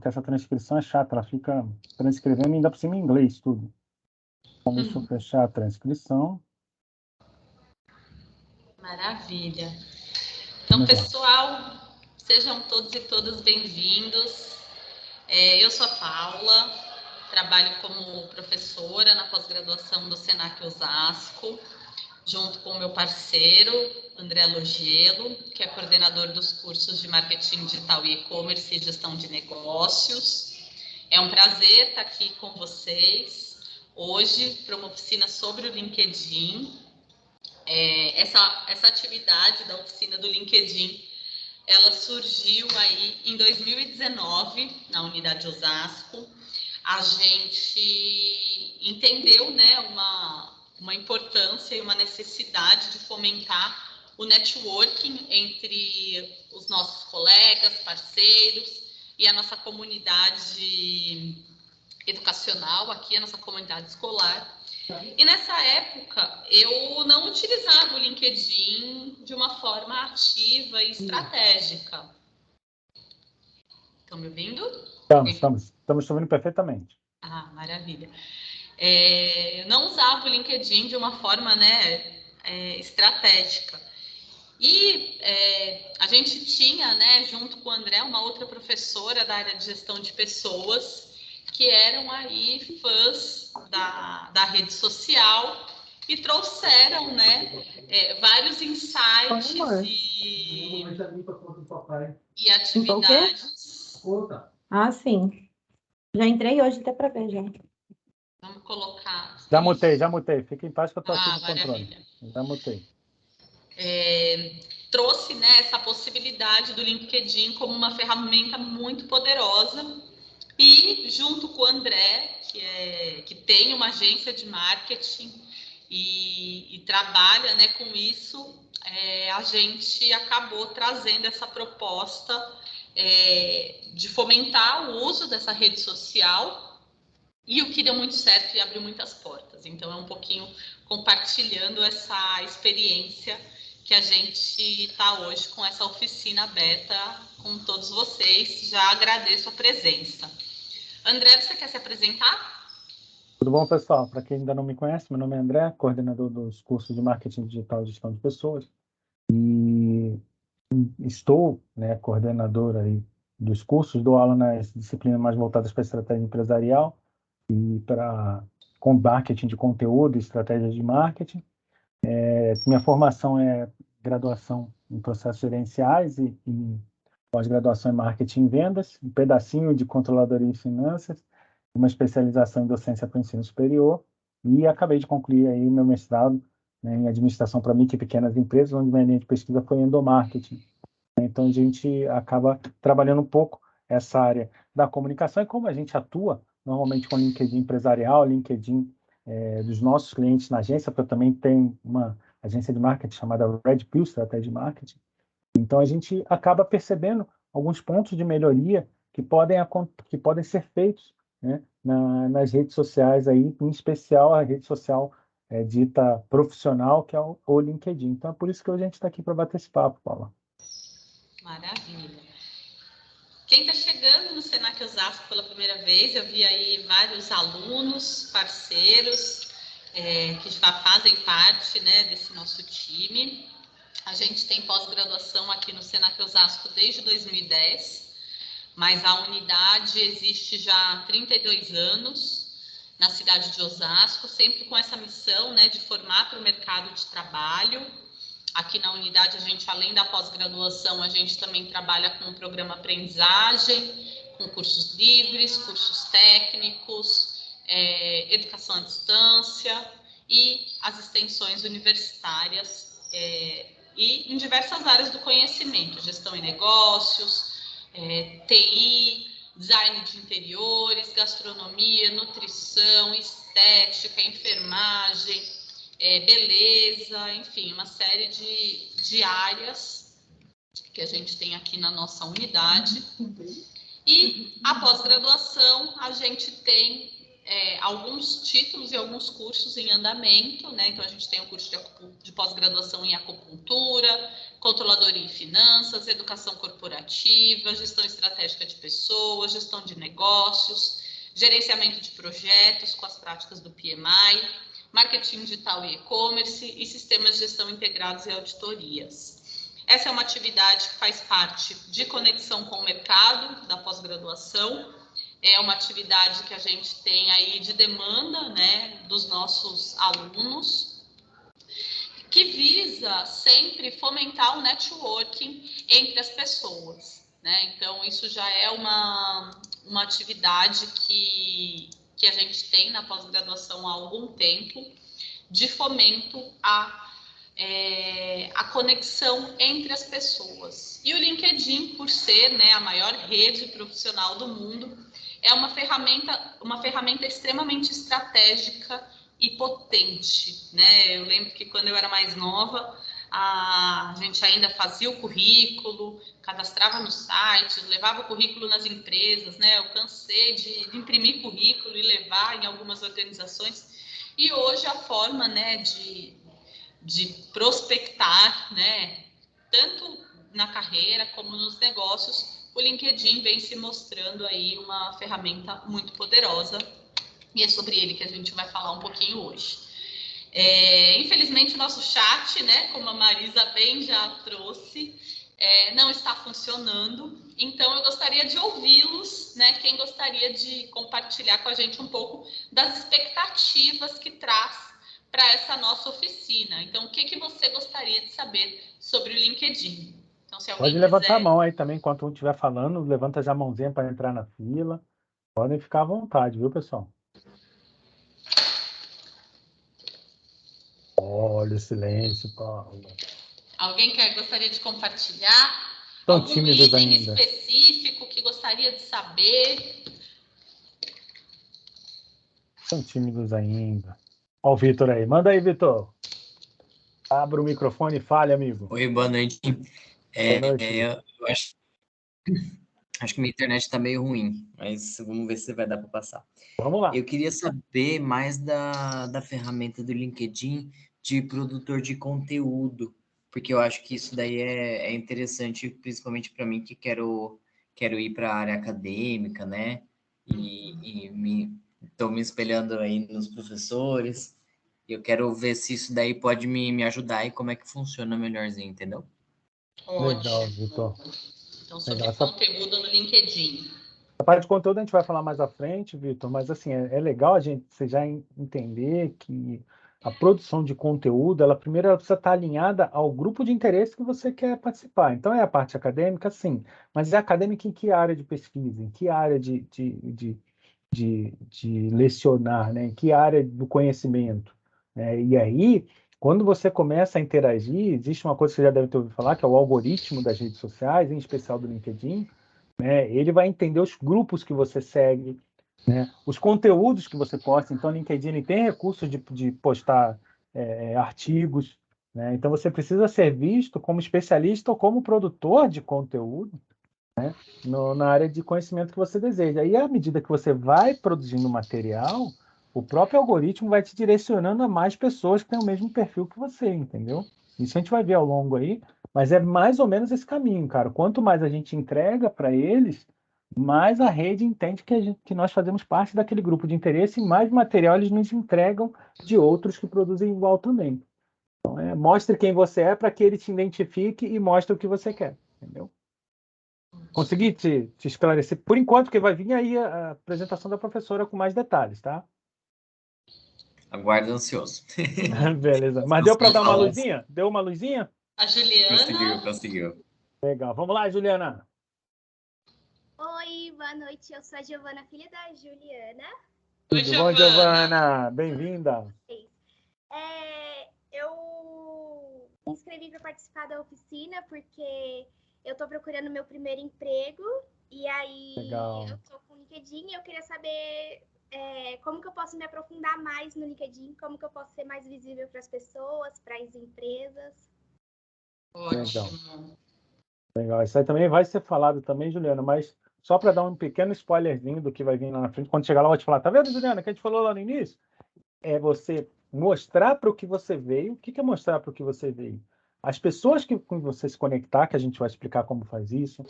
porque essa transcrição é chata, ela fica transcrevendo ainda por cima em inglês tudo. Então, deixa eu fechar a transcrição. Maravilha. Então, pessoal, sejam todos e todas bem-vindos. Eu sou a Paula, trabalho como professora na pós-graduação do Senac Osasco, junto com o meu parceiro, André Logelo, que é coordenador dos cursos de Marketing Digital e E-Commerce e Gestão de Negócios. É um prazer estar aqui com vocês hoje para uma oficina sobre o LinkedIn. Essa atividade da oficina do LinkedIn, ela surgiu aí em 2019, na unidade Osasco. A gente entendeu, né, uma importância e uma necessidade de fomentar o networking entre os nossos colegas, parceiros e a nossa comunidade educacional aqui, a nossa comunidade escolar. E nessa época, eu não utilizava o LinkedIn de uma forma ativa e estratégica. Estão me ouvindo? Estamos te ouvindo perfeitamente. Ah, maravilha. Eu não usava o LinkedIn de uma forma, né, estratégica. E a gente tinha, né, junto com o André, uma outra professora da área de gestão de pessoas, que eram aí fãs da rede social e trouxeram, né, vários insights e atividades. Ah, sim. Já entrei hoje até para ver, já. Vamos colocar... Já mutei. Fica em paz que eu estou aqui no controle. Já mutei. Trouxe, né, essa possibilidade do LinkedIn como uma ferramenta muito poderosa. E junto com o André, que tem uma agência de marketing e trabalha, né, com isso, a gente acabou trazendo essa proposta de fomentar o uso dessa rede social, e o que deu muito certo e abriu muitas portas. Então, é um pouquinho compartilhando essa experiência que a gente está hoje com essa oficina aberta com todos vocês. Já agradeço a presença. André, você quer se apresentar? Tudo bom, pessoal? Para quem ainda não me conhece, meu nome é André, coordenador dos cursos de Marketing Digital e Gestão de Pessoas. E estou, né, coordenador aí dos cursos, dou aula nas disciplinas mais voltadas para a estratégia empresarial e com marketing de conteúdo e estratégias de marketing. Minha formação é graduação em processos gerenciais e pós-graduação em marketing e vendas, um pedacinho de controladoria em finanças, uma especialização em docência para o ensino superior, e acabei de concluir aí meu mestrado, né, em administração para micro e pequenas empresas, onde minha linha de pesquisa foi endomarketing. Então, a gente acaba trabalhando um pouco essa área da comunicação, e como a gente atua normalmente com LinkedIn empresarial, LinkedIn dos nossos clientes na agência, porque eu também tenho uma agência de marketing chamada Red Pill Estratégia de Marketing. Então, a gente acaba percebendo alguns pontos de melhoria que podem ser feitos, né, nas redes sociais, aí, em especial a rede social dita profissional, que é o LinkedIn. Então, é por isso que a gente está aqui para bater esse papo, Paula. Maravilha. Quem está chegando no Senac Osasco pela primeira vez, eu vi aí vários alunos, parceiros, que já fazem parte, né, desse nosso time. A gente tem pós-graduação aqui no Senac Osasco desde 2010, mas a unidade existe já há 32 anos na cidade de Osasco, sempre com essa missão, né, de formar para o mercado de trabalho. Aqui na unidade, a gente, além da pós-graduação, a gente também trabalha com o programa aprendizagem, com cursos livres, cursos técnicos, educação à distância e as extensões universitárias e em diversas áreas do conhecimento, gestão e negócios, TI, design de interiores, gastronomia, nutrição, estética, enfermagem, beleza, enfim, uma série de áreas que a gente tem aqui na nossa unidade. E a pós-graduação, a gente tem alguns títulos e alguns cursos em andamento, né? Então, a gente tem o curso de pós-graduação em acupuntura, controladoria e finanças, educação corporativa, gestão estratégica de pessoas, gestão de negócios, gerenciamento de projetos com as práticas do PMI, marketing digital e e-commerce e sistemas de gestão integrados e auditorias. Essa é uma atividade que faz parte de conexão com o mercado da pós-graduação. É uma atividade que a gente tem aí de demanda, né, dos nossos alunos, que visa sempre fomentar o networking entre as pessoas, né? Então, isso já é uma atividade que a gente tem na pós-graduação há algum tempo, de fomento a conexão entre as pessoas. E o LinkedIn, por ser, né, a maior rede profissional do mundo, é uma ferramenta extremamente estratégica e potente, né? Eu lembro que quando eu era mais nova, a gente ainda fazia o currículo, cadastrava nos sites, levava o currículo nas empresas, né? Eu cansei de imprimir currículo e levar em algumas organizações. E hoje a forma, né, de prospectar, né, tanto na carreira como nos negócios, o LinkedIn vem se mostrando aí uma ferramenta muito poderosa, e é sobre ele que a gente vai falar um pouquinho hoje. Infelizmente, o nosso chat, né, como a Marisa bem já trouxe, não está funcionando, então eu gostaria de ouvi-los, né, quem gostaria de compartilhar com a gente um pouco das expectativas que traz para essa nossa oficina. Então, o que você gostaria de saber sobre o LinkedIn? Então, se alguém Pode levantar a quiser... mão aí também, enquanto um estiver falando, levanta já a mãozinha para entrar na fila. Podem ficar à vontade, viu, pessoal? Olha o silêncio, Paulo. Alguém gostaria de compartilhar? Estão Algum tímidos item ainda. específico que gostaria de saber? Estão tímidos ainda. Olha o Vitor aí. Manda aí, Vitor. Abra o microfone e fale, amigo. Oi, boa noite. Boa noite. Eu acho que minha internet está meio ruim, mas vamos ver se vai dar para passar. Vamos lá. Eu queria saber mais da ferramenta do LinkedIn de produtor de conteúdo, porque eu acho que isso daí é interessante, principalmente para mim que quero ir para a área acadêmica, né? E estou me espelhando aí nos professores. Eu quero ver se isso daí pode me ajudar e como é que funciona melhorzinho, entendeu? Legal, Ótimo. Vitor. Então, sobre Legal. conteúdo no LinkedIn. A parte de conteúdo a gente vai falar mais à frente, Vitor, mas assim, é legal a gente você já entender que a produção de conteúdo, primeiro ela precisa estar alinhada ao grupo de interesse que você quer participar. Então é a parte acadêmica, sim, mas é acadêmica em que área de pesquisa, em que área de lecionar, né? Em que área do conhecimento, né? E aí, quando você começa a interagir, existe uma coisa que você já deve ter ouvido falar, que é o algoritmo das redes sociais, em especial do LinkedIn, né? Ele vai entender os grupos que você segue, né? Os conteúdos que você posta. Então, o LinkedIn ele tem recursos de postar artigos, né? Então, você precisa ser visto como especialista ou como produtor de conteúdo, né? Na área de conhecimento que você deseja. E à medida que você vai produzindo material, o próprio algoritmo vai te direcionando a mais pessoas que têm o mesmo perfil que você, entendeu? Isso a gente vai ver ao longo aí, mas é mais ou menos esse caminho, cara. Quanto mais a gente entrega para eles, mais a rede entende que nós fazemos parte daquele grupo de interesse e mais material eles nos entregam de outros que produzem igual também. Então, mostre quem você é para que ele te identifique e mostre o que você quer, entendeu? Consegui te esclarecer. Por enquanto, que vai vir aí a apresentação da professora com mais detalhes, tá? Aguardo ansioso. Beleza. Mas deu para dar uma luzinha? Deu uma luzinha? A Juliana. Conseguiu. Legal. Vamos lá, Juliana. Oi, boa noite. Eu sou a Giovana, filha da Juliana. Oi, Tudo bom, Giovana? Bem-vinda. Eu me inscrevi para participar da oficina porque eu estou procurando meu primeiro emprego e aí Legal. eu estou com o LinkedIn e eu queria saber como que eu posso me aprofundar mais no LinkedIn, como que eu posso ser mais visível para as pessoas, para as empresas. Ótimo. Legal. Isso aí também vai ser falado também, Juliana, mas só para dar um pequeno spoilerzinho do que vai vir lá na frente, quando chegar lá eu vou te falar, tá vendo, Juliana, que a gente falou lá no início? É você mostrar para o que você veio. O que é mostrar para o que você veio? As pessoas com você se conectar, que a gente vai explicar como faz isso,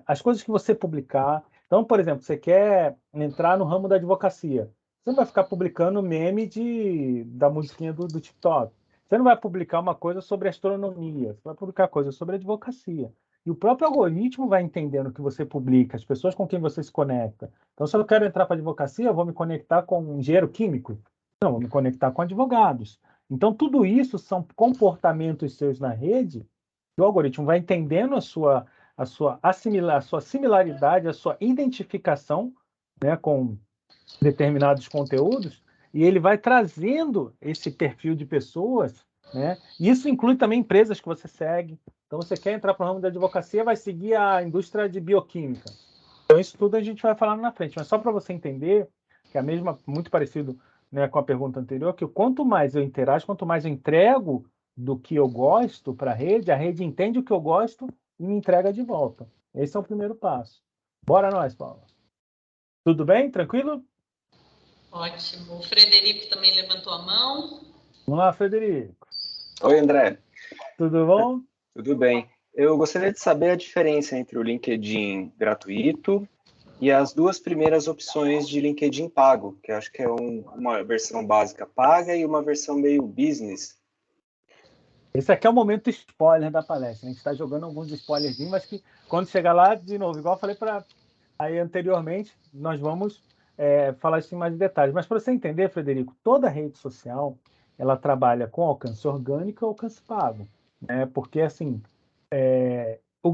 as coisas que você publicar. Então, por exemplo, você quer entrar no ramo da advocacia. Você não vai ficar publicando meme da musiquinha do TikTok. Você não vai publicar uma coisa sobre astronomia. Você vai publicar coisa sobre advocacia. E o próprio algoritmo vai entendendo o que você publica, as pessoas com quem você se conecta. Então, se eu quero entrar para a advocacia, eu vou me conectar com um engenheiro químico. Não, vou me conectar com advogados. Então, tudo isso são comportamentos seus na rede que o algoritmo vai entendendo a sua similaridade, a sua identificação, né, com determinados conteúdos, e ele vai trazendo esse perfil de pessoas, né? Isso inclui também empresas que você segue. Então, você quer entrar para o ramo da advocacia, vai seguir a indústria de bioquímica. Então, isso tudo a gente vai falar na frente. Mas só para você entender, que é muito parecido, né, com a pergunta anterior, que quanto mais eu interajo, quanto mais eu entrego do que eu gosto para a rede entende o que eu gosto e me entrega de volta. Esse é o primeiro passo. Bora nós, Paula. Tudo bem? Tranquilo? Ótimo. O Frederico também levantou a mão. Vamos lá, Frederico. Oi, André. Tudo bom? Tudo bem. Eu gostaria de saber a diferença entre o LinkedIn gratuito e as duas primeiras opções de LinkedIn pago, que eu acho que é uma versão básica paga e uma versão meio business. Esse aqui é o momento spoiler da palestra. A gente está jogando alguns spoilerzinhos, mas que quando chegar lá, de novo, igual eu falei aí anteriormente, nós vamos falar isso em mais detalhes. Mas para você entender, Frederico, toda rede social ela trabalha com alcance orgânico e alcance pago, né? Porque assim,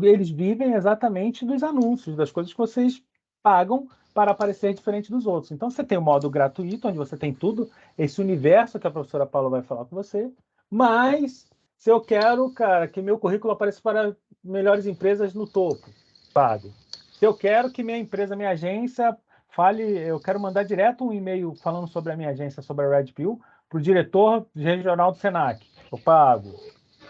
eles vivem exatamente dos anúncios, das coisas que vocês pagam para aparecer diferente dos outros. Então, você tem o modo gratuito, onde você tem tudo, esse universo que a professora Paula vai falar com você, mas se eu quero, cara, que meu currículo apareça para melhores empresas no topo, pago. Se eu quero que minha empresa, minha agência, eu quero mandar direto um e-mail falando sobre a minha agência, sobre a Red Pill, para o diretor regional do Senac, eu pago.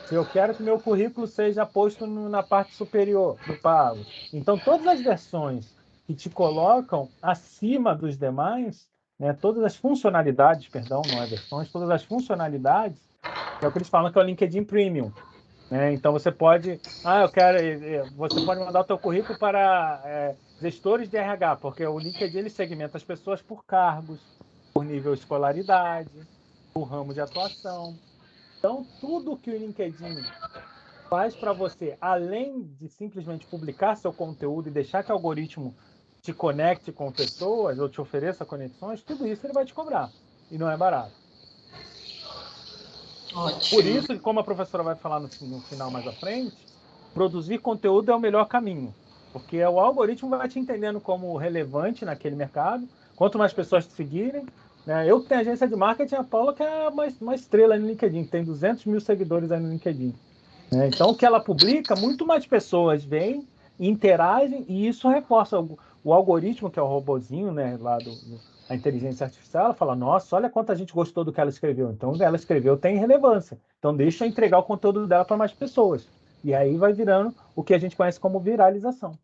Se eu quero que meu currículo seja posto na parte superior, eu pago. Então, todas as versões que te colocam acima dos demais, né, todas as funcionalidades, perdão, não é versões, todas as funcionalidades, é o que eles falam que é o LinkedIn Premium. Né? Então, você pode você pode mandar o teu currículo para gestores de RH, porque o LinkedIn ele segmenta as pessoas por cargos, por nível de escolaridade, por ramo de atuação. Então, tudo que o LinkedIn faz para você, além de simplesmente publicar seu conteúdo e deixar que o algoritmo te conecte com pessoas ou te ofereça conexões, tudo isso ele vai te cobrar. E não é barato. Ótimo. Por isso, como a professora vai falar no final mais à frente, produzir conteúdo é o melhor caminho. Porque o algoritmo vai te entendendo como relevante naquele mercado. Quanto mais pessoas te seguirem, né? Eu que tenho agência de marketing, a Paula que é uma estrela aí no LinkedIn, tem 200 mil seguidores aí no LinkedIn. Né? Então, o que ela publica, muito mais pessoas veem, interagem, e isso reforça o algoritmo, que é o robozinho, né, lá a inteligência artificial, ela fala, nossa, olha quanta gente gostou do que ela escreveu. Então, o que ela escreveu tem relevância. Então, deixa eu entregar o conteúdo dela para mais pessoas. E aí vai virando o que a gente conhece como viralização.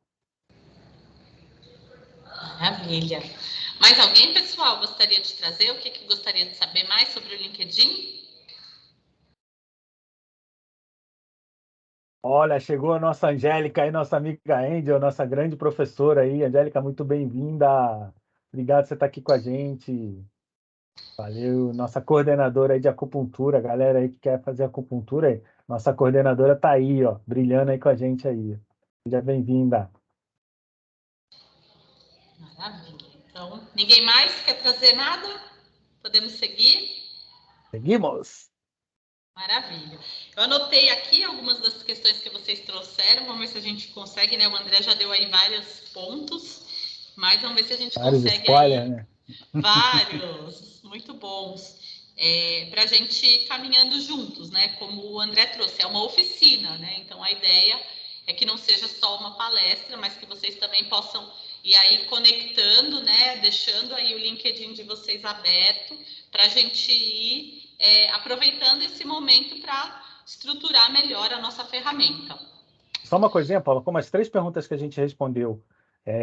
Maravilha. Mais alguém, pessoal, gostaria de trazer? O que gostaria de saber mais sobre o LinkedIn? Olha, chegou a nossa Angélica aí, nossa amiga Angel, nossa grande professora aí. Angélica, muito bem-vinda. Obrigado por você estar aqui com a gente. Valeu. Nossa coordenadora aí de acupuntura, galera aí que quer fazer acupuntura, nossa coordenadora tá aí, ó, brilhando aí com a gente aí. Seja bem-vinda. Maravilha. Então, ninguém mais quer trazer nada? Podemos seguir? Seguimos. Maravilha. Eu anotei aqui algumas das questões que vocês trouxeram. Vamos ver se a gente consegue, né? O André já deu aí vários pontos, mas vamos ver se a gente consegue spoiler, aí. Né? Vários, muito bons. Para a gente ir caminhando juntos, né? Como o André trouxe, é uma oficina, né? Então, a ideia é que não seja só uma palestra, mas que vocês também possam ir aí conectando, né? Deixando aí o LinkedIn de vocês aberto para a gente ir aproveitando esse momento para estruturar melhor a nossa ferramenta. Só uma coisinha, Paula, como as 3 perguntas que a gente respondeu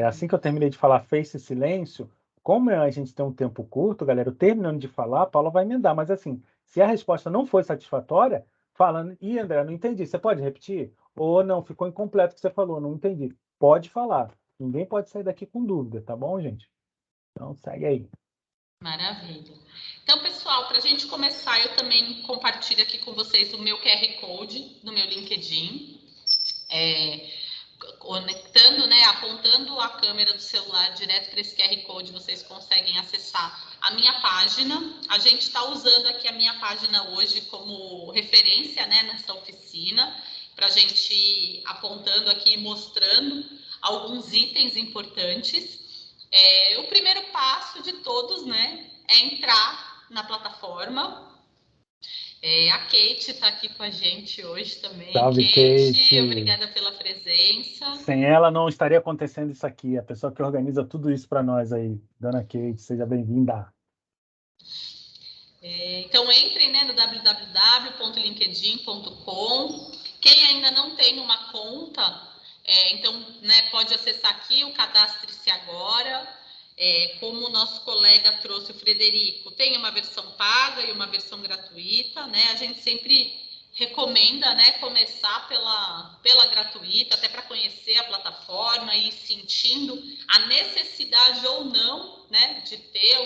Assim que eu terminei de falar Face Silêncio, como a gente tem um tempo curto, galera, eu terminando de falar, a Paula vai emendar, mas assim, se a resposta não foi satisfatória, falando, André, não entendi, você pode repetir? Ou não, ficou incompleto o que você falou, não entendi. Pode falar, ninguém pode sair daqui com dúvida, tá bom, gente? Então, segue aí. Maravilha. Então, pessoal, para a gente começar, eu também compartilho aqui com vocês o meu QR Code no meu LinkedIn. Conectando, né, apontando a câmera do celular direto para esse QR Code, vocês conseguem acessar a minha página. A gente está usando aqui a minha página hoje como referência, né, nessa oficina, para a gente ir apontando aqui e mostrando alguns itens importantes. O primeiro passo de todos, né, é entrar na plataforma. A Kate está aqui com a gente hoje também. Salve, Kate. Obrigada pela presença. Sem ela não estaria acontecendo isso aqui. A pessoa que organiza tudo isso para nós aí. Dona Kate, seja bem-vinda. Então, entrem, né, no www.linkedin.com. Quem ainda não tem uma conta, então, né, pode acessar aqui o Cadastre-se Agora. Como o nosso colega trouxe, o Frederico, tem uma versão paga e uma versão gratuita, né? A gente sempre recomenda, né, começar pela gratuita, até para conhecer a plataforma e ir sentindo a necessidade ou não, né, de ter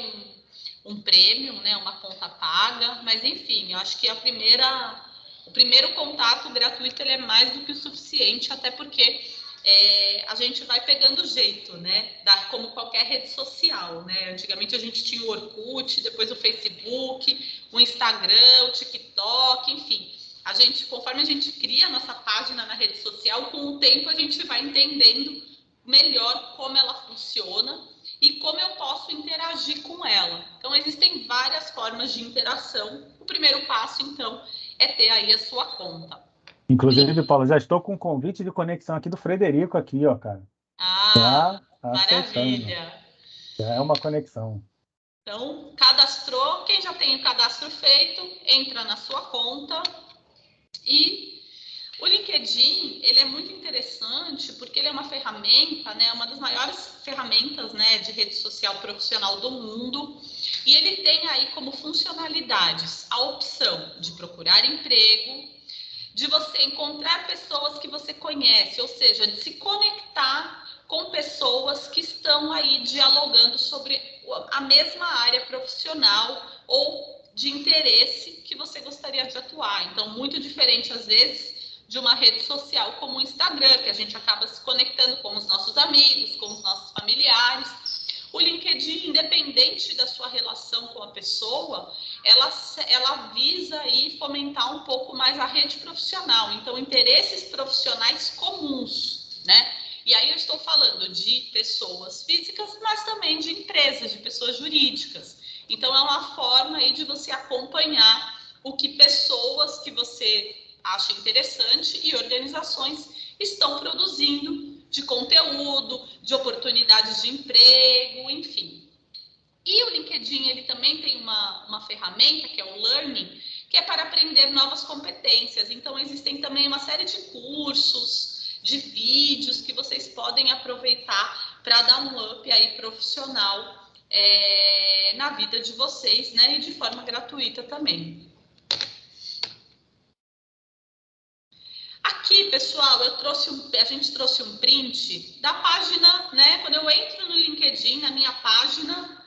um prêmio, né, uma conta paga. Mas, enfim, eu acho que o primeiro contato gratuito ele é mais do que o suficiente, até porque a gente vai pegando o jeito, né? Como qualquer rede social, né? Antigamente a gente tinha o Orkut, depois o Facebook, o Instagram, o TikTok, enfim. Conforme a gente cria a nossa página na rede social, com o tempo a gente vai entendendo melhor como ela funciona e como eu posso interagir com ela. Então, existem várias formas de interação. O primeiro passo, então, é ter aí a sua conta. Inclusive, Paulo, já estou com um convite de conexão aqui do Frederico aqui, ó, cara. Maravilha. Já é uma conexão. Então, cadastrou, quem já tem o cadastro feito, entra na sua conta. E o LinkedIn, ele é muito interessante porque ele é uma ferramenta, né, uma das maiores ferramentas, né, de rede social profissional do mundo. E ele tem aí como funcionalidades a opção de procurar emprego, de você encontrar pessoas que você conhece, ou seja, de se conectar com pessoas que estão aí dialogando sobre a mesma área profissional ou de interesse que você gostaria de atuar. Então, muito diferente, às vezes, de uma rede social como o Instagram, que a gente acaba se conectando com os nossos amigos, com os nossos familiares. O LinkedIn, independente da sua relação com a pessoa, ela visa aí fomentar um pouco mais a rede profissional. Então, interesses profissionais comuns, né? E aí eu estou falando de pessoas físicas, mas também de empresas, de pessoas jurídicas. Então, é uma forma aí de você acompanhar o que pessoas que você acha interessante e organizações estão produzindo de conteúdo, de oportunidades de emprego, enfim. E o LinkedIn, ele também tem uma ferramenta, que é o Learning, que é para aprender novas competências. Então, existem também uma série de cursos, de vídeos que vocês podem aproveitar para dar um up aí profissional na vida de vocês, né? E de forma gratuita também. Aqui, pessoal, a gente trouxe um print da página, né? Quando eu entro no LinkedIn, na minha página,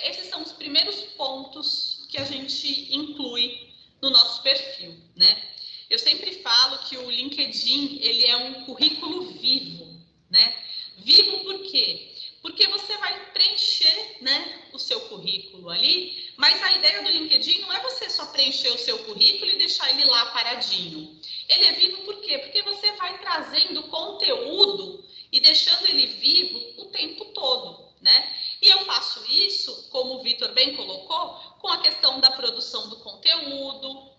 esses são os primeiros pontos que a gente inclui no nosso perfil, né? Eu sempre falo que o LinkedIn, ele é um currículo vivo, né? Vivo por quê? Porque você vai preencher, né, o seu currículo ali, mas a ideia do LinkedIn não é você só preencher o seu currículo e deixar ele lá paradinho. Ele é vivo por quê? Porque você vai trazendo conteúdo e deixando ele vivo o tempo todo, né? E eu faço isso, como o Vitor bem colocou, com a questão da produção do conteúdo,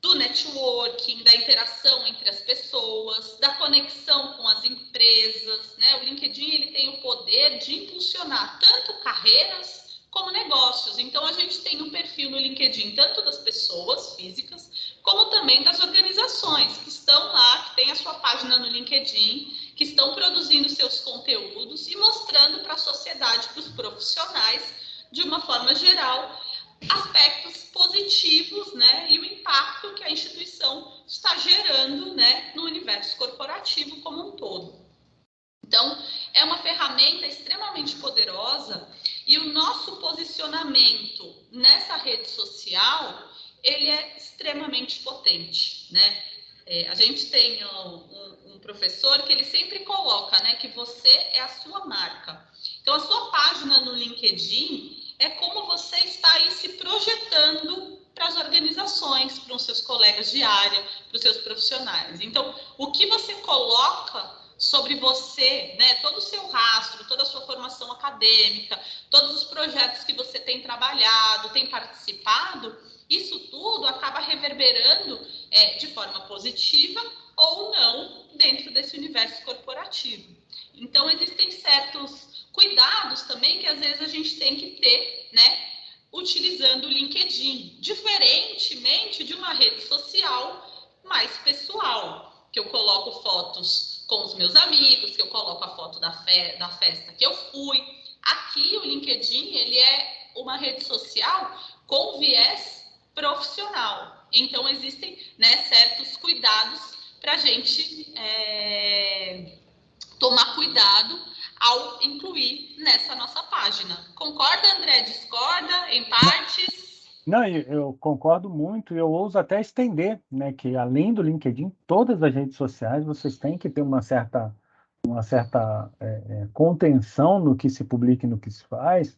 do networking, da interação entre as pessoas, da conexão com as empresas, né? O LinkedIn, ele tem o poder de impulsionar tanto carreiras como negócios. Então, a gente tem um perfil no LinkedIn, tanto das pessoas físicas, como também das organizações que estão lá, que têm a sua página no LinkedIn, que estão produzindo produzindo seus conteúdos e mostrando para a sociedade, para os profissionais, de uma forma geral, aspectos positivos, né, e o impacto que a instituição está gerando, né, no universo corporativo como um todo. Então, é uma ferramenta extremamente poderosa e o nosso posicionamento nessa rede social, ele é extremamente potente, né? A gente tem um professor que ele sempre coloca, né, que você é a sua marca. Então, a sua página no LinkedIn é como você está aí se projetando para as organizações, para os seus colegas de área, para os seus profissionais. Então, o que você coloca sobre você, né, todo o seu rastro, toda a sua formação acadêmica, todos os projetos que você tem trabalhado, tem participado, isso tudo acaba reverberando de forma positiva ou não dentro desse universo corporativo. Então, existem certos cuidados também que às vezes a gente tem que ter, né, utilizando o LinkedIn, diferentemente de uma rede social mais pessoal, que eu coloco fotos com os meus amigos, que eu coloco a foto da festa que eu fui. Aqui, o LinkedIn, ele é uma rede social com viés profissional. Então, existem, né, certos cuidados para a gente tomar cuidado ao incluir nessa nossa página. Concorda, André? Discorda? Em partes? Não, eu concordo muito, e eu ouso até estender, né, que além do LinkedIn, todas as redes sociais, vocês têm que ter uma certa contenção no que se publica e no que se faz,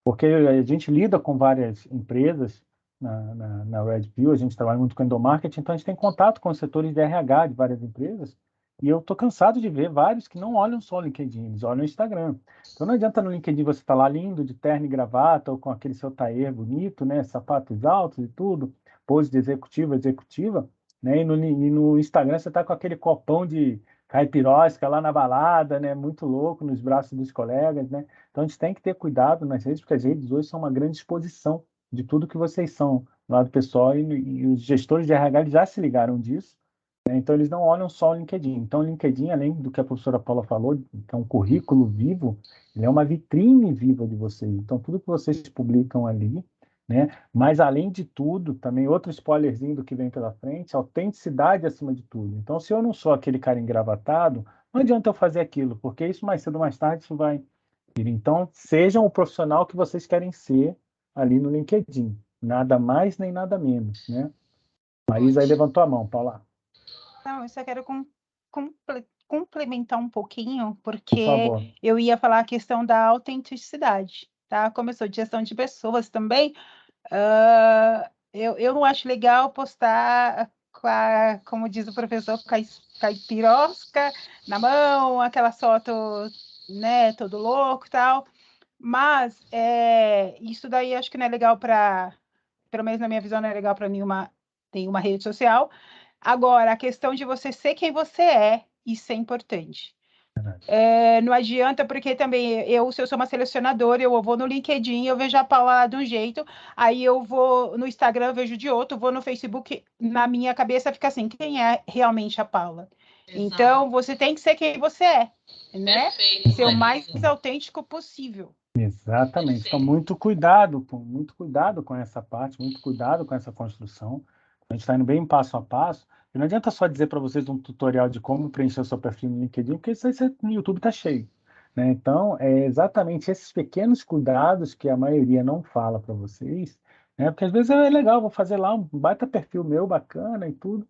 porque a gente lida com várias empresas na Red Pill, a gente trabalha muito com endomarketing, então a gente tem contato com os setores de RH de várias empresas, e eu estou cansado de ver vários que não olham só o LinkedIn, eles olham o Instagram. Então não adianta no LinkedIn você estar lá lindo, de terno e gravata, ou com aquele seu tailleur bonito, né, sapatos altos e tudo, pose de executiva, né, e no Instagram você está com aquele copão de caipirosca lá na balada, né, muito louco, nos braços dos colegas, né? Então a gente tem que ter cuidado nas redes, porque as redes hoje são uma grande exposição de tudo que vocês são do lado pessoal, e os gestores de RH eles já se ligaram disso, né? Então eles não olham só o LinkedIn. Então o LinkedIn, além do que a professora Paula falou, que é um currículo vivo, ele é uma vitrine viva de vocês. Então tudo que vocês publicam ali, né? Mas além de tudo, também outro spoilerzinho do que vem pela frente, autenticidade acima de tudo. Então se eu não sou aquele cara engravatado, não adianta eu fazer aquilo, porque isso mais cedo ou mais tarde isso vai ir. Então sejam o profissional que vocês querem ser ali no LinkedIn. Nada mais nem nada menos, né? Marisa aí levantou a mão, Paula. Não, eu só quero complementar um pouquinho, Por porque favor. eu ia falar a questão da autenticidade, tá? Como eu sou de gestão de pessoas também, eu não acho legal postar, como diz o professor, caipirosca na mão, aquelas fotos, né, todo louco e tal, mas isso daí acho que não é legal para, pelo menos na minha visão, não é legal para nenhuma rede social. Agora, a questão de você ser quem você é, isso é importante. Não adianta, porque também se eu sou uma selecionadora, eu vou no LinkedIn, eu vejo a Paula lá de um jeito, aí eu vou no Instagram, eu vejo de outro, vou no Facebook, na minha cabeça fica assim, quem é realmente a Paula? Exato. Então, você tem que ser quem você é, né? Perfeito, ser o mais autêntico possível. Exatamente. Então, muito cuidado com essa parte, muito cuidado com essa construção. A gente está indo bem passo a passo. E não adianta só dizer para vocês um tutorial de como preencher o seu perfil no LinkedIn, porque isso aí no YouTube está cheio, né? Então, é exatamente esses pequenos cuidados que a maioria não fala para vocês, né? Porque às vezes é legal, vou fazer lá um baita perfil meu, bacana e tudo.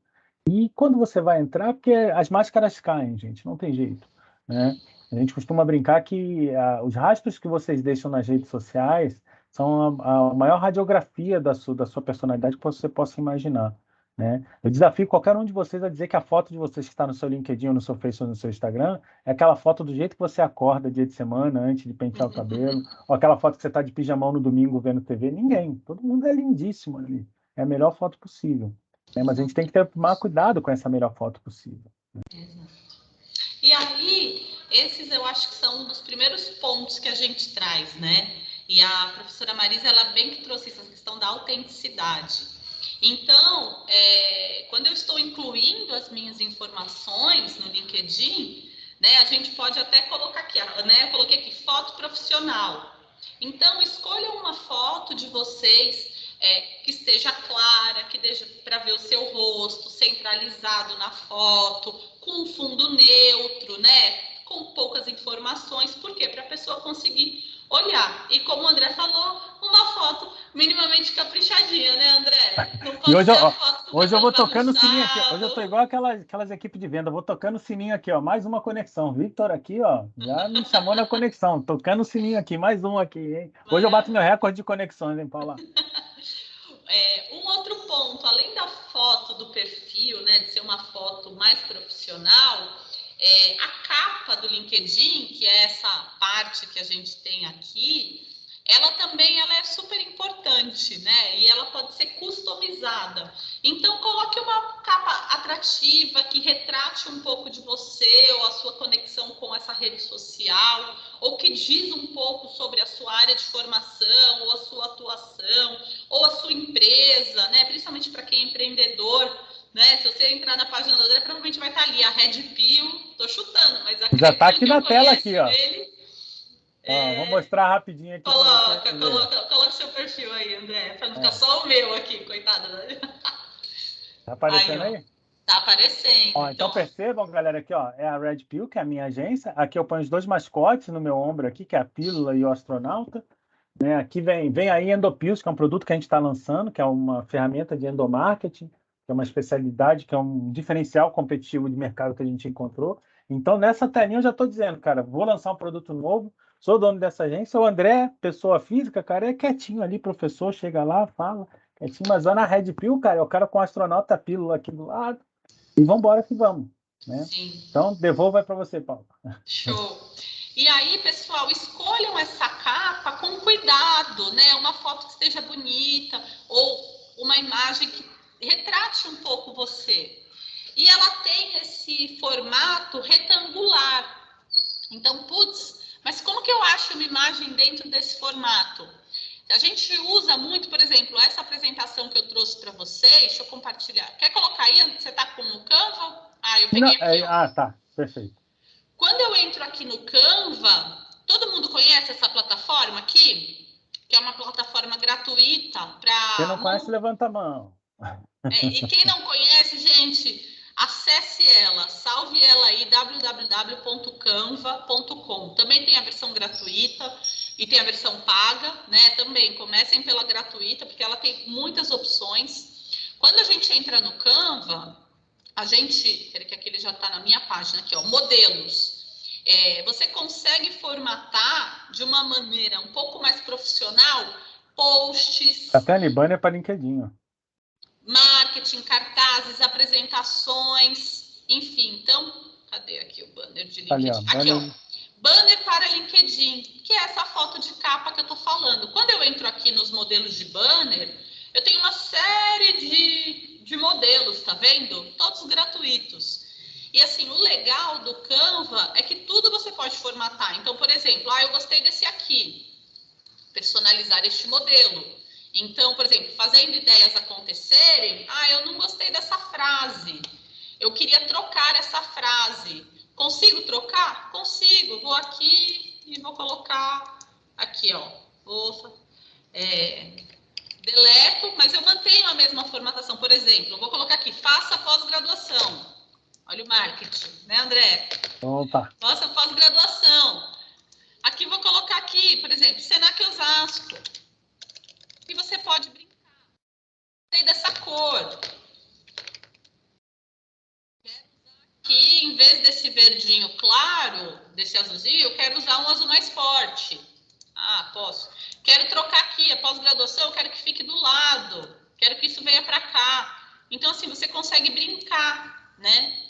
E quando você vai entrar, porque as máscaras caem, gente, não tem jeito, né? A gente costuma brincar que os rastros que vocês deixam nas redes sociais são a maior radiografia da sua personalidade que você possa imaginar, né? Eu desafio qualquer um de vocês a dizer que a foto de vocês que está no seu LinkedIn, ou no seu Facebook, ou no seu Instagram, é aquela foto do jeito que você acorda dia de semana, antes de pentear o cabelo, ou aquela foto que você está de pijamão no domingo vendo TV. Ninguém. Todo mundo é lindíssimo ali. É a melhor foto possível, né? Mas a gente tem que tomar cuidado com essa melhor foto possível. Exato. E aí, esses eu acho que são um dos primeiros pontos que a gente traz, né? E a professora Marisa, ela bem que trouxe essa questão da autenticidade. Então, quando eu estou incluindo as minhas informações no LinkedIn, né? A gente pode até colocar aqui, né? Eu coloquei aqui, foto profissional. Então, escolham uma foto de vocês que esteja clara, que deixe para ver o seu rosto centralizado na foto, com um fundo neutro, né? Com poucas informações. Por quê? Para a pessoa conseguir olhar. E como o André falou, uma foto minimamente caprichadinha, né, André? Não pode ser a foto hoje eu vou tocando o sininho aqui. Hoje eu tô igual aquelas equipes de venda. Vou tocando o sininho aqui, ó. Mais uma conexão. Victor aqui, ó. Já me chamou na conexão. Tocando o sininho aqui. Mais um aqui, hein? Hoje eu bato meu recorde de conexões, hein, Paula? Um outro ponto, além da foto do perfil, né, de ser uma foto mais profissional, a capa do LinkedIn, que é essa parte que a gente tem aqui, ela é super importante, né? E ela pode ser customizada. Então, coloque uma capa atrativa que retrate um pouco de você ou a sua conexão com essa rede social, ou que diz um pouco sobre a sua área de formação, ou a sua atuação, ou a sua empresa, né? Principalmente para quem é empreendedor, né? Se você entrar na página do André, provavelmente vai estar ali a Red Pill, tô chutando, mas já está aqui na tela aqui, ó. Vou mostrar rapidinho aqui. Coloca seu perfil aí, André, para não ficar só o meu aqui, coitado. Tá aparecendo aí? Tá aparecendo. Então percebam, galera, aqui, ó, é a Red Pill, que é a minha agência. Aqui eu ponho os dois mascotes no meu ombro aqui, que é a pílula e o astronauta. Né? Aqui vem aí Endopills, que é um produto que a gente está lançando, que é uma ferramenta de endomarketing, que é uma especialidade, que é um diferencial competitivo de mercado que a gente encontrou. Então, nessa telinha eu já estou dizendo, cara, vou lançar um produto novo, sou dono dessa agência. O André, pessoa física, cara, é quietinho ali, professor, chega lá, fala, quietinho, mas lá na Red Pill, cara, é o cara com o astronauta pílula aqui do lado, e vamos embora que vamos. Né? Sim. Então, devolvo aí para você, Paulo. Show. E aí, pessoal, escolham essa capa com cuidado, né? Uma foto que esteja bonita ou uma imagem que retrate um pouco você. E ela tem esse formato retangular. Então, mas como que eu acho uma imagem dentro desse formato? A gente usa muito, por exemplo, essa apresentação que eu trouxe para vocês. Deixa eu compartilhar. Quer colocar aí? Você está com o Canva? Eu peguei aqui. Tá. Perfeito. Quando eu entro aqui no Canva, todo mundo conhece essa plataforma aqui? Que é uma plataforma gratuita para... Quem não conhece, levanta a mão. E quem não conhece, gente, acesse ela, salve ela aí, www.canva.com. Também tem a versão gratuita e tem a versão paga, né? Também comecem pela gratuita, porque ela tem muitas opções. Quando a gente entra no Canva, peraí que aqui ele já está na minha página, aqui, ó, modelos. Você consegue formatar de uma maneira um pouco mais profissional posts. Até ali, banner para LinkedIn, ó. Marketing, cartazes, apresentações, enfim. Então, cadê aqui o banner de LinkedIn? Aqui, ó. Banner para LinkedIn, que é essa foto de capa que eu tô falando. Quando eu entro aqui nos modelos de banner, eu tenho uma série de modelos, tá vendo? Todos gratuitos. E assim, o legal do Canva é que tudo você pode formatar. Então, por exemplo, eu gostei desse aqui. Personalizar este modelo. Então, por exemplo, fazendo ideias acontecerem, eu não gostei dessa frase. Eu queria trocar essa frase. Consigo trocar? Consigo. Vou aqui e vou colocar aqui, ó. Deleto, mas eu mantenho a mesma formatação. Por exemplo, eu vou colocar aqui, faça pós-graduação. Olha o marketing, né, André? Opa. Faça pós-graduação. Aqui vou colocar aqui, por exemplo, Senac Osasco. E você pode brincar. Gostei dessa cor. Aqui, em vez desse verdinho claro, desse azulzinho, eu quero usar um azul mais forte. Posso. Quero trocar aqui, a pós-graduação, eu quero que fique do lado. Quero que isso venha para cá. Então, assim, você consegue brincar, né?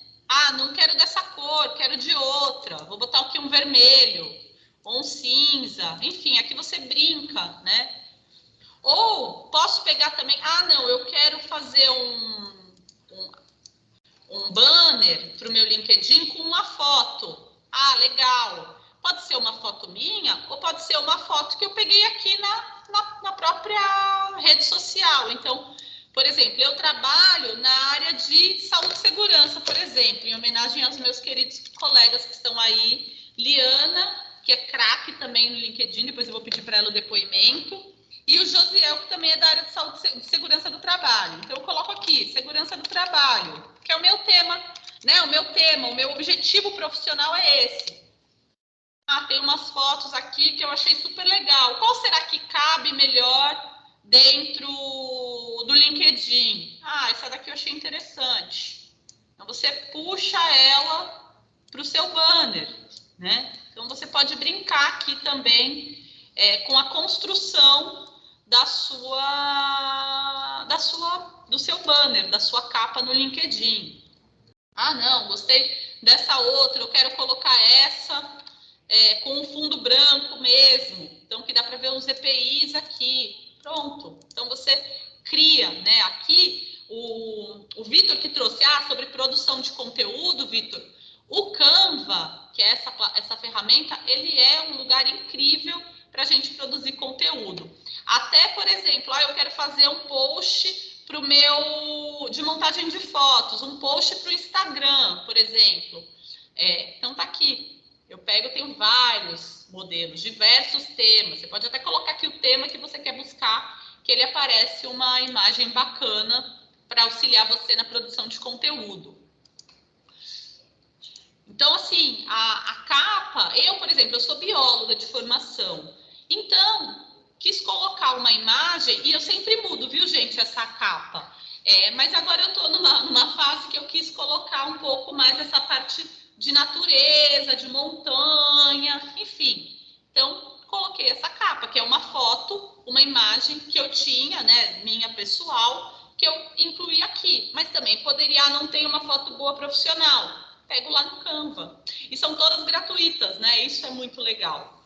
Não quero dessa cor, quero de outra. Vou botar aqui um vermelho, ou um cinza. Enfim, aqui você brinca, né? Ou posso pegar também... não, eu quero fazer um banner para o meu LinkedIn com uma foto. Legal. Pode ser uma foto minha ou pode ser uma foto que eu peguei aqui na própria rede social. Então, Por exemplo, eu trabalho na área de saúde e segurança, por exemplo, em homenagem aos meus queridos colegas que estão aí, Liana, que é craque também no LinkedIn, depois eu vou pedir para ela o depoimento, e o Josiel, que também é da área de saúde e segurança do trabalho. Então, eu coloco aqui, segurança do trabalho, que é o meu tema, né? O meu objetivo profissional é esse. Tem umas fotos aqui que eu achei super legal. Qual será que cabe melhor dentro do LinkedIn? Essa daqui eu achei interessante. Então, você puxa ela para o seu banner, né? Então, você pode brincar aqui também com a construção do seu banner, da sua capa no LinkedIn. Não, gostei dessa outra, eu quero colocar essa com um fundo branco mesmo, então que dá para ver os EPIs aqui. Pronto, então você cria, né? Aqui o Vitor que trouxe sobre produção de conteúdo, Vitor. O Canva, que é essa ferramenta, ele é um lugar incrível para a gente produzir conteúdo. Até, por exemplo, eu quero fazer um post para o meu de montagem de fotos, um post para o Instagram, por exemplo. Então tá aqui. Eu tenho vários modelos, diversos temas. Você pode até colocar aqui o tema que você quer buscar, que ele aparece uma imagem bacana para auxiliar você na produção de conteúdo. Então, assim, a capa, por exemplo, eu sou bióloga de formação. Então, quis colocar uma imagem, e eu sempre mudo, viu, gente, essa capa. Mas agora eu estou numa fase que eu quis colocar um pouco mais essa parte de natureza, de montanha, enfim. Então, coloquei essa capa, que é uma foto, uma imagem que eu tinha, né, minha pessoal, que eu incluí aqui. Mas também poderia não ter uma foto boa profissional. Pego lá no Canva. E são todas gratuitas, né? Isso é muito legal.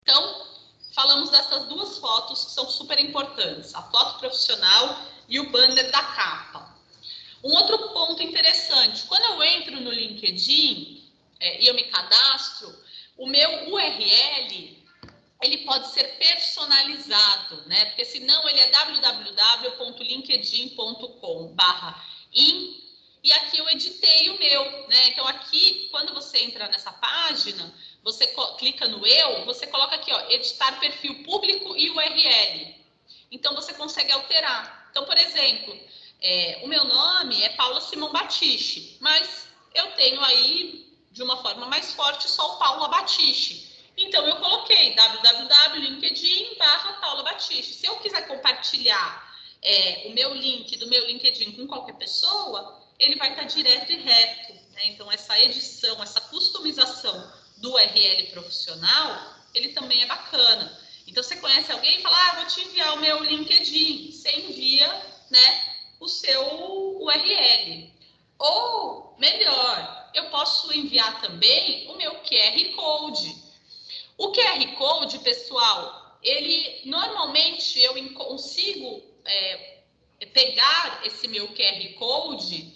Então, falamos dessas duas fotos que são super importantes. A foto profissional e o banner da capa. Um outro ponto interessante, quando eu entro no LinkedIn e eu me cadastro, o meu URL, ele pode ser personalizado, né? Porque senão ele é www.linkedin.com/in, e aqui eu editei o meu, né? Então aqui, quando você entra nessa página, você clica no você coloca aqui, editar perfil público e URL. Então você consegue alterar. Então, por exemplo, o meu nome é Paula Simão Batiste, mas eu tenho aí, de uma forma mais forte, só o Paula Batiste. Então, eu coloquei www.linkedin.com/Paula Batiste. Se eu quiser compartilhar o meu link do meu LinkedIn com qualquer pessoa, ele vai estar direto e reto, né? Então, essa edição, essa customização do URL profissional, ele também é bacana. Então, você conhece alguém e fala, vou te enviar o meu LinkedIn. Você envia, né, o seu URL. Ou, melhor, eu posso enviar também o meu QR Code. O QR Code, pessoal, ele, normalmente, eu consigo pegar esse meu QR Code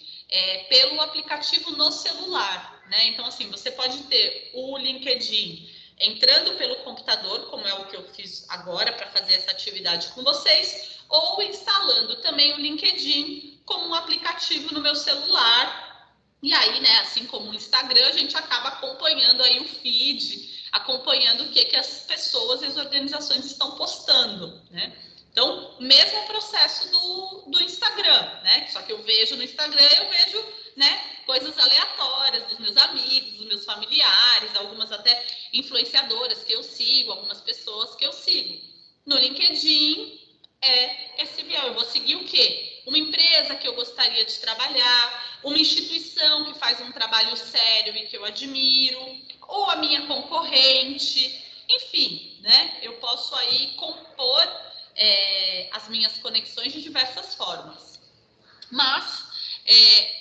pelo aplicativo no celular, né? Então, assim, você pode ter o LinkedIn entrando pelo computador, como é o que eu fiz agora para fazer essa atividade com vocês, ou instalando também o LinkedIn como um aplicativo no meu celular. E aí, né, assim como o Instagram, a gente acaba acompanhando aí o feed, acompanhando o que as pessoas e as organizações estão postando, né? Então, mesmo processo do Instagram, né? Só que eu vejo no Instagram, eu vejo, né, coisas aleatórias dos meus amigos, dos meus familiares, algumas até influenciadoras que eu sigo, algumas pessoas que eu sigo. No LinkedIn é esse viés. Eu vou seguir o quê? Uma empresa que eu gostaria de trabalhar, uma instituição que faz um trabalho sério e que eu admiro, ou a minha concorrente, enfim, né? Eu posso aí compor as minhas conexões de diversas formas. Mas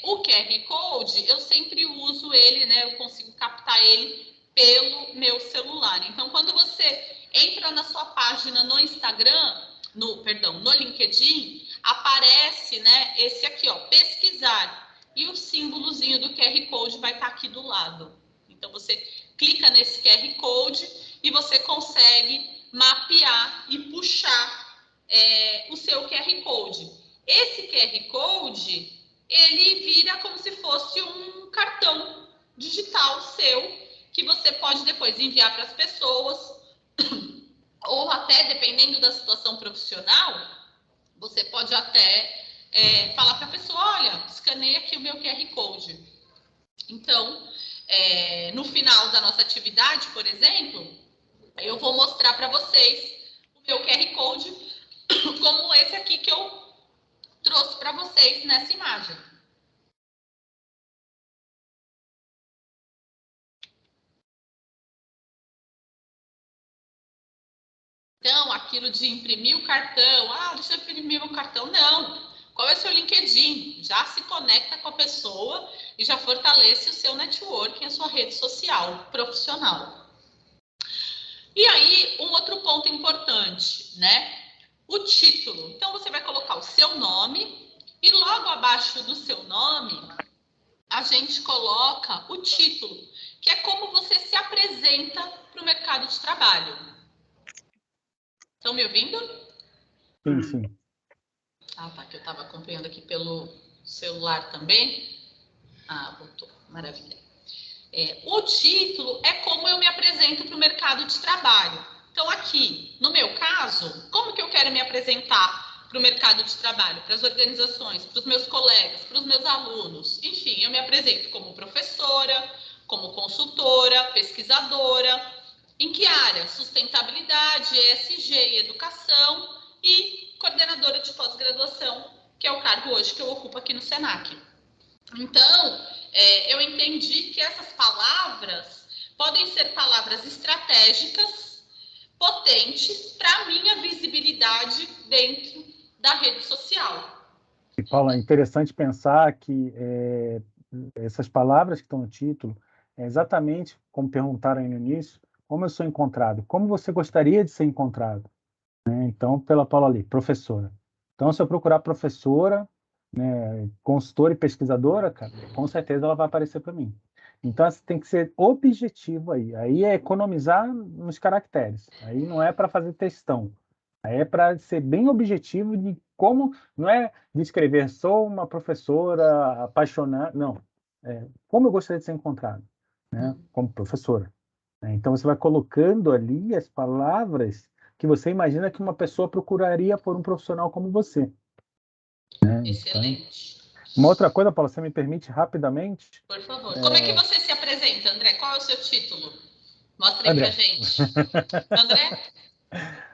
o QR Code, eu sempre uso ele, né? Eu consigo captar ele pelo meu celular. Então, quando você entra na sua página no Instagram, no LinkedIn, aparece, né, esse aqui, pesquisar. E o símbolozinho do QR Code vai estar aqui do lado. Então, você clica nesse QR Code e você consegue mapear e puxar o seu QR Code. esse QR Code, ele vira como se fosse um cartão digital seu, que você pode depois enviar para as pessoas, ou até, dependendo da situação profissional, você pode até falar para a pessoa, olha, escaneia aqui o meu QR Code. Então, no final da nossa atividade, por exemplo, eu vou mostrar para vocês o meu QR Code, como esse aqui que eu trouxe para vocês nessa imagem. Então, aquilo de imprimir o cartão, deixa eu imprimir meu cartão, não. Qual é o seu LinkedIn? Já se conecta com a pessoa e já fortalece o seu networking, a sua rede social profissional. E aí, um outro ponto importante, né? O título. Então, você vai colocar o seu nome e logo abaixo do seu nome, a gente coloca o título, que é como você se apresenta para o mercado de trabalho. Estão me ouvindo? Sim, sim. Tá, que eu estava acompanhando aqui pelo celular também. Voltou. Maravilha. O título é como eu me apresento para o mercado de trabalho. Então, aqui, no meu caso, como que eu quero me apresentar para o mercado de trabalho, para as organizações, para os meus colegas, para os meus alunos? Enfim, eu me apresento como professora, como consultora, pesquisadora. Em que área? Sustentabilidade, ESG e educação, e coordenadora de pós-graduação, que é o cargo hoje que eu ocupo aqui no Senac. Então, eu entendi que essas palavras podem ser palavras estratégicas, potentes, para a minha visibilidade dentro da rede social. E, Paula, é interessante pensar que essas palavras que estão no título, é exatamente como perguntaram aí no início, como eu sou encontrado, como você gostaria de ser encontrado, né? Então, pela Paula ali, professora. Então, se eu procurar professora, né, consultora e pesquisadora, cara, com certeza ela vai aparecer para mim. Então, você tem que ser objetivo aí. Aí é economizar nos caracteres. Aí não é para fazer textão. Aí é para ser bem objetivo de como, não é de escrever, sou uma professora apaixonada, não. Como eu gostaria de ser encontrado, né, como professora. Então, você vai colocando ali as palavras que você imagina que uma pessoa procuraria por um profissional como você. Né? Excelente. Então, uma outra coisa, Paula, você me permite rapidamente? Por favor. Como é que você se apresenta, André? Qual é o seu título? Mostra aí André. pra gente. André?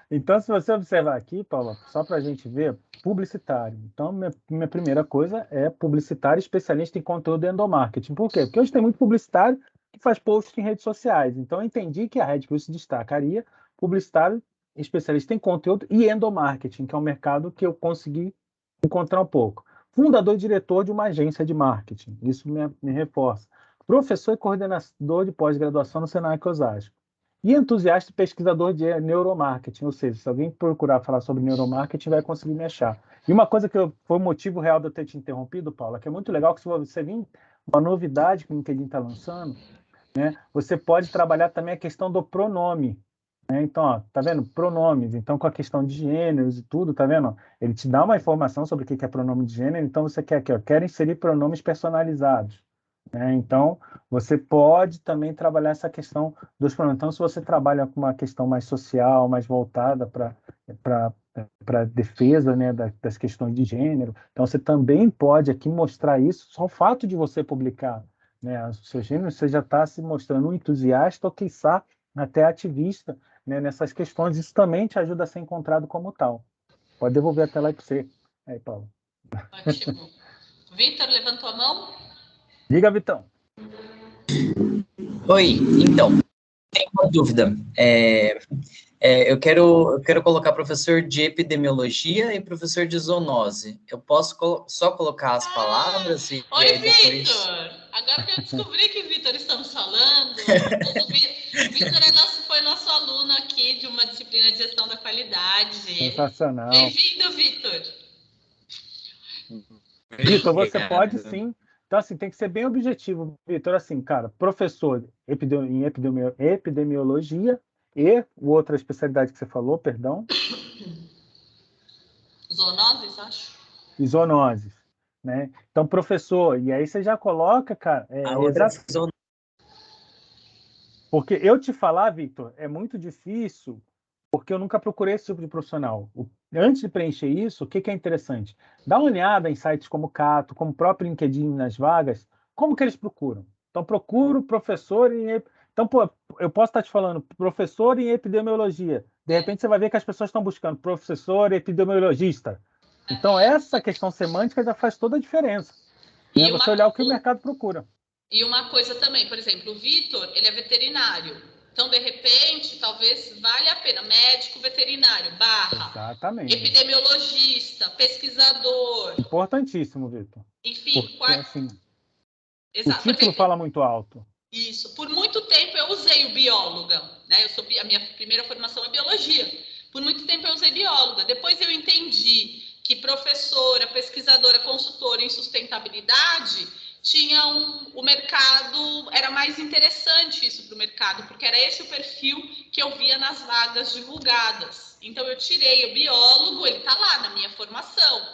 Então, se você observar aqui, Paula, só para a gente ver, publicitário. Então, minha primeira coisa é publicitário especialista em conteúdo e endomarketing. Por quê? Porque hoje tem muito publicitário que faz posts em redes sociais. Então, eu entendi que a Red Bull se destacaria publicitário especialista em conteúdo e endomarketing, que é um mercado que eu consegui encontrar um pouco. Fundador e diretor de uma agência de marketing. Isso me reforça. Professor e coordenador de pós-graduação no Senac Osasco. E entusiasta e pesquisador de neuromarketing, ou seja, se alguém procurar falar sobre neuromarketing, vai conseguir me achar. E uma coisa que foi o motivo real de eu ter te interrompido, Paula, que é muito legal, que se você vir uma novidade que o LinkedIn está lançando, né, você pode trabalhar também a questão do pronome. Né? Então, ó, tá vendo? Pronomes. Então, com a questão de gêneros e tudo, tá vendo? Ele te dá uma informação sobre o que é pronome de gênero, então você quer aqui, ó, quero inserir pronomes personalizados. Então, você pode também trabalhar essa questão dos pronomes. Então, se você trabalha com uma questão mais social, mais voltada para defesa, né, das questões de gênero, então você também pode aqui mostrar isso. Só o fato de você publicar, né, o seu gênero, você já está se mostrando um entusiasta ou, quiçá, até ativista, né, nessas questões. Isso também te ajuda a ser encontrado como tal. Pode devolver a tela aí para você. Aí, Paulo. Ótimo. Vitor, levantou a mão? Diga, Vitão. Oi, então, tem uma dúvida. Eu quero colocar professor de epidemiologia e professor de zoonose. Eu posso só colocar as palavras? Oi, Vitor! Agora que eu descobri que Vitor estamos falando, Vitor foi nosso aluno aqui de uma disciplina de gestão da qualidade. Sensacional. Bem-vindo, Vitor! Vitor, você pode sim. Então, assim, tem que ser bem objetivo, Vitor. Assim, cara, professor em epidemiologia e outra especialidade que você falou, perdão. Zoonoses, acho. e zoonoses, né? Então, professor, e aí você já coloca, cara, A outra zona. porque eu te falar, Victor, é muito difícil, porque eu nunca procurei esse tipo de profissional. Antes de preencher isso, o que é interessante? Dá uma olhada em sites como Cato, como o próprio LinkedIn nas vagas, como que eles procuram? Então, procuro professor em... Então, pô, eu posso estar te falando professor em epidemiologia. De repente, você vai ver que as pessoas estão buscando professor epidemiologista. Então, essa questão semântica já faz toda a diferença. É você olhar o que o mercado procura. E uma coisa também, por exemplo, o Vitor, ele é veterinário. Então, de repente, talvez valha a pena. Médico veterinário, / Exatamente. Epidemiologista, pesquisador. Importantíssimo, Vitor. Enfim, porque, assim, exato. O título fala muito alto. Isso. Por muito tempo eu usei o bióloga, né? A minha primeira formação é biologia. Por muito tempo eu usei bióloga. Depois eu entendi que professora, pesquisadora, consultora em sustentabilidade o mercado, era mais interessante isso para o mercado, porque era esse o perfil que eu via nas vagas divulgadas. Então eu tirei o biólogo, ele está lá na minha formação,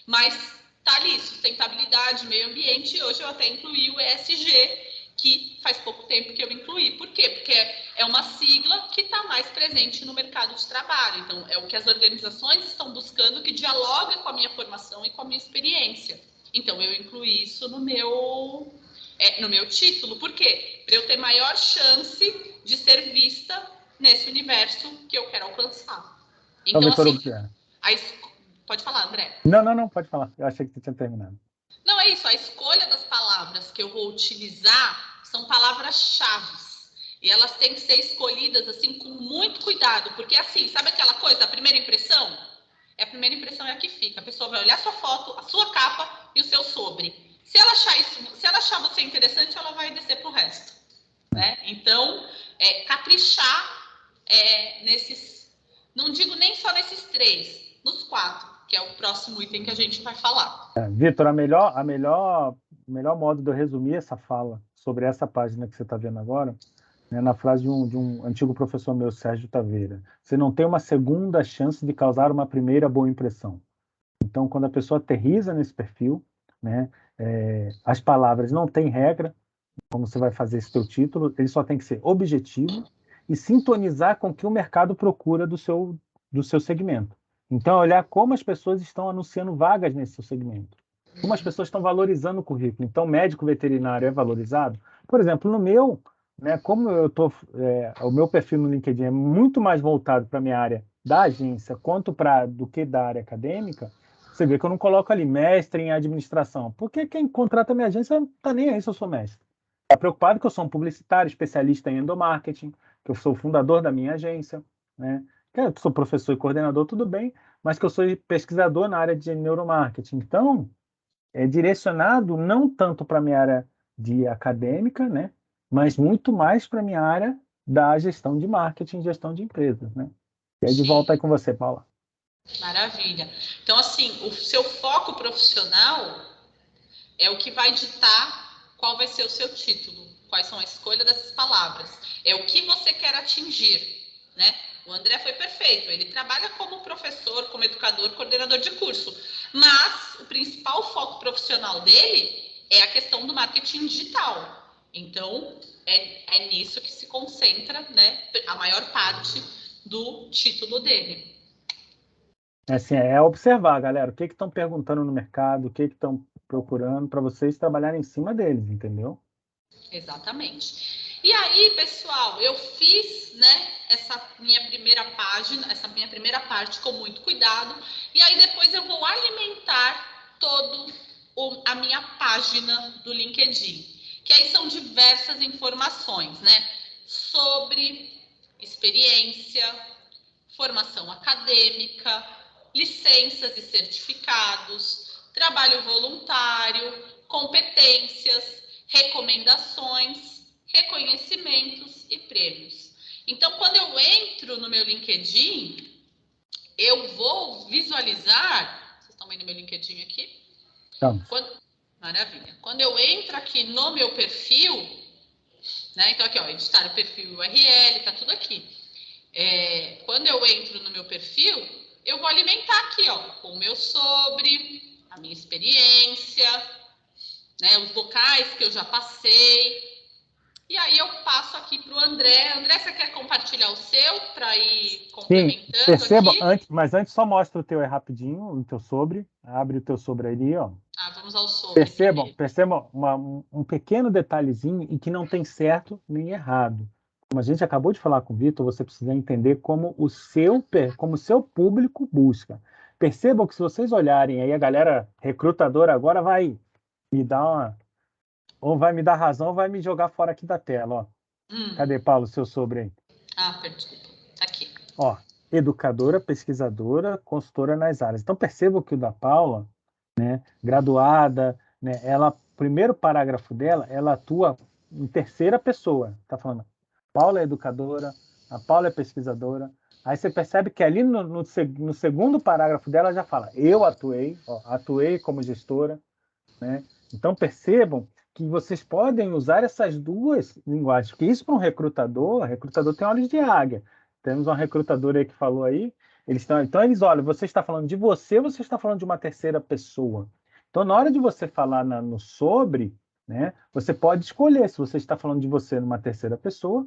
mas está ali, sustentabilidade, meio ambiente, e hoje eu até incluí o ESG, que faz pouco tempo que eu incluí. Por quê? Porque é uma sigla que está mais presente no mercado de trabalho. Então, é o que as organizações estão buscando, que dialoga com a minha formação e com a minha experiência. Então, eu incluí isso no meu título. Por quê? Para eu ter maior chance de ser vista nesse universo que eu quero alcançar. Então, assim, pode falar, André. Não, pode falar. Eu achei que você tinha terminado. Não, é isso. A escolha das palavras que eu vou utilizar são palavras-chave. E elas têm que ser escolhidas, assim, com muito cuidado. Porque, assim, sabe aquela coisa, a primeira impressão? A primeira impressão é a que fica. A pessoa vai olhar a sua foto, a sua capa e o seu sobre. Se ela achar você interessante, ela vai descer pro resto. Né? Então, caprichar nesses... Não digo nem só nesses 3, nos 4. Que é o próximo item que a gente vai falar. Vitor, o melhor modo de eu resumir essa fala sobre essa página que você está vendo agora, né, na frase de um antigo professor meu, Sérgio Taveira: você não tem uma segunda chance de causar uma primeira boa impressão. Então, quando a pessoa aterriza nesse perfil, né, as palavras não têm regra, como você vai fazer esse teu título, ele só tem que ser objetivo e sintonizar com o que o mercado procura do seu segmento. Então, olhar como as pessoas estão anunciando vagas nesse seu segmento, como as pessoas estão valorizando o currículo. Então, médico veterinário é valorizado? Por exemplo, no meu, né, como o meu perfil no LinkedIn é muito mais voltado para a minha área da agência do que da área acadêmica, você vê que eu não coloco ali mestre em administração, porque quem contrata a minha agência não está nem aí se eu sou mestre. Está preocupado que eu sou um publicitário, especialista em endomarketing, que eu sou o fundador da minha agência, né? Que eu sou professor e coordenador, tudo bem, mas que eu sou pesquisador na área de neuromarketing. Então, é direcionado não tanto para a minha área de acadêmica, né? Mas muito mais para a minha área da gestão de marketing, gestão de empresas, né? E aí de volta aí com você, Paula. Maravilha. Então, assim, o seu foco profissional é o que vai ditar qual vai ser o seu título, quais são a escolha dessas palavras. É o que você quer atingir, né? O André foi perfeito, ele trabalha como professor, como educador, coordenador de curso, mas o principal foco profissional dele é a questão do marketing digital. Então, é nisso que se concentra, né, a maior parte do título dele. Assim, é observar, galera, o que estão perguntando no mercado, o que estão procurando, para vocês trabalharem em cima deles, entendeu? Exatamente. E aí, pessoal, eu fiz, né, essa minha primeira página, essa minha primeira parte com muito cuidado, e aí depois eu vou alimentar toda a minha página do LinkedIn, que aí são diversas informações, né, sobre experiência, formação acadêmica, licenças e certificados, trabalho voluntário, competências, recomendações, reconhecimentos e prêmios. Então, quando eu entro no meu LinkedIn, eu vou visualizar... Vocês estão vendo meu LinkedIn aqui? Maravilha. Quando eu entro aqui no meu perfil, né? Então, aqui, ó, editar o perfil URL, tá tudo aqui. Quando eu entro no meu perfil, eu vou alimentar aqui, ó, com o meu sobre, a minha experiência, né, os locais que eu já passei. E aí eu passo aqui para o André. André, você quer compartilhar o seu para ir complementando? Sim, perceba, aqui? mas antes só mostra o teu aí rapidinho, o teu sobre. Abre o teu sobre ali, ó. Vamos ao sobre. Percebam um pequeno detalhezinho e que não tem certo nem errado. Como a gente acabou de falar com o Vitor, você precisa entender como o seu público busca. Percebam que se vocês olharem aí, a galera recrutadora agora vai me dar ou vai me dar razão ou vai me jogar fora aqui da tela, ó. Cadê, Paulo, o seu sobre aí? Desculpa. Tá aqui. Ó, educadora, pesquisadora, consultora nas áreas. Então percebam que o da Paula, né, graduada, né, primeiro parágrafo dela, ela atua em terceira pessoa. Tá falando, Paula é educadora, a Paula é pesquisadora. Aí você percebe que ali no segundo parágrafo dela já fala, eu atuei como gestora, né? Então percebam que vocês podem usar essas duas linguagens, porque isso para um recrutador tem olhos de águia. Temos uma recrutadora aí que falou aí, então eles olham, você está falando de você está falando de uma terceira pessoa. Então, na hora de você falar no sobre, né, você pode escolher se você está falando de você numa terceira pessoa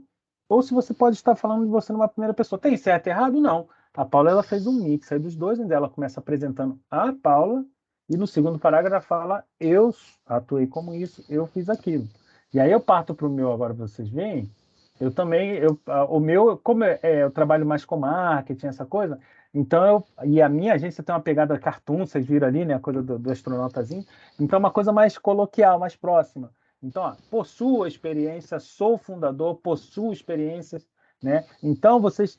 ou se você pode estar falando de você numa primeira pessoa. Tem certo e errado? Não. A Paula ela fez um mix aí dos dois, onde ela começa apresentando a Paula e no segundo parágrafo fala, eu atuei como isso, eu fiz aquilo. E aí eu parto para o meu agora, para vocês verem, o meu, como eu trabalho mais com marketing, essa coisa, então e a minha agência tem uma pegada cartoon, vocês viram ali, né, a coisa do astronautazinho, então é uma coisa mais coloquial, mais próxima. Então, possuo experiência, sou fundador, possuo experiências, né? Então, vocês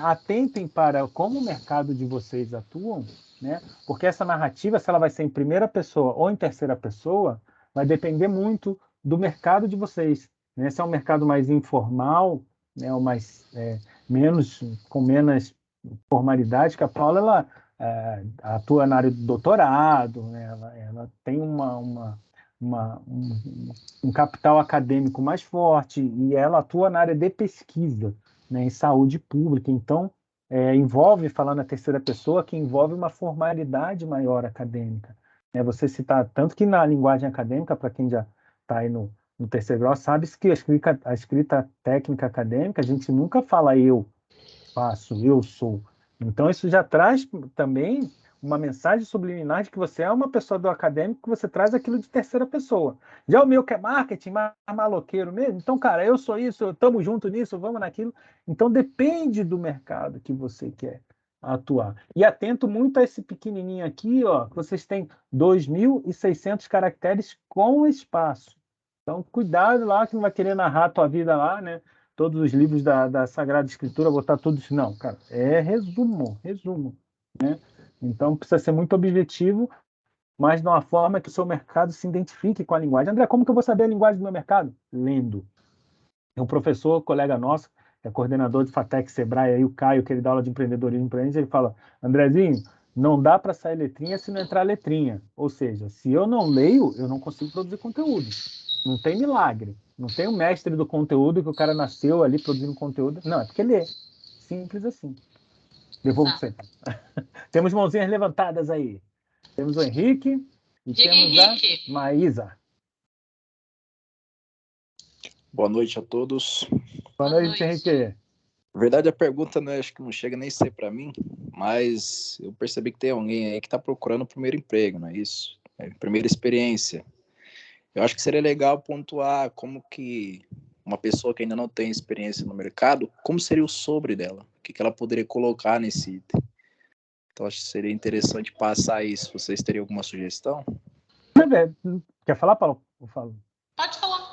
atentem para como o mercado de vocês atuam, né? Porque essa narrativa, se ela vai ser em primeira pessoa ou em terceira pessoa, vai depender muito do mercado de vocês, né? Se é um mercado mais informal, né? Ou com menos formalidade, que a Paula ela atua na área do doutorado, né? Ela tem um capital acadêmico mais forte e ela atua na área de pesquisa, né? Em saúde pública. Então, envolve, falando na terceira pessoa, que envolve uma formalidade maior acadêmica. Você citar, tanto que na linguagem acadêmica, para quem já está aí no terceiro grau, sabe que a escrita técnica acadêmica, a gente nunca fala eu faço, eu sou. Então, isso já traz também uma mensagem subliminar de que você é uma pessoa do acadêmico, que você traz aquilo de terceira pessoa. Já o meu, que é marketing, mais maloqueiro mesmo, então, cara, eu sou isso, estamos juntos nisso, vamos naquilo. Então, depende do mercado que você quer atuar. E atento muito a esse pequenininho aqui, ó, que vocês têm 2.600 caracteres com espaço. Então, cuidado lá, que não vai querer narrar a tua vida lá, né? Todos os livros da Sagrada Escritura, botar todos... Não, cara, é resumo, né? Então, precisa ser muito objetivo, mas de uma forma que o seu mercado se identifique com a linguagem. André, como que eu vou saber a linguagem do meu mercado? Lendo. É um professor, colega nosso, é coordenador de FATEC, Sebrae, aí o Caio, que ele dá aula de empreendedorismo para ele fala, Andrezinho, não dá para sair letrinha se não entrar letrinha. Ou seja, se eu não leio, eu não consigo produzir conteúdo. Não tem milagre. Não tem o mestre do conteúdo que o cara nasceu ali produzindo conteúdo. Não, é porque lê. Simples assim. Devolvo você. Temos mãozinhas levantadas aí. Temos o Henrique e temos a Maísa. Boa noite a todos. Boa noite, Henrique. Na verdade, a pergunta acho que não chega nem a ser para mim, mas eu percebi que tem alguém aí que está procurando o primeiro emprego, não é isso? Primeira experiência. Eu acho que seria legal pontuar como que uma pessoa que ainda não tem experiência no mercado, como seria o sobre dela, o que ela poderia colocar nesse item. Então, acho que seria interessante passar isso. Vocês teriam alguma sugestão? Quer falar, Paulo? Eu falo. Pode falar.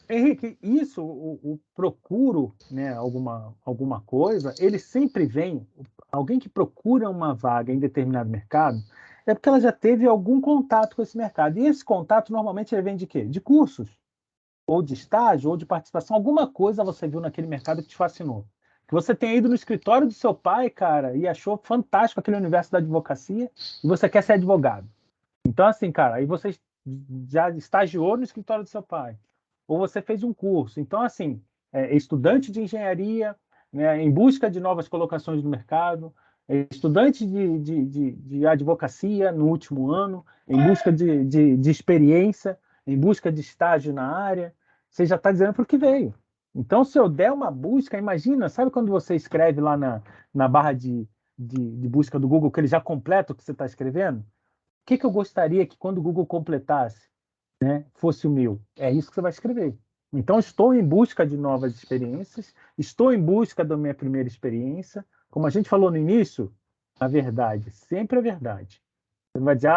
Henrique, isso, o procuro, né, alguma coisa, ele sempre vem, alguém que procura uma vaga em determinado mercado, é porque ela já teve algum contato com esse mercado. E esse contato, normalmente, ele vem de quê? De cursos, ou de estágio, ou de participação. Alguma coisa você viu naquele mercado que te fascinou. Que você tenha ido no escritório do seu pai, cara, e achou fantástico aquele universo da advocacia, e você quer ser advogado. Então, assim, cara, aí você já estagiou no escritório do seu pai, ou você fez um curso. Então, assim, estudante de engenharia, né, em busca de novas colocações no mercado, estudante de advocacia no último ano, em busca de experiência, em busca de estágio na área. Você já está dizendo para o que veio. Então, se eu der uma busca, imagina, sabe quando você escreve lá na barra de busca do Google, que ele já completa o que você está escrevendo? O que eu gostaria que quando o Google completasse, né, fosse o meu? É isso que você vai escrever. Então, estou em busca de novas experiências, estou em busca da minha primeira experiência. Como a gente falou no início, a verdade, sempre a verdade. Você vai dizer,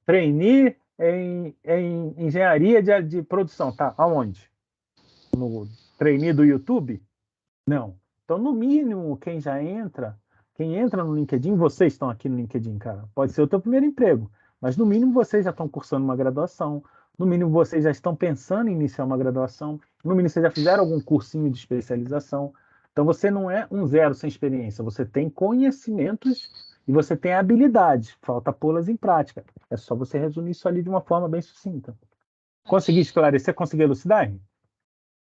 trainee em engenharia de produção. Tá, aonde? No trainee do YouTube? Não. Então, no mínimo, quem entra no LinkedIn, vocês estão aqui no LinkedIn, cara, pode ser o teu primeiro emprego, mas no mínimo vocês já estão cursando uma graduação, no mínimo vocês já estão pensando em iniciar uma graduação, no mínimo vocês já fizeram algum cursinho de especialização. Então, você não é um zero sem experiência, você tem conhecimentos e você tem habilidades, falta pô-las em prática. É só você resumir isso ali de uma forma bem sucinta. Consegui esclarecer? Consegui elucidar?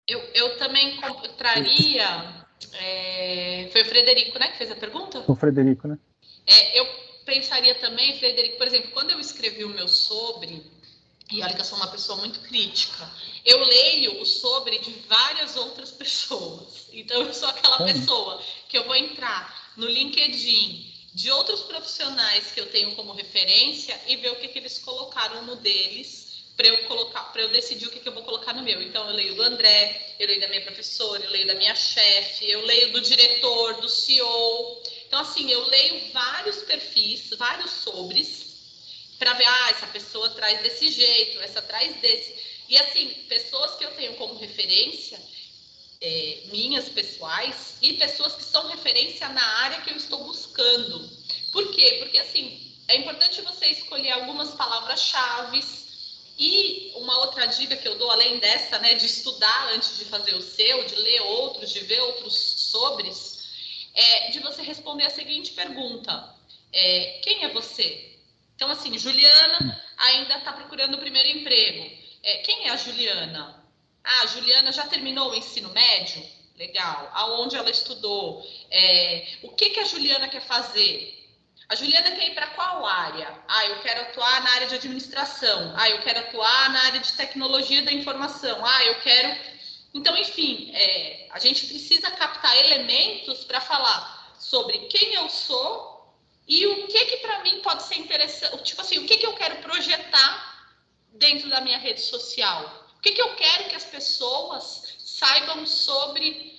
Eu também traria... foi o Frederico, né, que fez a pergunta? O Frederico, né? Eu pensaria também, Frederico, por exemplo, quando eu escrevi o meu sobre, e olha que eu sou uma pessoa muito crítica, eu leio o sobre de várias outras pessoas. Então, eu sou aquela pessoa que eu vou entrar no LinkedIn de outros profissionais que eu tenho como referência e ver o que eles colocaram no deles, para eu decidir o que eu vou colocar no meu. Então, eu leio do André, eu leio da minha professora, eu leio da minha chefe, eu leio do diretor, do CEO. Então, assim, eu leio vários perfis, vários sobres, para ver, essa pessoa traz desse jeito, essa traz desse. E, assim, pessoas que eu tenho como referência, minhas pessoais, e pessoas que são referência na área que eu estou buscando. Por quê? Porque, assim, é importante você escolher algumas palavras-chave. E uma outra dica que eu dou, além dessa, né, de estudar antes de fazer o seu, de ler outros, de ver outros sobres, é de você responder a seguinte pergunta: quem é você? Então, assim, Juliana ainda está procurando o primeiro emprego. Quem é a Juliana? A Juliana já terminou o ensino médio? Legal. Aonde ela estudou? O que a Juliana quer fazer? A Juliana quer ir para qual área? Eu quero atuar na área de administração. Eu quero atuar na área de tecnologia da informação. Eu quero... Então, enfim, a gente precisa captar elementos para falar sobre quem eu sou e o que para mim pode ser interessante. Tipo assim, o que eu quero projetar dentro da minha rede social. O que eu quero que as pessoas saibam sobre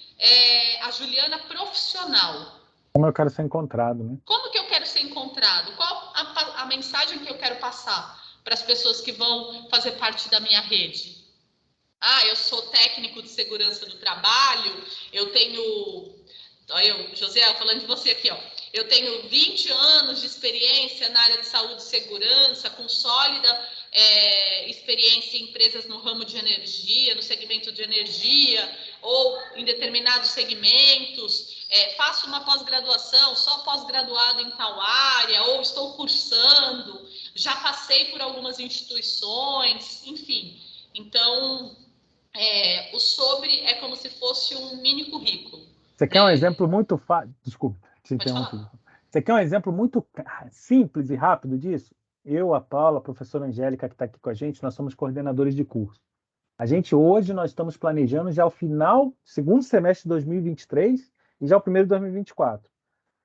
a Juliana profissional. Como eu quero ser encontrado, né? Como que eu quero ser encontrado? Qual a mensagem que eu quero passar para as pessoas que vão fazer parte da minha rede? Eu sou técnico de segurança do trabalho, eu tenho... Olha, José, falando de você aqui, ó. Eu tenho 20 anos de experiência na área de saúde e segurança, com sólida experiência em empresas no ramo de energia, no segmento de energia, ou em determinados segmentos, faço uma pós-graduação, só pós-graduado em tal área, ou estou cursando, já passei por algumas instituições, enfim. Então, o sobre é como se fosse um mini currículo. Você quer um exemplo muito fácil? Desculpa, te interrompi. Você quer um exemplo muito simples e rápido disso? Eu, a Paula, a professora Angélica, que está aqui com a gente, nós somos coordenadores de curso. Hoje, nós estamos planejando já o final, segundo semestre de 2023 e já o primeiro de 2024.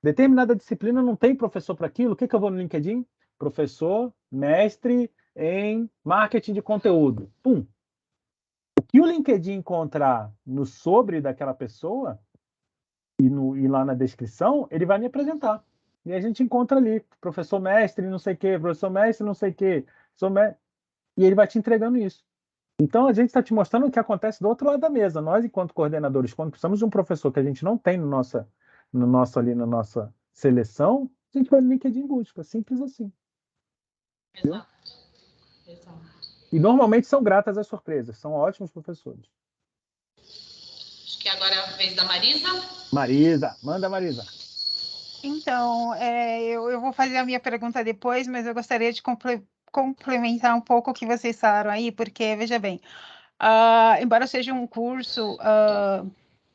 Determinada disciplina não tem professor para aquilo, o que eu vou no LinkedIn? Professor, mestre em marketing de conteúdo. Pum! O que o LinkedIn encontrar no sobre daquela pessoa e lá na descrição, ele vai me apresentar. E a gente encontra ali, professor mestre não sei o quê, professor mestre não sei o quê, e ele vai te entregando isso. Então, a gente está te mostrando o que acontece do outro lado da mesa. Nós, enquanto coordenadores, quando precisamos de um professor que a gente não tem na nossa seleção, a gente vai no LinkedIn em busca. Simples assim. Exato. E normalmente são gratas às surpresas. São ótimos professores. Acho que agora é a vez da Marisa. Marisa, manda, Marisa. Então, eu vou fazer a minha pergunta depois, mas eu gostaria de complementar um pouco o que vocês falaram aí, porque, veja bem, embora seja um curso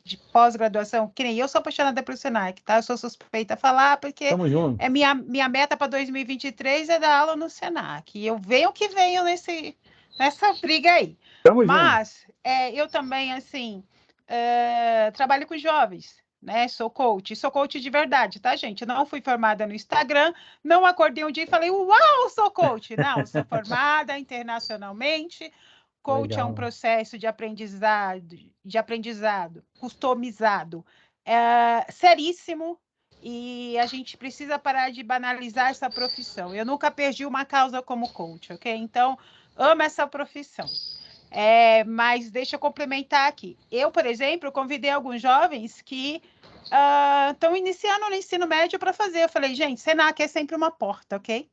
de pós-graduação, que nem eu sou apaixonada pelo Senac, tá? Eu sou suspeita a falar, porque Tamo junto. é minha meta para 2023 é dar aula no Senac. E eu venho que venho nessa briga aí. Tamo junto. Mas eu também, assim, trabalho com jovens, né? Sou coach de verdade, tá, gente? Eu não fui formada no Instagram, não acordei um dia e falei, uau, sou coach. Não, sou formada internacionalmente. Coach é um Legal. processo de aprendizado customizado, seríssimo, e a gente precisa parar de banalizar essa profissão. Eu nunca perdi uma causa como coach, ok? Então, amo essa profissão. Mas deixa eu complementar aqui. Eu, por exemplo, convidei alguns jovens que estão iniciando no ensino médio para fazer. Eu falei, gente, Senac é sempre uma porta, ok?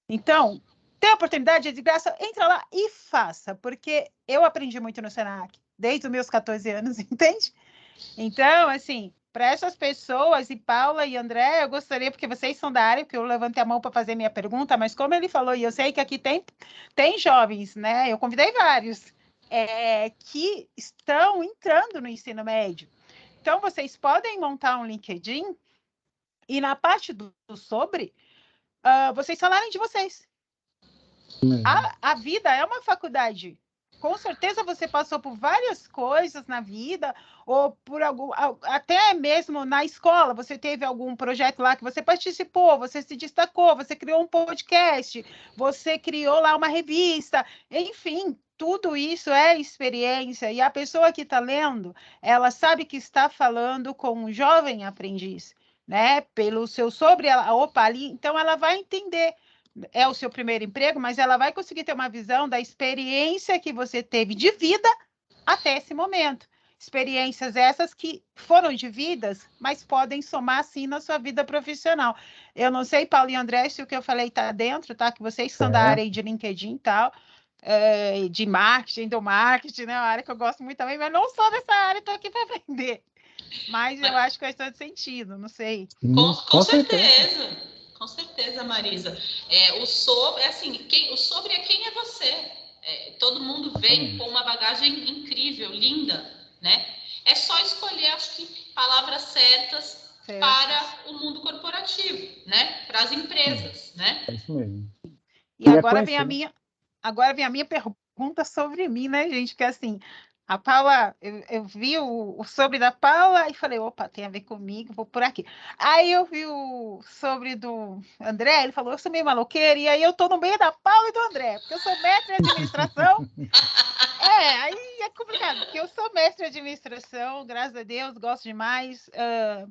Então, tem a oportunidade, é de graça, entra lá e faça, porque eu aprendi muito no Senac, desde os meus 14 anos, entende? Então, assim, para essas pessoas, e Paula e André, eu gostaria, porque vocês são da área, porque eu levantei a mão para fazer minha pergunta, mas como ele falou, e eu sei que aqui tem jovens, né? Eu convidei vários, que estão entrando no ensino médio. Então, vocês podem montar um LinkedIn e na parte do sobre, vocês falarem de vocês. A vida é uma faculdade. Com certeza você passou por várias coisas na vida, ou por até mesmo na escola, você teve algum projeto lá que você participou, você se destacou, você criou um podcast, você criou lá uma revista, enfim, tudo isso é experiência, e a pessoa que está lendo, ela sabe que está falando com um jovem aprendiz, né? Pelo seu sobre, opa, ali, então ela vai entender. É o seu primeiro emprego, mas ela vai conseguir ter uma visão da experiência que você teve de vida até esse momento. Experiências essas que foram de vidas, mas podem somar, sim, na sua vida profissional. Eu não sei, Paulo e André, se o que eu falei está dentro, tá? Que vocês são da área de LinkedIn e tal, de marketing, do marketing, né? Uma área que eu gosto muito também, mas não sou dessa área, estou aqui para aprender. Mas eu acho que faz todo sentido, não sei. Com certeza. Com certeza, Marisa. O sobre, o sobre é quem é você. Todo mundo vem com uma bagagem incrível, linda, né? É só escolher, acho que, palavras certas para o mundo corporativo, né? Para as empresas, né? É isso mesmo. E agora vem a minha pergunta sobre mim, né, gente? Que assim, a Paula, eu vi o sobre da Paula e falei, opa, tem a ver comigo, vou por aqui. Aí eu vi o sobre do André, ele falou, eu sou meio maloqueira, e aí eu tô no meio da Paula e do André, porque eu sou mestre em administração. Aí é complicado, porque eu sou mestre em administração, graças a Deus, gosto demais,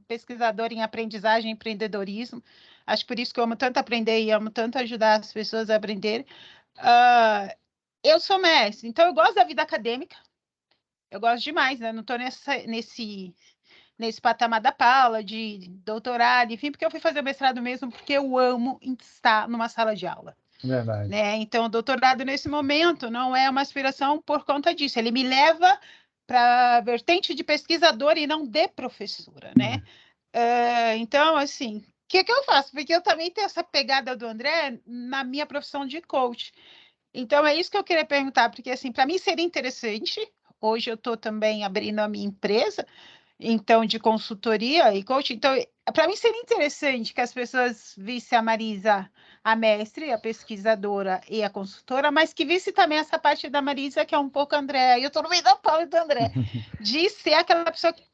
pesquisadora em aprendizagem e empreendedorismo. Acho que por isso que eu amo tanto aprender e amo tanto ajudar as pessoas a aprenderem. Eu sou mestre, então eu gosto da vida acadêmica, eu gosto demais, né? Não estou nesse patamar da Paula, de doutorado, enfim, porque eu fui fazer o mestrado mesmo porque eu amo estar numa sala de aula. Verdade. Né? Então, o doutorado nesse momento não é uma aspiração por conta disso, ele me leva para a vertente de pesquisadora e não de professora, né? Então, assim, o que eu faço? Porque eu também tenho essa pegada do André na minha profissão de coach. Então, é isso que eu queria perguntar, porque, assim, para mim seria interessante, hoje eu estou também abrindo a minha empresa, então, de consultoria e coaching. Então, para mim seria interessante que as pessoas vissem a Marisa, a mestre, a pesquisadora e a consultora, mas que visse também essa parte da Marisa, que é um pouco André. Eu estou no meio da Paula e do André, de ser aquela pessoa que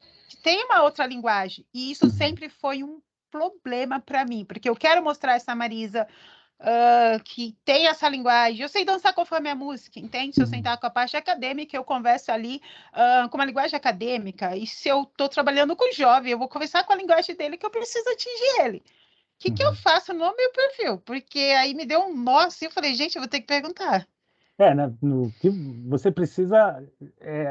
tem uma outra linguagem. E isso sempre foi um problema para mim, porque eu quero mostrar essa Marisa que tem essa linguagem. Eu sei dançar conforme a música, entende? Se eu sentar com a parte acadêmica, eu converso ali com uma linguagem acadêmica. E se eu estou trabalhando com jovem, eu vou conversar com a linguagem dele, que eu preciso atingir ele. O que eu faço no meu perfil? Porque aí me deu um nó assim, eu falei, gente, eu vou ter que perguntar. Né, no que você precisa,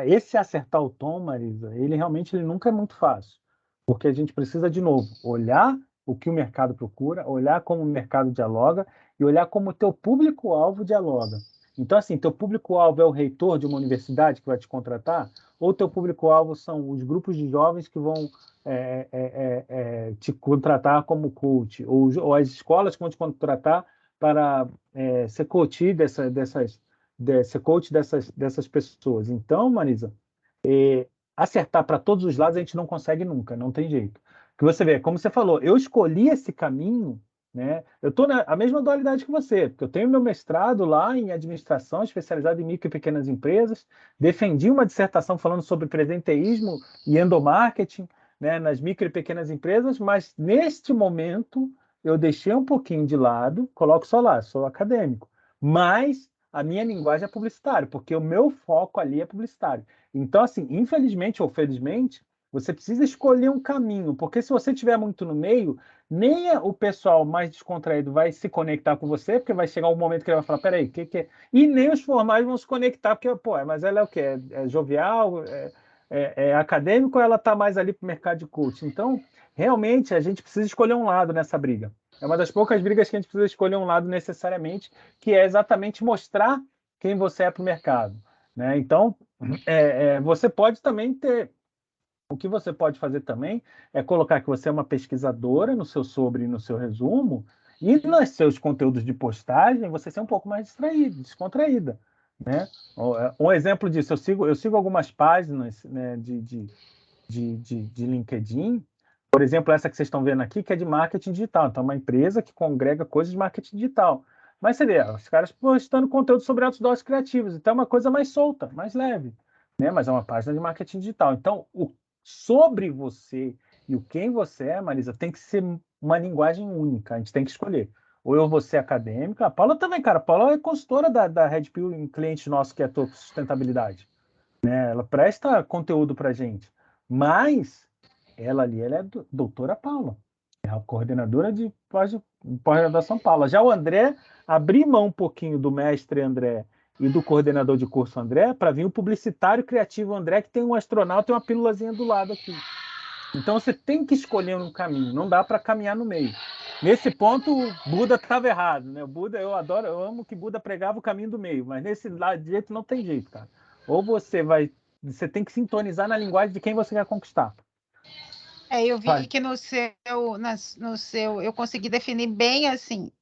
esse acertar o tom, Marisa, ele nunca é muito fácil, porque a gente precisa, de novo, olhar o que o mercado procura, olhar como o mercado dialoga e olhar como o teu público-alvo dialoga. Então, assim, teu público-alvo é o reitor de uma universidade que vai te contratar, ou teu público-alvo são os grupos de jovens que vão te contratar como coach, ou as escolas que vão te contratar para ser coach ser coach dessas pessoas. Então, Marisa, acertar para todos os lados a gente não consegue nunca, não tem jeito. Que você vê, como você falou, eu escolhi esse caminho, né? Eu estou na mesma dualidade que você, porque eu tenho meu mestrado lá em administração, especializado em micro e pequenas empresas, defendi uma dissertação falando sobre presenteísmo e endomarketing, né, nas micro e pequenas empresas, mas neste momento eu deixei um pouquinho de lado, coloco só lá, sou acadêmico, mas a minha linguagem é publicitária, porque o meu foco ali é publicitário. Então, assim, infelizmente ou felizmente, você precisa escolher um caminho, porque se você estiver muito no meio, nem o pessoal mais descontraído vai se conectar com você, porque vai chegar um momento que ele vai falar, peraí, o que é? E nem os formais vão se conectar, porque, pô, mas ela é o quê? É jovial, é acadêmico, ou ela está mais ali para o mercado de coaching? Então, realmente, a gente precisa escolher um lado nessa briga. É uma das poucas brigas que a gente precisa escolher um lado necessariamente, que é exatamente mostrar quem você é para o mercado, né? Então, você pode também ter... O que você pode fazer também é colocar que você é uma pesquisadora no seu sobre e no seu resumo, e nos seus conteúdos de postagem você ser um pouco mais descontraída, né? Um exemplo disso, eu sigo algumas páginas, né, de LinkedIn, por exemplo, essa que vocês estão vendo aqui, que é de marketing digital. Então, é uma empresa que congrega coisas de marketing digital. Mas você vê, os caras postando conteúdo sobre outdoors criativos. Então, é uma coisa mais solta, mais leve, né? Mas é uma página de marketing digital. Então, sobre você e o quem você é, Marisa, tem que ser uma linguagem única. A gente tem que escolher. Ou eu vou ser acadêmica. A Paula também, cara. A Paula é consultora da Red Pill, um cliente nosso que é atua com sustentabilidade, né? Ela presta conteúdo para a gente. Mas ela é doutora Paula. É a coordenadora de pós-graduação Paula. Já o André, abri mão um pouquinho do mestre André e do coordenador de curso André para vir o publicitário criativo André, que tem um astronauta e uma pílulazinha do lado aqui. Então você tem que escolher um caminho, não dá para caminhar no meio. Nesse ponto, o Buda estava errado, né? O Buda, eu amo que Buda pregava o caminho do meio, mas nesse lado de jeito não tem jeito, cara. Ou você tem que sintonizar na linguagem de quem você quer conquistar. Eu vi que no seu eu consegui definir bem assim,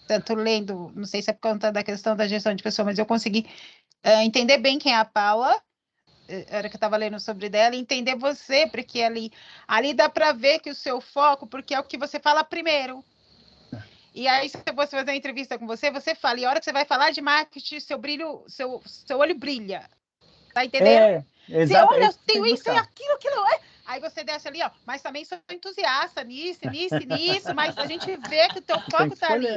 tanto lendo, não sei se é por conta da questão da gestão de pessoas, mas eu consegui entender bem quem é a Paula, era que eu estava lendo sobre dela, e entender você, porque ali dá para ver que o seu foco, porque é o que você fala primeiro. E aí, se eu fosse fazer uma entrevista com você, você fala, e a hora que você vai falar de marketing, seu olho brilha. Tá entendendo? Exato. Você olha, eu tenho isso, tenho aquilo. Aí você desce ali, ó, mas também sou entusiasta nisso, mas a gente vê que o teu foco tá ali.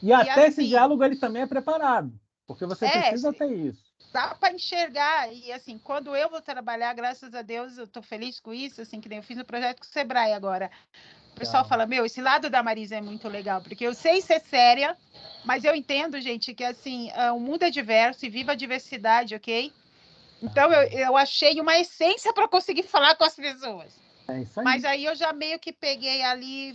E até esse diálogo ele também é preparado, porque você precisa ter isso. Dá para enxergar, e assim, quando eu vou trabalhar, graças a Deus, eu tô feliz com isso, assim, que nem eu fiz no projeto com o Sebrae agora. O pessoal fala, esse lado da Marisa é muito legal, porque eu sei ser séria, mas eu entendo, gente, que assim, o mundo é diverso e viva a diversidade, ok? Então, eu achei uma essência para conseguir falar com as pessoas. É isso aí. Mas aí eu já meio que peguei ali,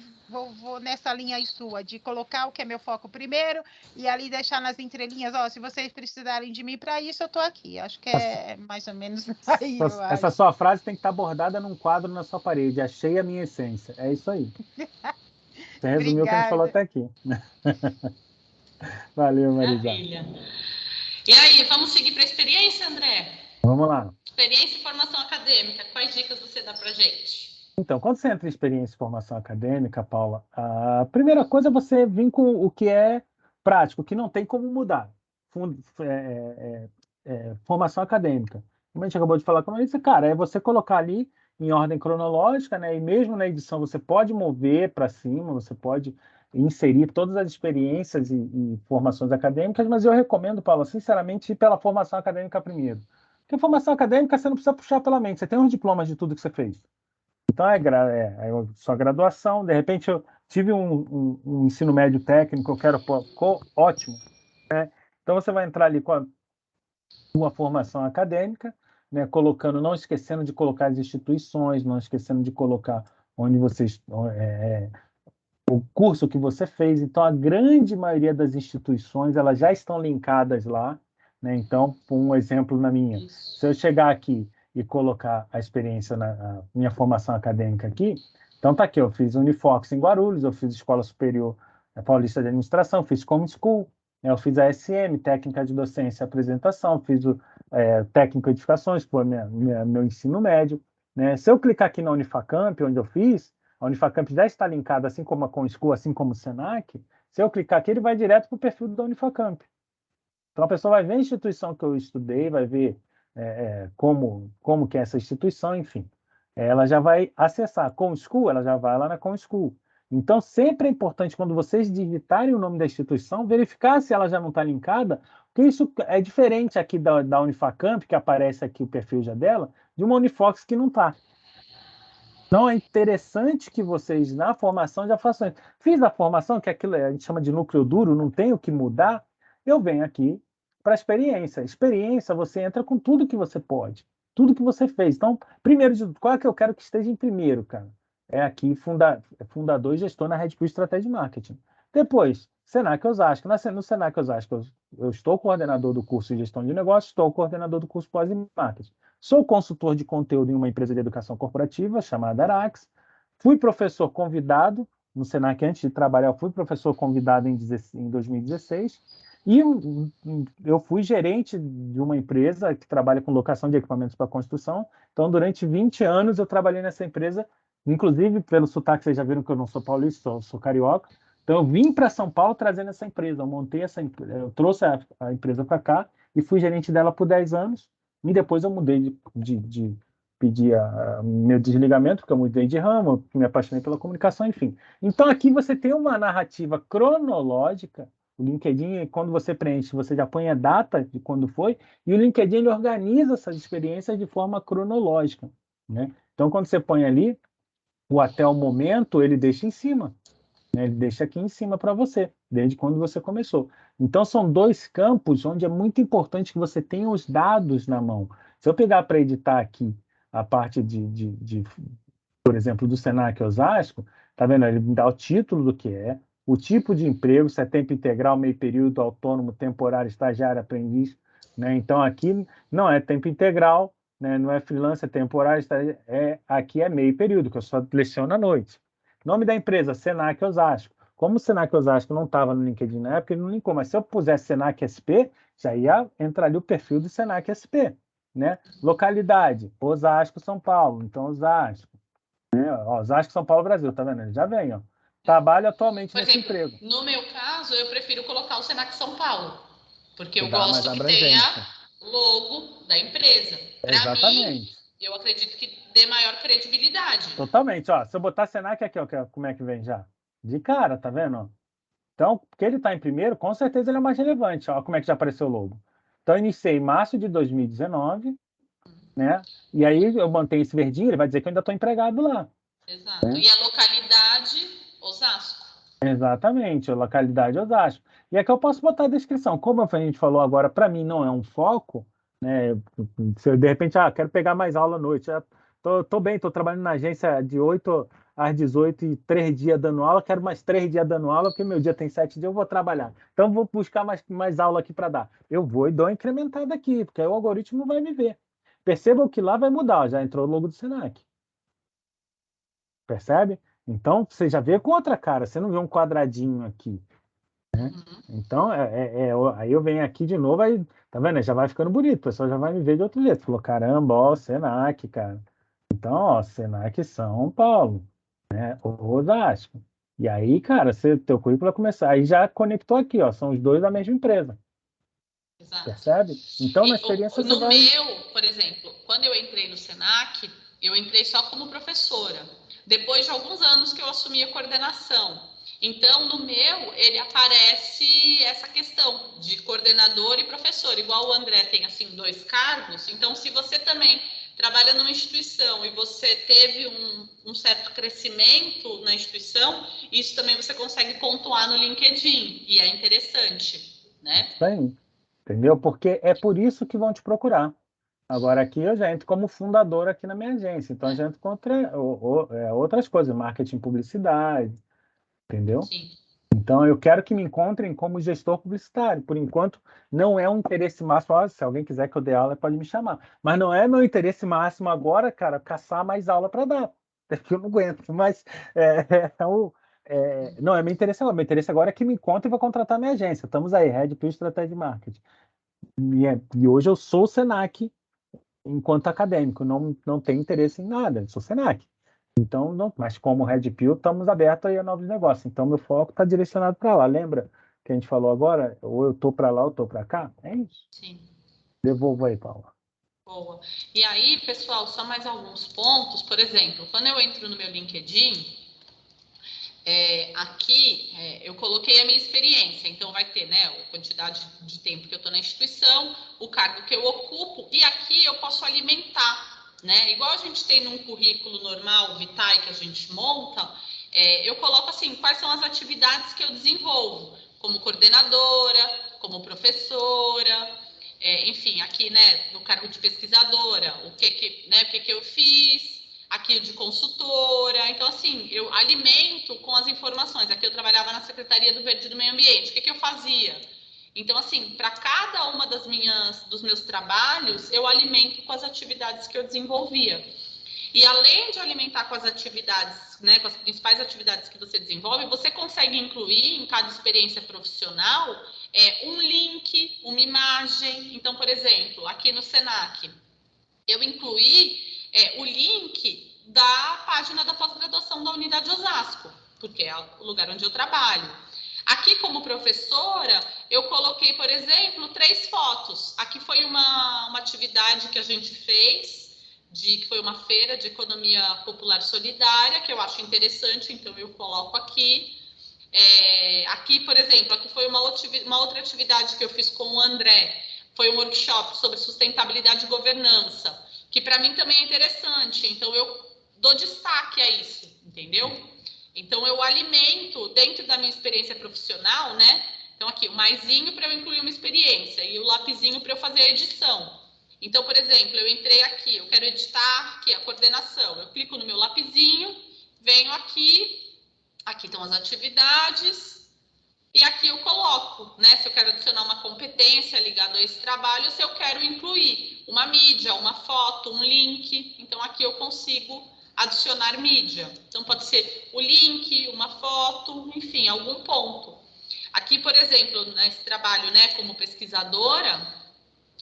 vou nessa linha aí sua, de colocar o que é meu foco primeiro e ali deixar nas entrelinhas, se vocês precisarem de mim para isso, eu estou aqui. Acho que é mais ou menos aí. Essa sua frase tem que estar bordada num quadro na sua parede. Achei a minha essência. É isso aí. Você resumiu o que a gente falou até aqui. Valeu, Marisa. Maravilha. E aí, vamos seguir para a experiência, André? Vamos lá. Experiência e formação acadêmica, quais dicas você dá para a gente? Então, quando você entra em experiência e formação acadêmica, Paula, a primeira coisa é você vir com o que é prático, que não tem como mudar. Formação acadêmica. Como a gente acabou de falar com a Marisa, cara, é você colocar ali em ordem cronológica, né? E mesmo na edição você pode mover para cima, você pode inserir todas as experiências e formações acadêmicas, mas eu recomendo, Paula, sinceramente, ir pela formação acadêmica primeiro. Porque formação acadêmica você não precisa puxar pela mente, você tem os diplomas de tudo que você fez. Então, sua graduação, de repente eu tive um ensino médio técnico, eu quero, ótimo. Né? Então, você vai entrar ali com uma formação acadêmica, né? Não esquecendo de colocar as instituições, não esquecendo de colocar onde vocês... o curso que você fez. Então, a grande maioria das instituições elas já estão linkadas lá. Né? Então, um exemplo na minha, se eu chegar aqui e colocar a experiência na minha formação acadêmica aqui, então tá aqui, eu fiz Unifox em Guarulhos, eu fiz Escola Superior Paulista de Administração, fiz Common School, eu fiz a SM, Técnica de Docência e Apresentação, fiz o técnico de edificações, foi meu ensino médio, né? Se eu clicar aqui na Unifacamp, onde eu fiz, a Unifacamp já está linkada, assim como a ComSchool, assim como o Senac. Se eu clicar aqui, ele vai direto para o perfil da Unifacamp. Então, a pessoa vai ver a instituição que eu estudei, vai ver como que é essa instituição, enfim. Ela já vai acessar a ComSchool, ela já vai lá na ComSchool. Então, sempre é importante, quando vocês digitarem o nome da instituição, verificar se ela já não está linkada, porque isso é diferente aqui da Unifacamp, que aparece aqui o perfil já dela, de uma Unifox que não está. Então, é interessante que vocês, na formação, já façam isso. Fiz a formação, que aquilo a gente chama de núcleo duro, não tem o que mudar, eu venho aqui para a experiência. Experiência, você entra com tudo que você pode, tudo que você fez. Então, primeiro de tudo, qual é que eu quero que esteja em primeiro, cara? É aqui, fundador e gestor na Red Pill Estratégia de Marketing. Depois, Senac Osasco. No Senac Osasco, eu estou coordenador do curso de Gestão de Negócios, estou coordenador do curso Pós em Marketing. Sou consultor de conteúdo em uma empresa de educação corporativa chamada Arax. Fui professor convidado no Senac antes de trabalhar, fui professor convidado em 2016. E eu fui gerente de uma empresa que trabalha com locação de equipamentos para construção. Então, durante 20 anos, eu trabalhei nessa empresa, inclusive, pelo sotaque, vocês já viram que eu não sou paulista, sou carioca. Então, eu vim para São Paulo trazendo essa empresa. Eu montei essa empresa, eu trouxe a empresa para cá e fui gerente dela por 10 anos. E depois eu mudei de pedir meu desligamento, porque eu mudei de ramo, me apaixonei pela comunicação, enfim. Então, aqui você tem uma narrativa cronológica. O LinkedIn, quando você preenche, você já põe a data de quando foi, e o LinkedIn ele organiza essas experiências de forma cronológica, né? Então, quando você põe ali, o até o momento, ele deixa em cima, né? Ele deixa aqui em cima para você, desde quando você começou. Então, são dois campos onde é muito importante que você tenha os dados na mão. Se eu pegar para editar aqui a parte por exemplo, do Senac Osasco, tá vendo? Ele me dá o título do que é, o tipo de emprego, se é tempo integral, meio período, autônomo, temporário, estagiário, aprendiz, né? Então, aqui não é tempo integral, né? Não é freelance, é temporário, aqui é meio período, que eu só leciono à noite. Nome da empresa, Senac Osasco. Como o Senac Osasco não estava no LinkedIn na época, ele não linkou, mas se eu pusesse Senac SP, já ia entrar ali o perfil do Senac SP, né? Localidade, Osasco, São Paulo. Então, Osasco. Osasco, São Paulo, Brasil, tá vendo? Ele já vem, ó. Trabalho atualmente nesse emprego. No meu caso, eu prefiro colocar o Senac São Paulo, porque eu Dá mais gosto que abrangência. tenha logo da empresa. Para Exatamente. mim, eu acredito que dê maior credibilidade. Totalmente, ó. Se eu botar Senac aqui, ó, como é que vem já? De cara, tá vendo? Então, porque ele está em primeiro, com certeza ele é mais relevante. Ó, como é que já apareceu o logo. Então, eu iniciei em março de 2019, né? E aí eu mantenho esse verdinho, ele vai dizer que eu ainda estou empregado lá. Exato. Né? E a localidade, Osasco. Exatamente, a localidade Osasco. E aqui eu posso botar a descrição. Como a gente falou agora, para mim não é um foco, né? Se eu, de repente, quero pegar mais aula à noite. Tô bem, estou trabalhando na agência de 8 às 18 e 3 dias dando aula, quero mais 3 dias dando aula, porque meu dia tem 7 dias, eu vou trabalhar. Então, vou buscar mais aula aqui para dar. Eu vou e dou uma incrementada aqui, porque aí o algoritmo vai me ver. Percebam que lá vai mudar, já entrou o logo do Senac. Percebe? Então, você já vê com outra cara, você não vê um quadradinho aqui. Né? Então, aí eu venho aqui de novo, aí, tá vendo? Já vai ficando bonito, o pessoal já vai me ver de outro jeito. Falou, caramba, ó, Senac, cara. Então, ó, Senac São Paulo, né? Osasco. E aí, cara, teu currículo vai começar. Aí já conectou aqui, ó, são os dois da mesma empresa. Exato. Percebe? Então, na experiência no meu, por exemplo, quando eu entrei no Senac, eu entrei só como professora. Depois de alguns anos que eu assumi a coordenação. Então, no meu, ele aparece essa questão de coordenador e professor. Igual o André tem, assim, 2 cargos. Então, se você também trabalha numa instituição e você teve um certo crescimento na instituição, isso também você consegue pontuar no LinkedIn. E é interessante, né? Bem, entendeu? Porque é por isso que vão te procurar. Agora, aqui eu já entro como fundador aqui na minha agência. Então, eu já entro com outras coisas, marketing, publicidade, entendeu? Sim. Então, eu quero que me encontrem como gestor publicitário. Por enquanto, não é um interesse máximo. Se alguém quiser que eu dê aula, pode me chamar. Mas não é meu interesse máximo agora, cara, caçar mais aula para dar. Porque eu não aguento. Mas não é meu interesse agora. Meu interesse agora é que me encontre e vou contratar minha agência. Estamos aí, Red Pill Estratégia de Marketing. E hoje eu sou o Senac enquanto acadêmico, não tenho interesse em nada, sou Senac. Então, não, mas como Red Pill, estamos abertos aí a novos negócios. Então, meu foco está direcionado para lá. Lembra que a gente falou agora? Ou eu estou para lá, ou eu estou para cá? É isso. Sim. Devolvo aí, Paula. Boa. E aí, pessoal, só mais alguns pontos. Por exemplo, quando eu entro no meu LinkedIn, aqui eu coloquei a minha experiência. Então, vai ter, né, a quantidade de tempo que eu estou na instituição, o cargo que eu ocupo, e aqui eu posso alimentar, né? Igual a gente tem num currículo normal, Vitae, que a gente monta, eu coloco assim, quais são as atividades que eu desenvolvo, como coordenadora, como professora, enfim, aqui, né, no cargo de pesquisadora, o que eu fiz, aqui de consultora. Então, assim, eu alimento com as informações. Aqui eu trabalhava na Secretaria do Verde e do Meio Ambiente. O que eu fazia? Então, assim, para cada uma dos meus trabalhos, eu alimento com as atividades que eu desenvolvia. E além de alimentar com as atividades, né, com as principais atividades que você desenvolve, você consegue incluir em cada experiência profissional um link, uma imagem. Então, por exemplo, aqui no Senac, eu incluí o link da página da pós-graduação da Unidade Osasco, porque é o lugar onde eu trabalho. Aqui, como professora, eu coloquei, por exemplo, 3 fotos. Aqui foi uma atividade que a gente fez, que foi uma feira de economia popular solidária, que eu acho interessante, então eu coloco aqui. Aqui, por exemplo, aqui foi uma outra atividade que eu fiz com o André, foi um workshop sobre sustentabilidade e governança, que para mim também é interessante, então eu dou destaque a isso, entendeu? Então eu alimento dentro da minha experiência profissional, né? Então aqui, o maisinho para eu incluir uma experiência e o lapisinho para eu fazer a edição. Então, por exemplo, eu entrei aqui, eu quero editar aqui a coordenação, eu clico no meu lapisinho, venho aqui estão as atividades, e aqui eu coloco, né, se eu quero adicionar uma competência ligada a esse trabalho, se eu quero incluir uma mídia, uma foto, um link, então aqui eu consigo adicionar mídia. Então pode ser o link, uma foto, enfim, algum ponto. Aqui, por exemplo, nesse trabalho, né, como pesquisadora,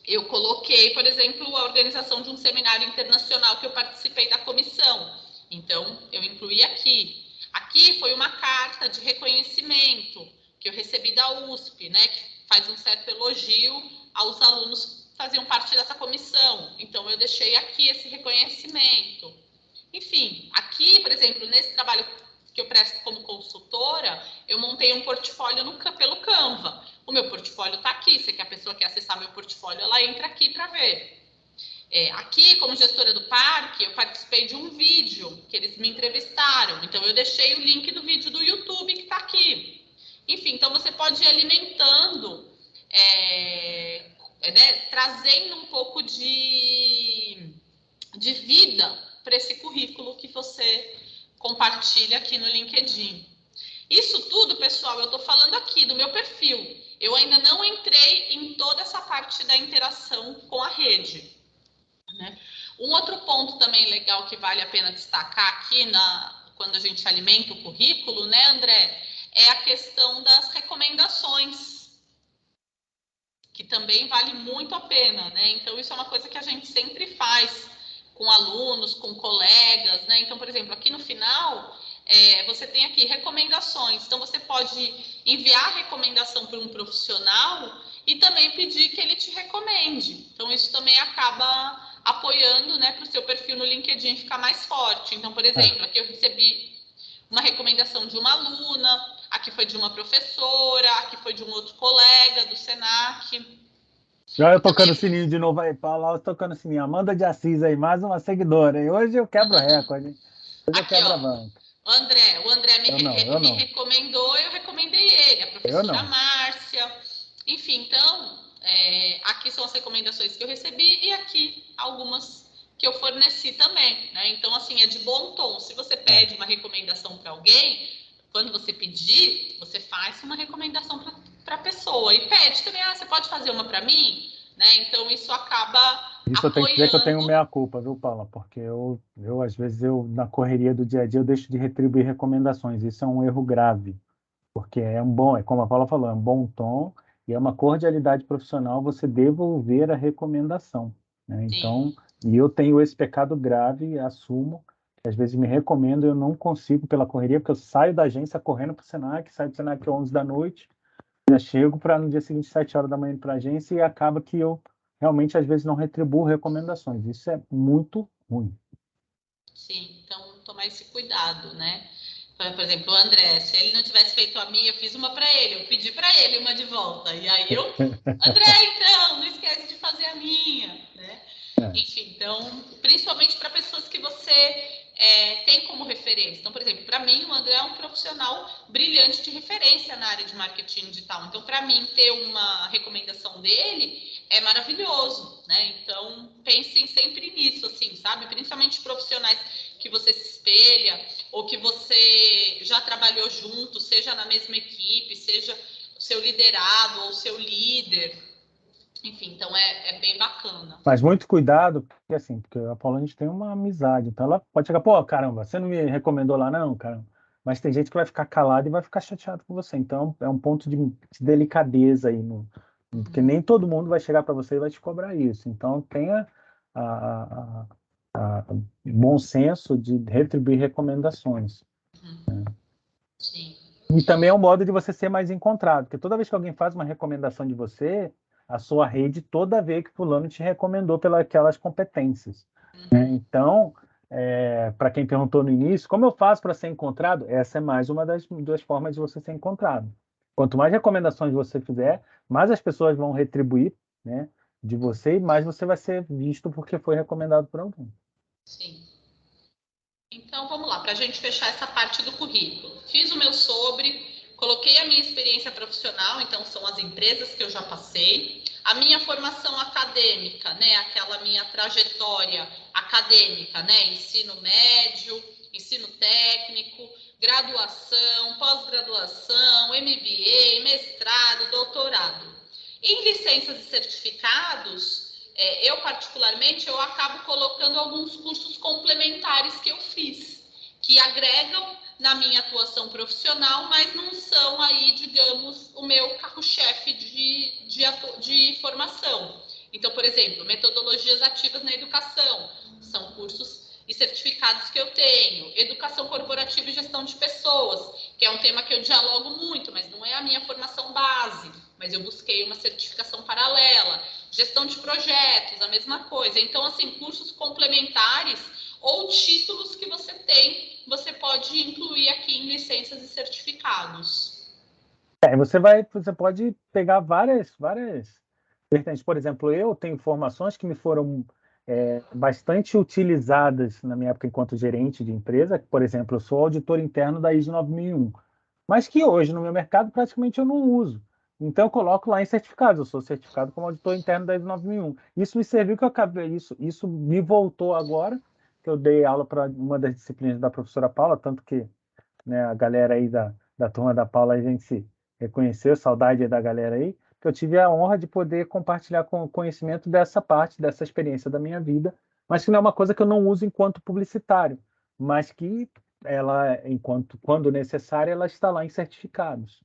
eu coloquei, por exemplo, a organização de um seminário internacional que eu participei da comissão. Então, eu incluí aqui. Aqui foi uma carta de reconhecimento que eu recebi da USP, né, que faz um certo elogio aos alunos que faziam parte dessa comissão. Então, eu deixei aqui esse reconhecimento. Enfim, aqui, por exemplo, nesse trabalho que eu presto como consultora, eu montei um portfólio pelo Canva. O meu portfólio está aqui. Se a pessoa quer acessar meu portfólio, ela entra aqui para ver. Aqui, como gestora do parque, eu participei de um vídeo que eles me entrevistaram. Então, eu deixei o link do vídeo do YouTube que está aqui. Enfim, então você pode ir alimentando, né, trazendo um pouco de vida para esse currículo que você compartilha aqui no LinkedIn. Isso tudo, pessoal, eu estou falando aqui do meu perfil. Eu ainda não entrei em toda essa parte da interação com a rede, né? Um outro ponto também legal que vale a pena destacar aqui quando a gente alimenta o currículo, né, André? É a questão das recomendações, que também vale muito a pena, né? Então, isso é uma coisa que a gente sempre faz com alunos, com colegas, né? Então, por exemplo, aqui no final, você tem aqui recomendações. Então, você pode enviar a recomendação para um profissional e também pedir que ele te recomende. Então, isso também acaba apoiando, né, para o seu perfil no LinkedIn ficar mais forte. Então, por exemplo, aqui eu recebi uma recomendação de uma aluna, aqui foi de uma professora, aqui foi de um outro colega do Senac. Já eu tocando o sininho de novo aí, Paula, tocando o sininho. Amanda de Assis aí, mais uma seguidora. E hoje eu quebro recorde. Hoje eu quebro a banca. O André me recomendou, eu recomendei ele, a professora Márcia. Enfim, então, aqui são as recomendações que eu recebi e aqui algumas que eu forneci também, né? Então, assim, é de bom tom. Se você pede uma recomendação para alguém, quando você pedir, você faz uma recomendação para a pessoa e pede também, você pode fazer uma para mim? Né? Então, isso acaba isso apoiando. Eu tenho que dizer que eu tenho meia-culpa, viu, Paula? Porque eu, às vezes, na correria do dia a dia, eu deixo de retribuir recomendações. Isso é um erro grave, porque como a Paula falou, é um bom tom e é uma cordialidade profissional você devolver a recomendação, né? Então, e eu tenho esse pecado grave, assumo, que às vezes me recomendo, eu não consigo pela correria, porque eu saio da agência correndo para o Senac, saio do Senac às 11 da noite, já chego para no dia seguinte, 7 horas da manhã, para a agência, e acaba que eu realmente, às vezes, não retribuo recomendações. Isso é muito ruim. Sim, então tomar esse cuidado, né? Por exemplo, o André, se ele não tivesse feito a minha, eu fiz uma para ele, eu pedi para ele uma de volta. E aí André, então, não esquece de fazer a minha, né? Enfim, então, principalmente para pessoas que você tem como referência. Então, por exemplo, para mim, o André é um profissional brilhante de referência na área de marketing digital. Então, para mim, ter uma recomendação dele é maravilhoso, né? Então, pensem sempre nisso, assim, sabe? Principalmente profissionais que você se espelha ou que você já trabalhou junto, seja na mesma equipe, seja o seu liderado ou o seu líder. Enfim, então é bem bacana. Mas muito cuidado, porque assim, porque a Paula, a gente tem uma amizade, então ela pode chegar, pô, caramba, você não me recomendou lá não, caramba. Mas tem gente que vai ficar calada e vai ficar chateado com você. Então, é um ponto de delicadeza aí, porque nem todo mundo vai chegar para você e vai te cobrar isso. Então, tenha bom senso de retribuir recomendações. Sim. E também é um modo de você ser mais encontrado, porque toda vez que alguém faz uma recomendação de você, a sua rede toda vez que fulano te recomendou pelas aquelas competências. Né? Então, para quem perguntou no início, como eu faço para ser encontrado? Essa é mais uma das duas formas de você ser encontrado. Quanto mais recomendações você fizer, mais as pessoas vão retribuir, né, de você e mais você vai ser visto porque foi recomendado por alguém. Sim. Então, vamos lá, para a gente fechar essa parte do currículo. Fiz o meu sobre, coloquei a minha experiência profissional, então são as empresas que eu já passei, a minha formação acadêmica, né, aquela minha trajetória acadêmica, né, ensino médio, ensino técnico, graduação, pós-graduação, MBA, mestrado, doutorado. Em licenças e certificados, eu particularmente, eu acabo colocando alguns cursos complementares que eu fiz, que agregam na minha atuação profissional, mas não são aí, digamos, o meu carro-chefe de formação. Então, por exemplo, metodologias ativas na educação, são cursos e certificados que eu tenho. Educação corporativa e gestão de pessoas, que é um tema que eu dialogo muito, mas não é a minha formação base, mas eu busquei uma certificação paralela. Gestão de projetos, a mesma coisa. Então, assim, cursos complementares ou títulos que você tem, você pode incluir aqui em licenças e certificados. Você pode pegar várias vertentes. Por exemplo, eu tenho formações que me foram bastante utilizadas na minha época enquanto gerente de empresa. Por exemplo, eu sou auditor interno da ISO 9001, mas que hoje no meu mercado praticamente eu não uso. Então eu coloco lá em certificados, eu sou certificado como auditor interno da ISO 9001. Isso me serviu que eu acabei, isso me voltou agora, que eu dei aula para uma das disciplinas da professora Paula, tanto que, né, a galera aí da turma da Paula, a gente se reconheceu, saudade da galera aí, que eu tive a honra de poder compartilhar com o conhecimento dessa parte, dessa experiência da minha vida, mas que não é uma coisa que eu não uso enquanto publicitário, mas que ela, quando necessária, ela está lá em certificados.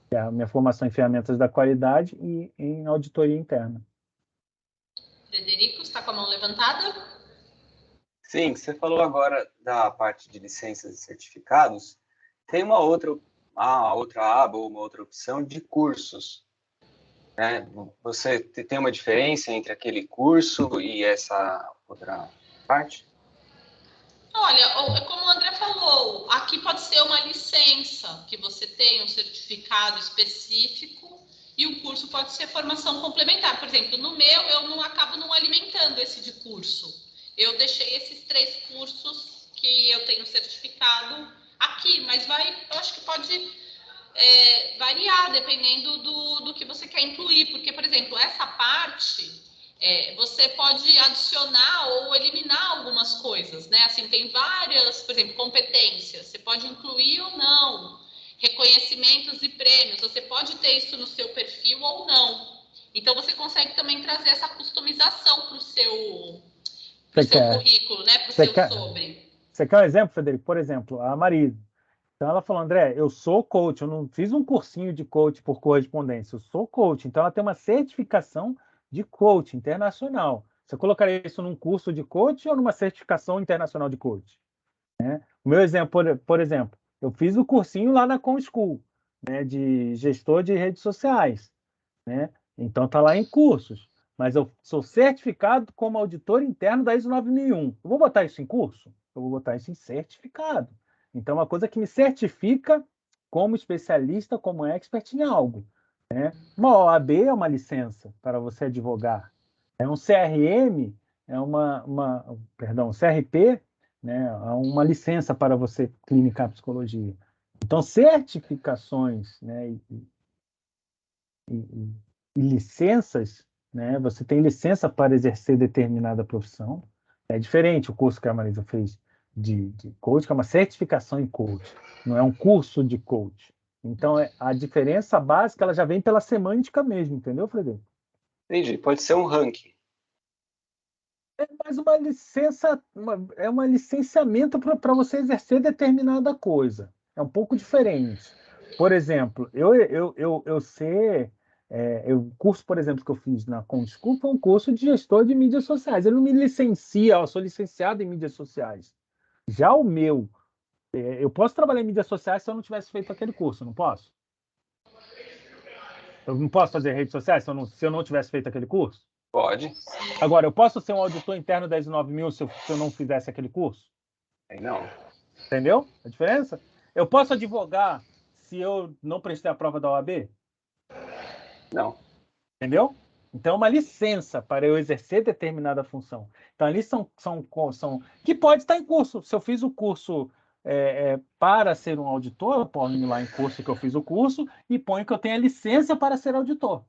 É a minha formação em ferramentas da qualidade e em auditoria interna. Frederico, está com a mão levantada? Sim, você falou agora da parte de licenças e certificados. Tem uma outra aba ou uma outra opção de cursos. Né? Você tem uma diferença entre aquele curso e essa outra parte? Olha, como o André falou, aqui pode ser uma licença, que você tem um certificado específico, e o curso pode ser formação complementar. Por exemplo, no meu, eu não acabo não alimentando esse de curso. Eu deixei esses 3 cursos que eu tenho certificado aqui, mas eu acho que pode variar, dependendo do que você quer incluir. Porque, por exemplo, essa parte... você pode adicionar ou eliminar algumas coisas, né? Assim, tem várias, por exemplo, competências, você pode incluir ou não, reconhecimentos e prêmios, você pode ter isso no seu perfil ou não. Então, você consegue também trazer essa customização para o seu currículo, né? Para o seu sobre. Você quer um exemplo, Frederico? Por exemplo, a Marisa. Então ela falou, André, eu sou coach, eu não fiz um cursinho de coach por correspondência, eu sou coach. Então ela tem uma certificação de coach internacional. Você colocaria isso num curso de coach ou numa certificação internacional de coach? O meu exemplo, por exemplo, eu fiz o cursinho lá na ComSchool, né, de gestor de redes sociais, né? Então está lá em cursos, mas eu sou certificado como auditor interno da ISO 9001. Eu vou botar isso em curso? Eu vou botar isso em certificado. Então, é uma coisa que me certifica como especialista, como expert em algo, né? Uma OAB é uma licença para você advogar. Um CRM perdão, CRP, né? É uma licença para você clinicar psicologia. Então, certificações, né? E licenças, né? Você tem licença para exercer determinada profissão. É diferente o curso que a Marisa fez de coach, que é uma certificação em coach, não é um curso de coach. Então, a diferença básica ela já vem pela semântica mesmo, entendeu, Frederico? Entendi. Pode ser um ranking. É mais uma licença, é um licenciamento para você exercer determinada coisa. É um pouco diferente. Por exemplo, eu sei, o curso, por exemplo, que eu fiz na ComSchool foi um curso de gestor de mídias sociais. Ele não me licencia, eu sou licenciado em mídias sociais. Já o meu, eu posso trabalhar em mídias sociais se eu não tivesse feito aquele curso, não posso? Eu não posso fazer redes sociais se eu não tivesse feito aquele curso? Pode. Agora, eu posso ser um auditor interno da ISO 9000 se eu não fizesse aquele curso? Não. Entendeu a diferença? Eu posso advogar se eu não prestei a prova da OAB? Não. Entendeu? Então, é uma licença para eu exercer determinada função. Então, ali são que pode estar em curso. Se eu fiz o curso para ser um auditor, eu ponho lá em curso que eu fiz o curso e ponho que eu tenho a licença para ser auditor.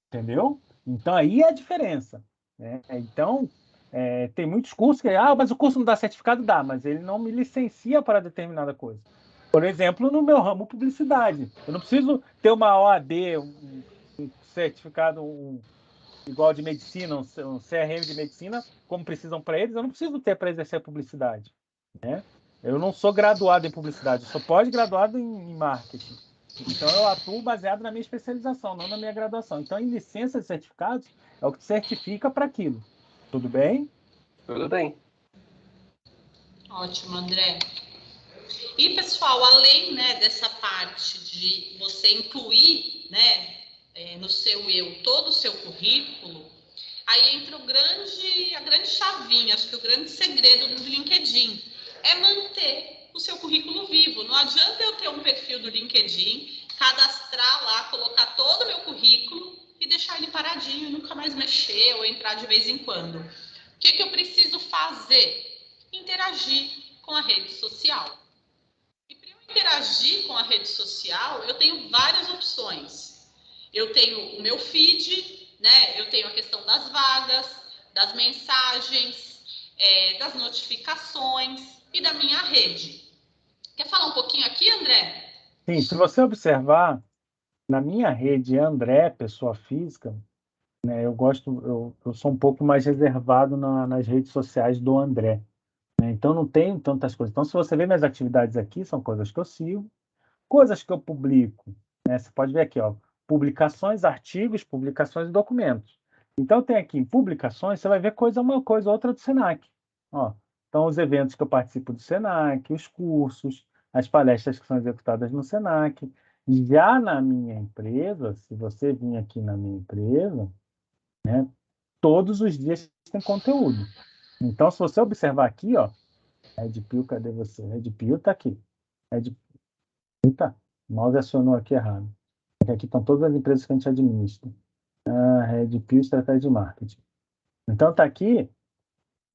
Entendeu? Então, aí é a diferença. Né? Então, tem muitos cursos que, mas o curso não dá certificado? Dá, mas ele não me licencia para determinada coisa. Por exemplo, no meu ramo publicidade. Eu não preciso ter uma OAB, um certificado igual de medicina, um CRM de medicina, como precisam para eles, eu não preciso ter para exercer publicidade. Né? Eu não sou graduado em publicidade, eu sou pós-graduado em marketing. Então, eu atuo baseado na minha especialização, não na minha graduação. Então, em licenças e certificados, é o que certifica para aquilo. Tudo bem? Tudo bem. Ótimo, André. E, pessoal, além, né, dessa parte de você incluir, né, no seu todo o seu currículo, aí entra a grande chavinha, acho que o grande segredo do LinkedIn é manter o seu currículo vivo. Não adianta eu ter um perfil do LinkedIn, cadastrar lá, colocar todo o meu currículo e deixar ele paradinho e nunca mais mexer ou entrar de vez em quando. O que eu preciso fazer? Interagir com a rede social. E para eu interagir com a rede social, eu tenho várias opções. Eu tenho o meu feed, né? Eu tenho a questão das vagas, das mensagens, das notificações e da minha rede. Quer falar um pouquinho aqui, André? Sim, se você observar, na minha rede André, pessoa física, né, eu sou um pouco mais reservado nas redes sociais do André. Né? Então, não tenho tantas coisas. Então, se você vê minhas atividades aqui, são coisas que eu sigo, coisas que eu publico. Né? Você pode ver aqui, ó, publicações, artigos, publicações e documentos. Então, tem aqui em publicações, você vai ver uma coisa ou outra do Senac. Ó, então, os eventos que eu participo do Senac, os cursos, as palestras que são executadas no Senac. Já na minha empresa, se você vir aqui na minha empresa, né, todos os dias tem conteúdo. Então, se você observar aqui, ó, Red Pill, cadê você? Red Pill está aqui. Eita, o mouse acionou aqui errado. Aqui estão todas as empresas que a gente administra. Red Pill, estratégia de marketing. Então, está aqui.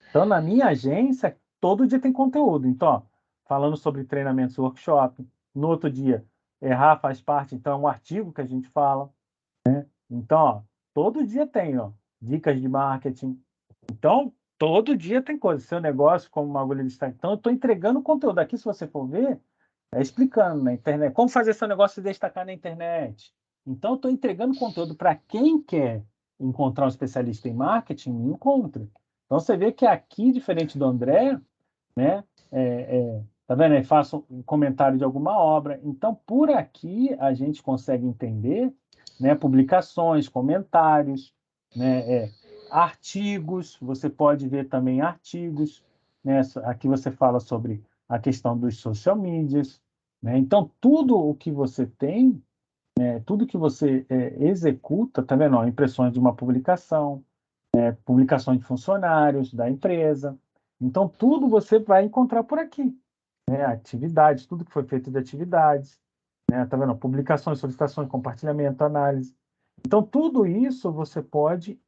Então, na minha agência, todo dia tem conteúdo. Então, ó, falando sobre treinamentos e workshop. No outro dia, errar faz parte. Então, é um artigo que a gente fala. Né? Então, ó, todo dia tem, ó, dicas de marketing. Então, todo dia tem coisa. Seu negócio, como uma agulha de destaque. Então, eu estou entregando conteúdo. Aqui, se você for ver, explicando na internet. Como fazer seu negócio se destacar na internet. Então, eu estou entregando conteúdo para quem quer encontrar um especialista em marketing, encontre. Então, você vê que aqui, diferente do André, né, Tá vendo? Aí faço um comentário de alguma obra. Então, por aqui, a gente consegue entender, né, publicações, comentários, né, artigos. Você pode ver também artigos, né? Aqui você fala sobre a questão dos social medias, né? Então, tudo o que você tem, né, tudo que você executa, tá vendo? Ó, impressões de uma publicação, publicações de funcionários da empresa. Então, tudo você vai encontrar por aqui, né? Atividades, tudo que foi feito de atividades, né? Tá vendo? Publicações, solicitações, compartilhamento, análise. Então, tudo isso você pode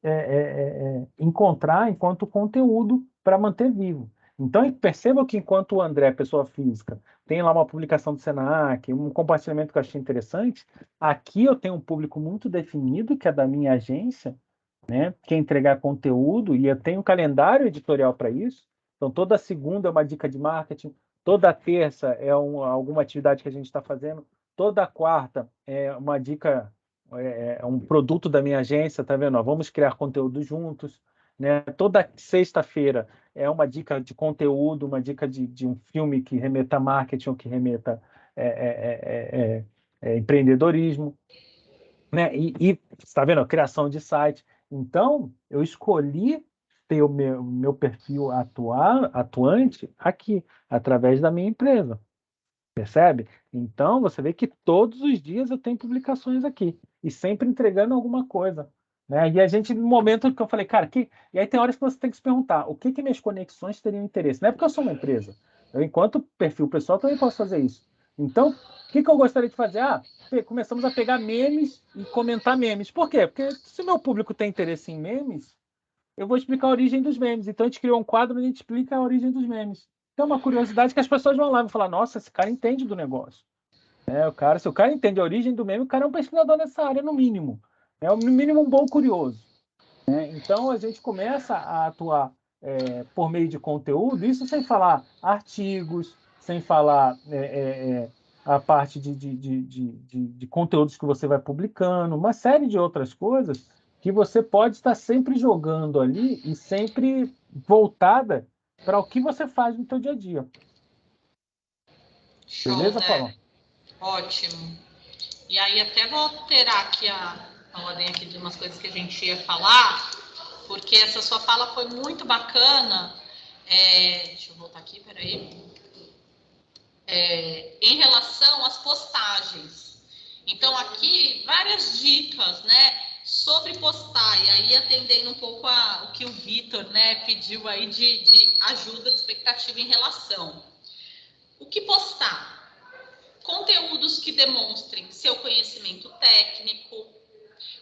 encontrar enquanto conteúdo para manter vivo. Então, perceba que enquanto o André, pessoa física, tem lá uma publicação do Senac, um compartilhamento que eu achei interessante, aqui eu tenho um público muito definido, que é da minha agência, né? Que é entregar conteúdo, e eu tenho um calendário editorial para isso. Então, toda segunda é uma dica de marketing, toda terça é alguma atividade que a gente está fazendo, toda quarta é uma dica, é um produto da minha agência, tá vendo? Ó, vamos criar conteúdo juntos, né? Toda sexta-feira é uma dica de conteúdo, uma dica de um filme que remeta a marketing ou que remeta empreendedorismo, né? E está vendo? A criação de site. Então, eu escolhi ter o meu perfil atuante aqui, através da minha empresa. Percebe? Então, você vê que todos os dias eu tenho publicações aqui, e sempre entregando alguma coisa, né? E a gente, no momento que eu falei, cara, e aí tem horas que você tem que se perguntar, o que minhas conexões teriam interesse? Não é porque eu sou uma empresa. Eu, enquanto perfil pessoal, também posso fazer isso. Então, o que eu gostaria de fazer? Começamos a pegar memes e comentar memes. Por quê? Porque se meu público tem interesse em memes, eu vou explicar a origem dos memes. Então, a gente criou um quadro onde a gente explica a origem dos memes. Então, é uma curiosidade que as pessoas vão lá e vão falar, nossa, esse cara entende do negócio. Se o cara entende a origem do meme, o cara é um pesquisador nessa área, no mínimo. É, no mínimo, um bom curioso. Então, a gente começa a atuar por meio de conteúdo, isso sem falar artigos, sem falar a parte de conteúdos que você vai publicando, uma série de outras coisas que você pode estar sempre jogando ali e sempre voltada para o que você faz no seu dia a dia. Show, Beleza, né? Paulo? Ótimo. E aí até vou alterar aqui a ordem aqui de umas coisas que a gente ia falar, porque essa sua fala foi muito bacana. Deixa eu voltar aqui, peraí. Em relação às postagens. Então, aqui, várias dicas, né, sobre postar. E aí, atendendo um pouco o que o Vitor, né, pediu aí de ajuda, de expectativa em relação. O que postar? Conteúdos que demonstrem seu conhecimento técnico,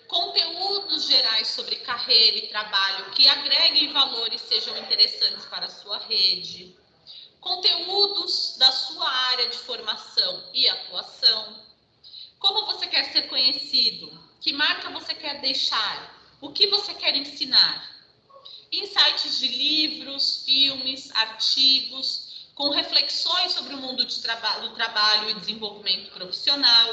conteúdos gerais sobre carreira e trabalho que agreguem valor e sejam interessantes para a sua rede, conteúdos da sua área de formação e atuação, como você quer ser conhecido, que marca você quer deixar, o que você quer ensinar, insights de livros, filmes, artigos, com reflexões sobre o mundo do trabalho e desenvolvimento profissional,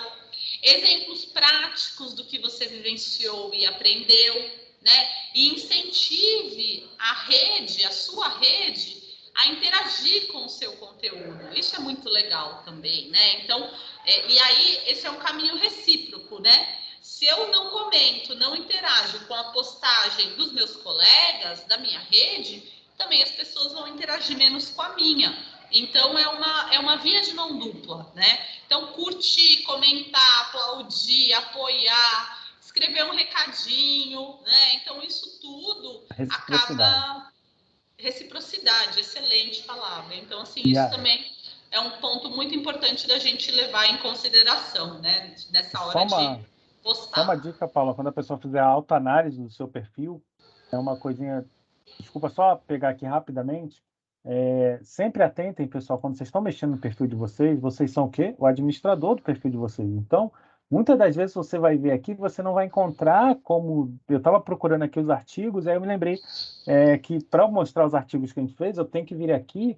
exemplos práticos do que você vivenciou e aprendeu, né? E incentive a sua rede, a interagir com o seu conteúdo. Isso é muito legal também, né? Então, e aí, esse é um caminho recíproco, né? Se eu não comento, não interajo com a postagem dos meus colegas, da minha rede, também as pessoas vão interagir menos com a minha. Então, é uma via de mão dupla, né? Então, curtir, comentar, aplaudir, apoiar, escrever um recadinho, né? Então, isso tudo acaba... Reciprocidade, excelente palavra. Então, assim, isso também é um ponto muito importante da gente levar em consideração, né? Nessa hora de postar. Só uma dica, Paula, quando a pessoa fizer a autoanálise do seu perfil, é uma coisinha... Desculpa só pegar aqui rapidamente. Sempre atentem, pessoal, quando vocês estão mexendo no perfil de vocês são o quê? O administrador do perfil de vocês. Então, muitas das vezes você vai ver aqui, você não vai encontrar como... Eu estava procurando aqui os artigos, aí eu me lembrei que para mostrar os artigos que a gente fez, eu tenho que vir aqui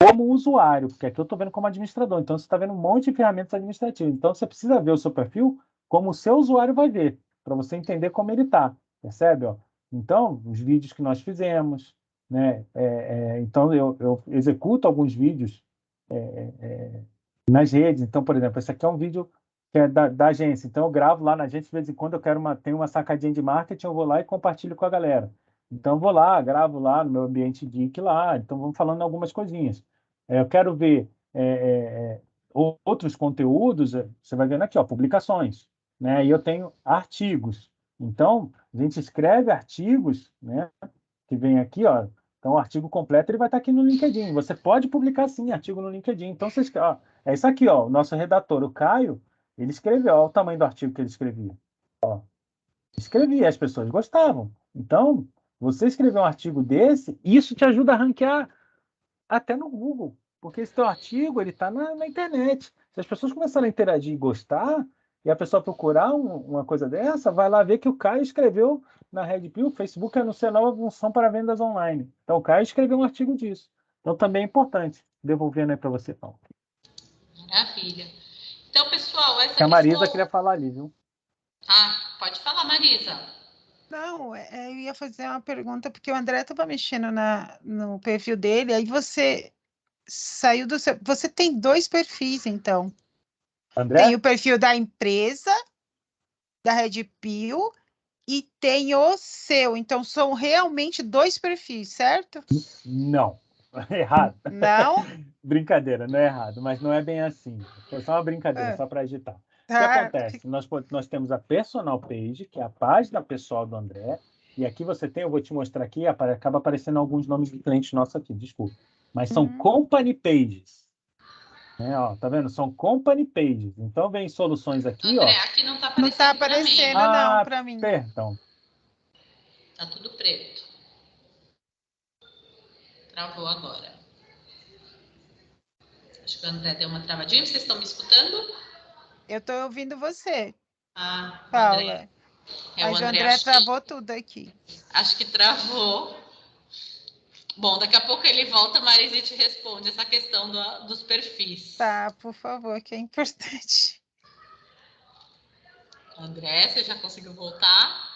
como usuário, porque aqui eu estou vendo como administrador. Então, você está vendo um monte de ferramentas administrativas. Então, você precisa ver o seu perfil como o seu usuário vai ver, para você entender como ele está. Percebe? Ó? Então, os vídeos que nós fizemos, né? Então, eu executo alguns vídeos nas redes. Então, por exemplo, esse aqui é um vídeo que é da agência. Então, eu gravo lá na agência, de vez em quando eu tenho uma sacadinha de marketing, eu vou lá e compartilho com a galera. Então, eu vou lá, gravo lá no meu ambiente geek lá. Então, vamos falando algumas coisinhas. Eu quero ver outros conteúdos, você vai vendo aqui, ó, publicações, né? E eu tenho artigos. Então, a gente escreve artigos, né? Que vem aqui, ó. Então, o artigo completo ele vai estar aqui no LinkedIn. Você pode publicar, sim, artigo no LinkedIn. Então, ó, é isso aqui, ó. O nosso redator, o Caio, ele escreveu, ó, o tamanho do artigo que ele escrevia. Ó, escrevia, as pessoas gostavam. Então, você escrever um artigo desse, isso te ajuda a ranquear até no Google, porque esse teu artigo ele está na internet. Se as pessoas começarem a interagir e gostar, e a pessoa procurar uma coisa dessa, vai lá ver que o Caio escreveu na Red Pill, o Facebook anuncia nova função para vendas online. Então, o Caio escreveu um artigo disso. Então, também é importante. Devolvendo aí para você, Paulo. Maravilha. Então, pessoal, essa Que a Marisa questão... queria falar ali, viu? Ah, pode falar, Marisa. Não, eu ia fazer uma pergunta, porque o André estava mexendo no perfil dele, aí você saiu do seu... Você tem 2 perfis, então. André? Tem o perfil da empresa, da Red Pill, e tem o seu. Então, são realmente 2 perfis, certo? Não. Errado. Não? Brincadeira, não é errado, mas não é bem assim. Foi só uma brincadeira, só para agitar. O que Tá. acontece? Nós temos a personal page, que é a página pessoal do André, e aqui você tem, eu vou te mostrar aqui, acaba aparecendo alguns nomes de clientes nossos aqui, desculpa. Mas são company pages. Né, ó, tá vendo? São company pages. Então, vem soluções aqui, André, ó. aqui não está Não está aparecendo, aparecendo, pra não, para mim. Perdão. Tá tudo preto. Travou agora. Acho que o André deu uma travadinha. Vocês estão me escutando? Eu estou ouvindo você, Ah, Paula. André. Mas o André travou tudo aqui. Acho que travou. Bom, daqui a pouco ele volta, Marisa, e te responde essa questão dos perfis. Tá, por favor, que é importante. André, você já conseguiu voltar?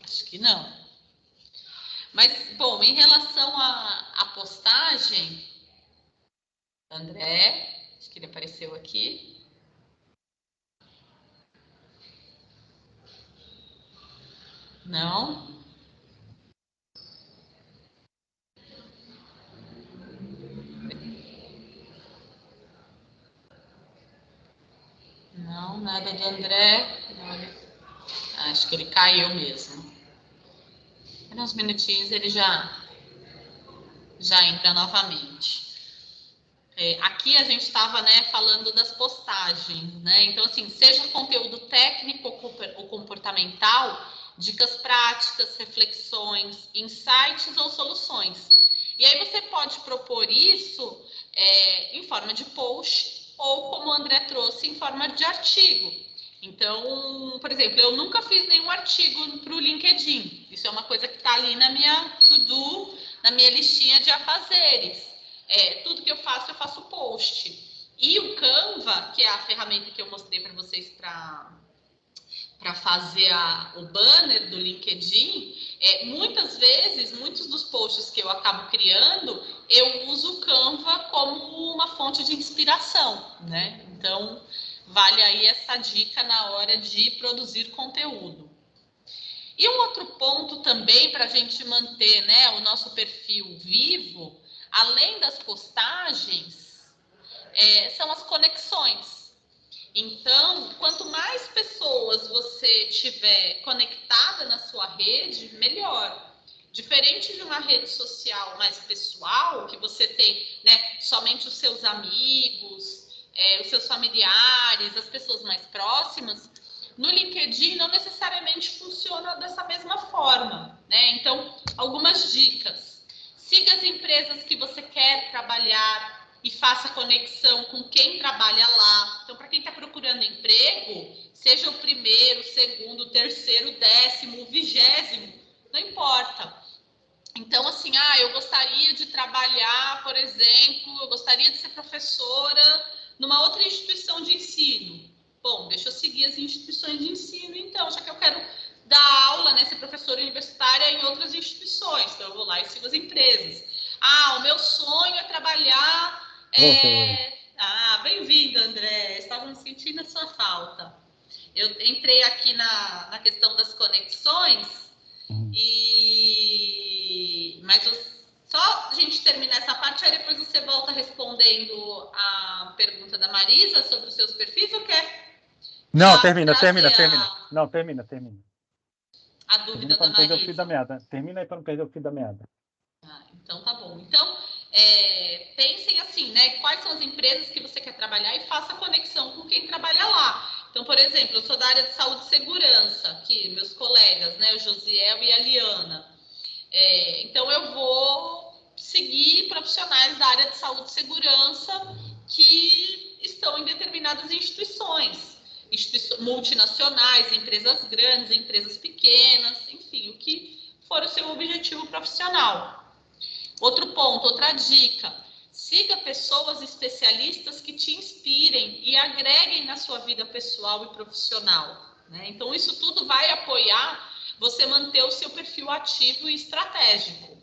Acho que não. Mas, bom, em relação à postagem, André, acho que ele apareceu aqui. Não? Não, nada do André. Acho que ele caiu mesmo. Em uns minutinhos ele já entra novamente. Aqui a gente estava, né, falando das postagens, né? Então, assim, seja conteúdo técnico ou comportamental, dicas práticas, reflexões, insights ou soluções. E aí você pode propor isso em forma de post ou, como o André trouxe, em forma de artigo. Então, por exemplo, eu nunca fiz nenhum artigo para o LinkedIn. Isso é uma coisa que está ali na minha to-do, na minha listinha de afazeres. Tudo que eu faço post. E o Canva, que é a ferramenta que eu mostrei para vocês para fazer o banner do LinkedIn, muitas vezes, muitos dos posts que eu acabo criando, eu uso o Canva como uma fonte de inspiração, né? Então, vale aí essa dica na hora de produzir conteúdo. E um outro ponto também para a gente manter, né, o nosso perfil vivo, além das postagens, são as conexões. Então, quanto mais pessoas você tiver conectada na sua rede, melhor. Diferente de uma rede social mais pessoal, que você tem, né, somente os seus amigos, os seus familiares, as pessoas mais próximas, no LinkedIn não necessariamente funciona dessa mesma forma, né? Então, algumas dicas. Siga as empresas que você quer trabalhar e faça conexão com quem trabalha lá. Então, para quem está procurando emprego, seja o primeiro, segundo, terceiro, 10º, 20º, não importa. Então, assim, eu gostaria de trabalhar, por exemplo, eu gostaria de ser professora numa outra instituição de ensino. Bom, deixa eu seguir as instituições de ensino, então, já que eu quero dar aula, né, ser professora universitária em outras instituições. Então, eu vou lá e sigo as empresas. O meu sonho é trabalhar... bem-vindo, André. Estávamos sentindo a sua falta. Eu entrei aqui na questão das conexões, mas só a gente terminar essa parte, aí depois você volta respondendo a pergunta da Marisa sobre os seus perfis, ou quer? Não, termina. Não, termina. A dúvida da Marisa. Termina aí para não perder o fio da meada. Então tá bom. Então, pensem assim, né? Quais são as empresas que você quer trabalhar e faça conexão com quem trabalha lá. Então, por exemplo, eu sou da área de saúde e segurança, aqui, meus colegas, né? O Josiel e a Liana. Então, eu vou seguir profissionais da área de saúde e segurança que estão em determinadas instituições multinacionais, empresas grandes, empresas pequenas, enfim, o que for o seu objetivo profissional. Outro ponto, outra dica, siga pessoas especialistas que te inspirem e agreguem na sua vida pessoal e profissional, né? Então, isso tudo vai apoiar você manter o seu perfil ativo e estratégico.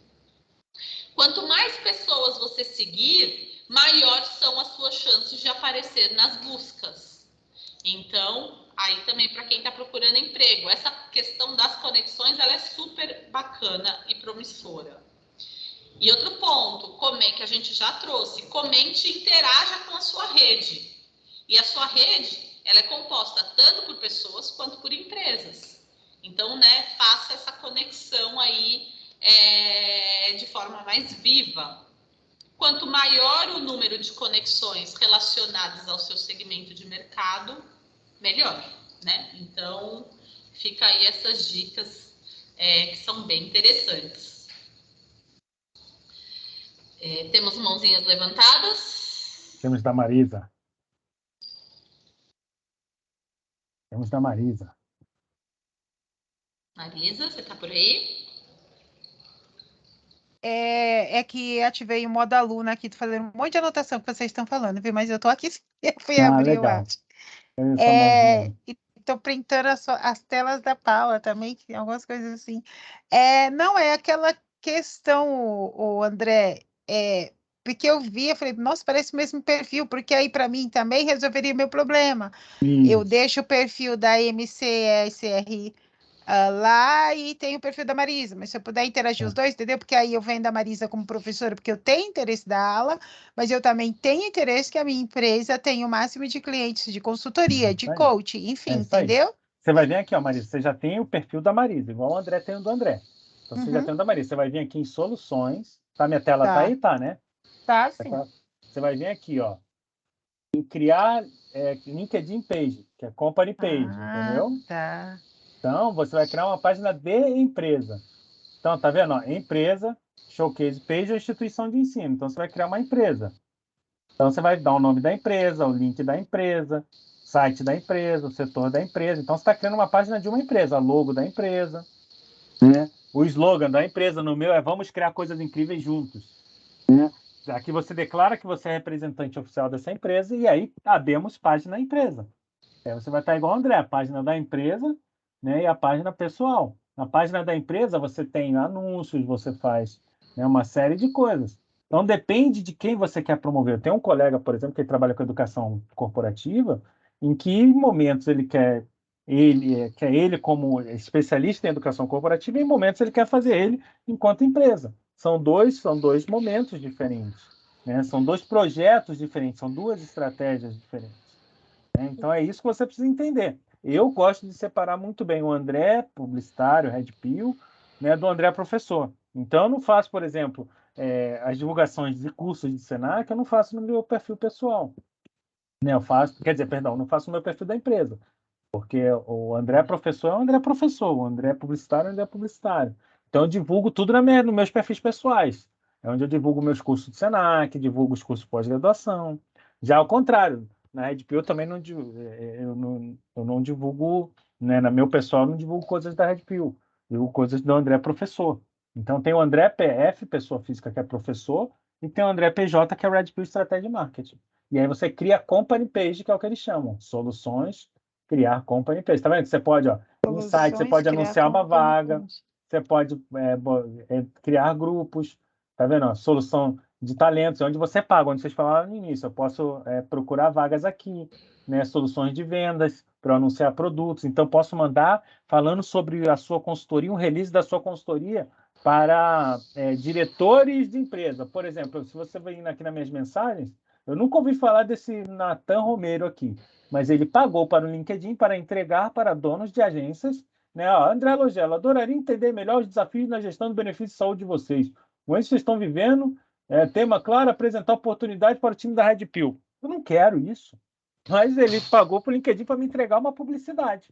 Quanto mais pessoas você seguir, maiores são as suas chances de aparecer nas buscas. Então, aí também para quem está procurando emprego, essa questão das conexões, ela é super bacana e promissora. E outro ponto, que a gente já trouxe, comente e interaja com a sua rede. E a sua rede, ela é composta tanto por pessoas quanto por empresas. Então, né, faça essa conexão aí de forma mais viva. Quanto maior o número de conexões relacionadas ao seu segmento de mercado, melhor, né? Então, fica aí essas dicas que são bem interessantes. Temos mãozinhas levantadas? Temos da Marisa. Marisa, você está por aí? É que ativei o modo aluna aqui, tô fazendo um monte de anotação que vocês estão falando, viu? Mas eu tô aqui, eu fui abrir, eu legal. acho. E tô printando as telas da Paula também, que tem algumas coisas assim. Não é aquela questão, o André, porque eu vi, eu falei, nossa, parece o mesmo perfil, porque aí para mim também resolveria meu problema. Eu deixo o perfil da MCSR lá e tem o perfil da Marisa, mas se eu puder interagir os dois, entendeu? Porque aí eu vendo a Marisa como professora, porque eu tenho interesse da aula, mas eu também tenho interesse que a minha empresa tenha o máximo de clientes de consultoria, de coaching, enfim, entendeu? Você vai vir aqui, ó, Marisa, você já tem o perfil da Marisa, igual o André tem o do André. Então, você já tem o da Marisa. Você vai vir aqui em soluções, tá? Minha tela tá aí, tá, né? Tá, sim. Você vai vir aqui, ó, em criar LinkedIn Page, que é Company Page, entendeu? Tá. Então, você vai criar uma página de empresa. Então, tá vendo? Ó, empresa, Showcase Page é instituição de ensino. Então, você vai criar uma empresa. Então, você vai dar o nome da empresa, o link da empresa, site da empresa, o setor da empresa. Então, você está criando uma página de uma empresa, logo da empresa, né? O slogan da empresa, no meu, é vamos criar coisas incríveis juntos, né? Aqui você declara que você é representante oficial dessa empresa e aí abemos página da empresa. Aí você vai estar igual o André, a página da empresa, né, e a página pessoal. Na página da empresa você tem anúncios, você faz, né, uma série de coisas. Então depende de quem você quer promover. Eu tenho um colega, por exemplo, que trabalha com educação corporativa, em que momentos ele quer ele como especialista em educação corporativa, e em momentos ele quer fazer ele enquanto empresa. São dois momentos diferentes, né? São dois projetos diferentes, são duas estratégias diferentes. Então, é isso que você precisa entender. Eu gosto de separar muito bem o André, publicitário, Red Pill, né, do André, professor. Então, eu não faço, por exemplo, as divulgações de cursos de Senac, eu não faço no meu perfil pessoal. Né, eu faço, não faço no meu perfil da empresa. Porque o André professor é o André professor, o André publicitário é o André publicitário. Então, eu divulgo tudo nos meus perfis pessoais. É onde eu divulgo meus cursos de Senac, divulgo os cursos de pós-graduação. Já ao contrário, na Red Pill eu também eu não divulgo, né, no meu pessoal eu não divulgo coisas da Red Pill, divulgo coisas do André professor. Então tem o André PF, pessoa física, que é professor, e tem o André PJ, que é Red Pill Estratégia de Marketing. E aí você cria a Company Page, que é o que eles chamam, soluções, criar Company Page. Tá vendo que você pode, ó, No site você pode anunciar uma vaga, você pode criar grupos, tá vendo? Ó, solução de talentos, onde você paga, onde vocês falaram no início, eu posso procurar vagas aqui, né? Soluções de vendas para anunciar produtos, então posso mandar falando sobre a sua consultoria, um release da sua consultoria para diretores de empresa. Por exemplo, se você vir aqui nas minhas mensagens, eu nunca ouvi falar desse Nathan Romero aqui, mas ele pagou para o LinkedIn para entregar para donos de agências, né? Ó, André Logelo, adoraria entender melhor os desafios na gestão do benefício de saúde de vocês. Como vocês estão vivendo? Tema claro, apresentar oportunidade para o time da Red Pill. Eu não quero isso. Mas ele pagou para o LinkedIn para me entregar uma publicidade.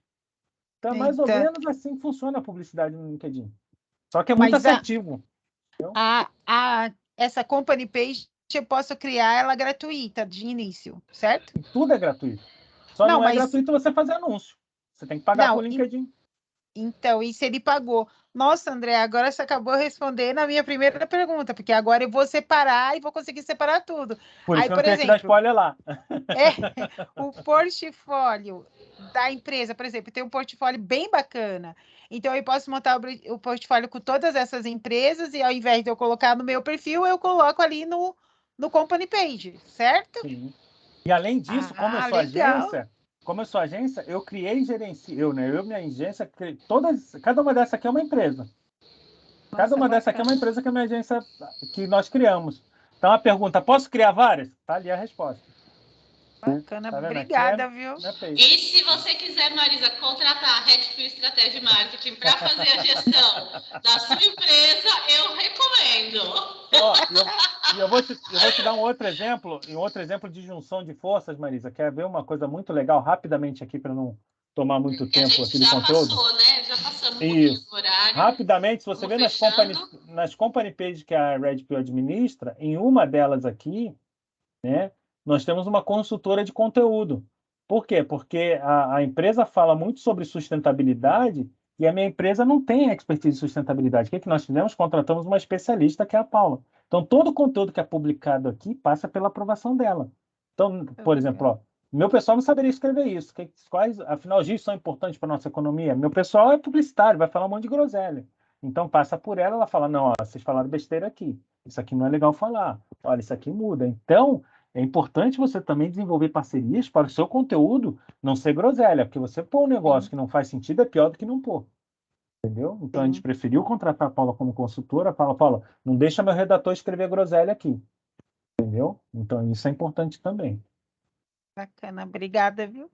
Então, é mais ou menos assim que funciona a publicidade no LinkedIn. Só que é muito assertivo. Essa company page eu posso criar ela gratuita de início, certo? Tudo é gratuito. Só não é gratuito você fazer anúncio. Você tem que pagar por LinkedIn. Então, e se ele pagou? Nossa, André, agora você acabou de responder na minha primeira pergunta, porque agora eu vou separar e vou conseguir separar tudo. Por isso que eu não tenho que dar spoiler lá. O portfólio da empresa, por exemplo, tem um portfólio bem bacana. Então, eu posso montar o portfólio com todas essas empresas e ao invés de eu colocar no meu perfil, eu coloco ali no company page, certo? Sim. E além disso, como eu sou agência, eu criei e gerencio, minha agência, cada uma dessa aqui é uma empresa. Cada uma dessa aqui é uma empresa que é a minha agência que nós criamos. Então a pergunta, posso criar várias? Tá ali a resposta. Bacana, obrigada, viu? E se você quiser, Marisa, contratar a Red Pill Estratégia de Marketing para fazer a gestão da sua empresa, eu recomendo. Eu vou te dar um outro exemplo de junção de forças, Marisa. Quer ver uma coisa muito legal, rapidamente aqui, para não tomar muito tempo aqui do conteúdo? Já passou, né? Já passamos um pouquinho do horário. Rapidamente, se você vê nas company pages que a Red Pill administra, em uma delas aqui, né, nós temos uma consultora de conteúdo. Por quê? Porque a empresa fala muito sobre sustentabilidade e a minha empresa não tem expertise de sustentabilidade. O que nós fizemos? Contratamos uma especialista, que é a Paula. Então, todo o conteúdo que é publicado aqui passa pela aprovação dela. Então, por exemplo, meu pessoal não saberia escrever isso. Afinal, os riscos são importantes para a nossa economia. Meu pessoal é publicitário, vai falar um monte de groselha. Então, passa por ela fala, não, vocês falaram besteira aqui. Isso aqui não é legal falar. Olha, isso aqui muda. Então, é importante você também desenvolver parcerias para o seu conteúdo não ser groselha, porque você pôr um negócio que não faz sentido é pior do que não pôr. Entendeu? Então, a gente preferiu contratar a Paula como consultora. Paula, não deixa meu redator escrever groselha aqui. Entendeu? Então, isso é importante também. Bacana, obrigada, viu?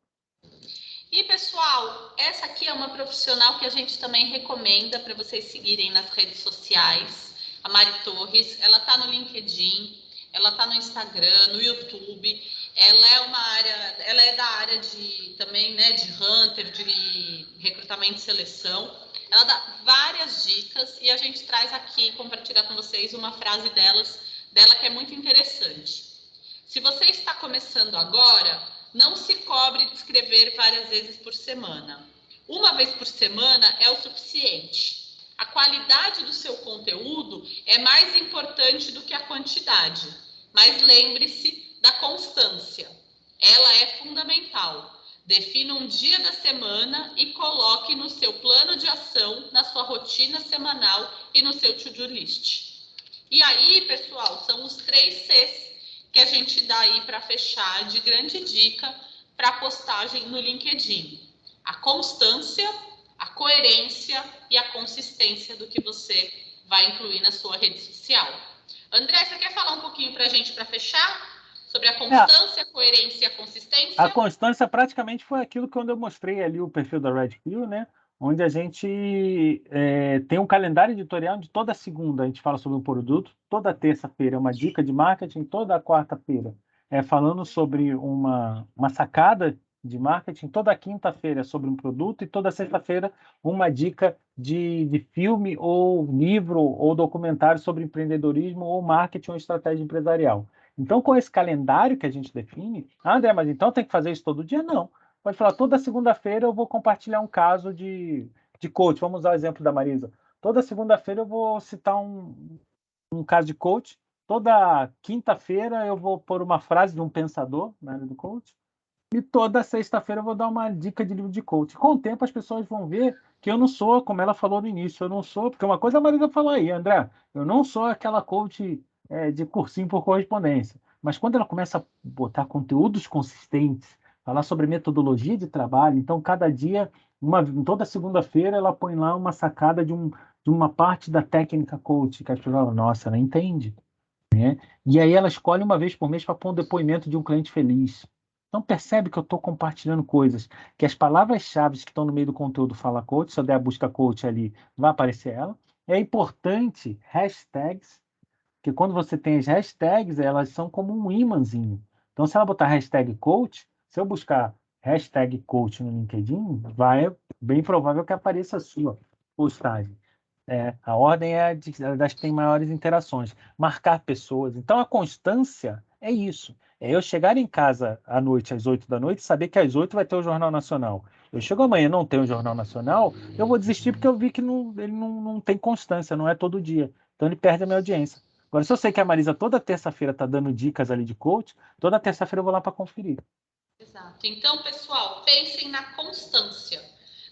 E, pessoal, essa aqui é uma profissional que a gente também recomenda para vocês seguirem nas redes sociais. A Mari Torres, ela está no LinkedIn, ela está no Instagram, no YouTube. Ela é da área de também, né, de hunter, de recrutamento e seleção. Ela dá várias dicas e a gente traz aqui, compartilhar com vocês uma frase dela que é muito interessante. Se você está começando agora, não se cobre de escrever várias vezes por semana. Uma vez por semana é o suficiente. A qualidade do seu conteúdo é mais importante do que a quantidade. Mas lembre-se da constância. Ela é fundamental. Defina um dia da semana e coloque no seu plano de ação, na sua rotina semanal e no seu to-do list. E aí, pessoal, são os 3 Cs que a gente dá aí para fechar de grande dica para postagem no LinkedIn. A constância, a coerência e a consistência do que você vai incluir na sua rede social. André, você quer falar um pouquinho para a gente para fechar? Sobre a constância, a coerência e a consistência? A constância praticamente foi aquilo que eu mostrei ali o perfil da Red Pill, né? Onde a gente tem um calendário editorial de toda segunda a gente fala sobre um produto, toda terça-feira é uma dica de marketing, toda quarta-feira falando sobre uma sacada de marketing, toda quinta-feira é sobre um produto e toda sexta-feira uma dica de filme ou livro ou documentário sobre empreendedorismo ou marketing ou estratégia empresarial. Então, com esse calendário que a gente define, André, mas então tem que fazer isso todo dia? Não. Pode falar, toda segunda-feira eu vou compartilhar um caso de coach. Vamos usar o exemplo da Marisa. Toda segunda-feira eu vou citar um caso de coach. Toda quinta-feira eu vou pôr uma frase de um pensador na área do coach. E toda sexta-feira eu vou dar uma dica de livro de coach. Com o tempo as pessoas vão ver que eu não sou, como ela falou no início, eu não sou, porque uma coisa a Marisa falou aí, André, eu não sou aquela coach de cursinho por correspondência. Mas quando ela começa a botar conteúdos consistentes, falar sobre metodologia de trabalho, então cada dia, toda segunda-feira, ela põe lá uma sacada de uma parte da técnica coach, que as pessoas falam, nossa, ela entende. Né? E aí ela escolhe uma vez por mês para pôr um depoimento de um cliente feliz. Então percebe que eu estou compartilhando coisas, que as palavras-chave que estão no meio do conteúdo Fala Coach, se eu der a busca coach ali, vai aparecer ela. É importante hashtags, que quando você tem as hashtags, elas são como um imãzinho. Então se ela botar hashtag coach, se eu buscar hashtag coach no LinkedIn, vai bem provável que apareça a sua postagem. A ordem é das que tem maiores interações. Marcar pessoas. Então, a constância é isso. É eu chegar em casa à noite, às 8 da noite, e saber que às 8 vai ter o Jornal Nacional. Eu chego amanhã e não tem o Jornal Nacional, eu vou desistir porque eu vi que ele não tem constância, não é todo dia. Então, ele perde a minha audiência. Agora, se eu sei que a Marisa toda terça-feira está dando dicas ali de coach, toda terça-feira eu vou lá para conferir. Exato. Então, pessoal, pensem na constância,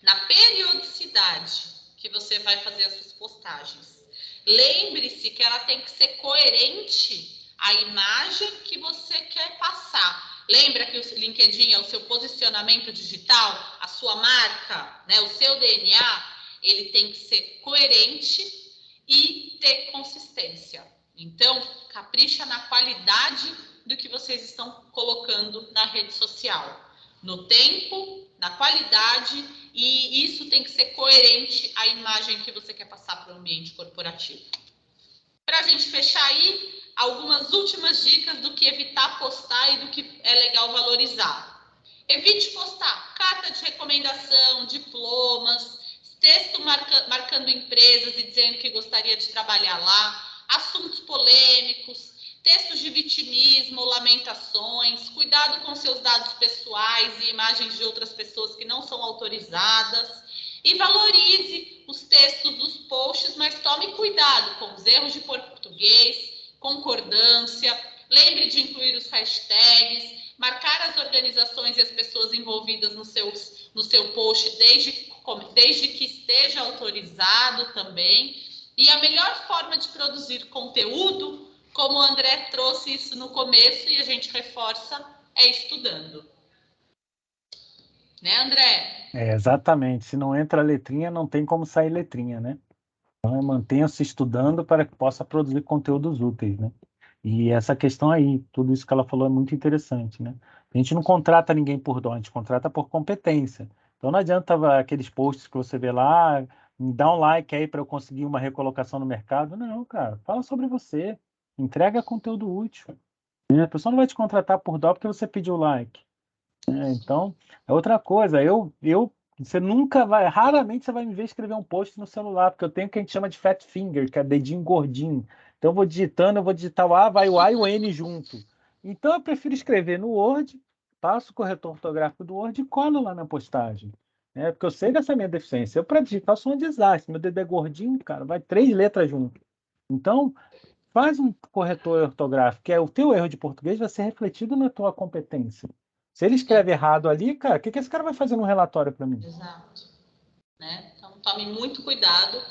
na periodicidade que você vai fazer as suas postagens. Lembre-se que ela tem que ser coerente à imagem que você quer passar. Lembra que o LinkedIn é o seu posicionamento digital, a sua marca, né, o seu DNA, ele tem que ser coerente e ter consistência. Então, capricha na qualidade do que vocês estão colocando na rede social. No tempo, na qualidade, e isso tem que ser coerente à imagem que você quer passar para o ambiente corporativo. Para a gente fechar aí, algumas últimas dicas do que evitar postar e do que é legal valorizar. Evite postar carta de recomendação, diplomas, texto marcando empresas e dizendo que gostaria de trabalhar lá, assuntos polêmicos, textos de vitimismo, lamentações, cuidado com seus dados pessoais e imagens de outras pessoas que não são autorizadas. E valorize os textos dos posts, mas tome cuidado com os erros de português, concordância, lembre de incluir os hashtags, marcar as organizações e as pessoas envolvidas no seu post desde que esteja autorizado também. E a melhor forma de produzir conteúdo, como o André trouxe isso no começo e a gente reforça, é estudando. Né, André? Exatamente. Se não entra letrinha, não tem como sair letrinha, né? Então, mantenha-se estudando para que possa produzir conteúdos úteis, né? E essa questão aí, tudo isso que ela falou é muito interessante, né? A gente não contrata ninguém por dom, a gente contrata por competência. Então não adianta aqueles posts que você vê lá, me dá um like aí para eu conseguir uma recolocação no mercado. Não, cara, fala sobre você, entrega conteúdo útil. A pessoa não vai te contratar por dó porque você pediu like. Então, é outra coisa. Você nunca vai, raramente você vai me ver escrever um post no celular, porque eu tenho o que a gente chama de fat finger, que é dedinho gordinho. Então, eu vou digitar o A, vai o A e o N junto. Então, eu prefiro escrever no Word, passo o corretor ortográfico do Word e colo lá na postagem. Porque eu sei dessa minha deficiência. Eu, para digitar, sou um desastre. Meu dedo é gordinho, cara, vai 3 letras junto. Então, faz um corretor ortográfico, que é o teu erro de português vai ser refletido na tua competência. Se ele escreve errado ali, cara, o que esse cara vai fazer no relatório para mim? Exato. Né? Então, tome muito cuidado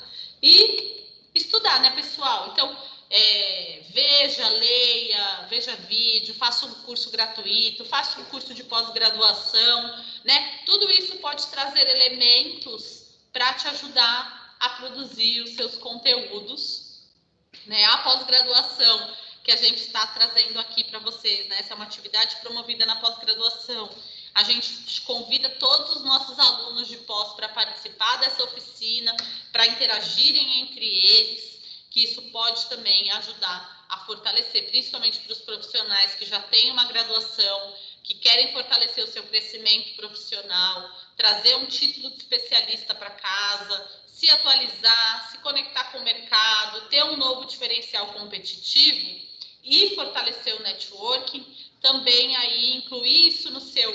e estudar, né, pessoal? Então, veja, leia, veja vídeo, faça um curso gratuito, faça um curso de pós-graduação, né? Tudo isso pode trazer elementos para te ajudar a produzir os seus conteúdos, né? A pós-graduação que a gente está trazendo aqui para vocês, né? Essa é uma atividade promovida na pós-graduação. A gente convida todos os nossos alunos de pós para participar dessa oficina, para interagirem entre eles, que isso pode também ajudar a fortalecer, principalmente para os profissionais que já têm uma graduação, que querem fortalecer o seu crescimento profissional, trazer um título de especialista para casa, se atualizar, se conectar com o mercado, ter um novo diferencial competitivo e fortalecer o networking, também aí incluir isso no seu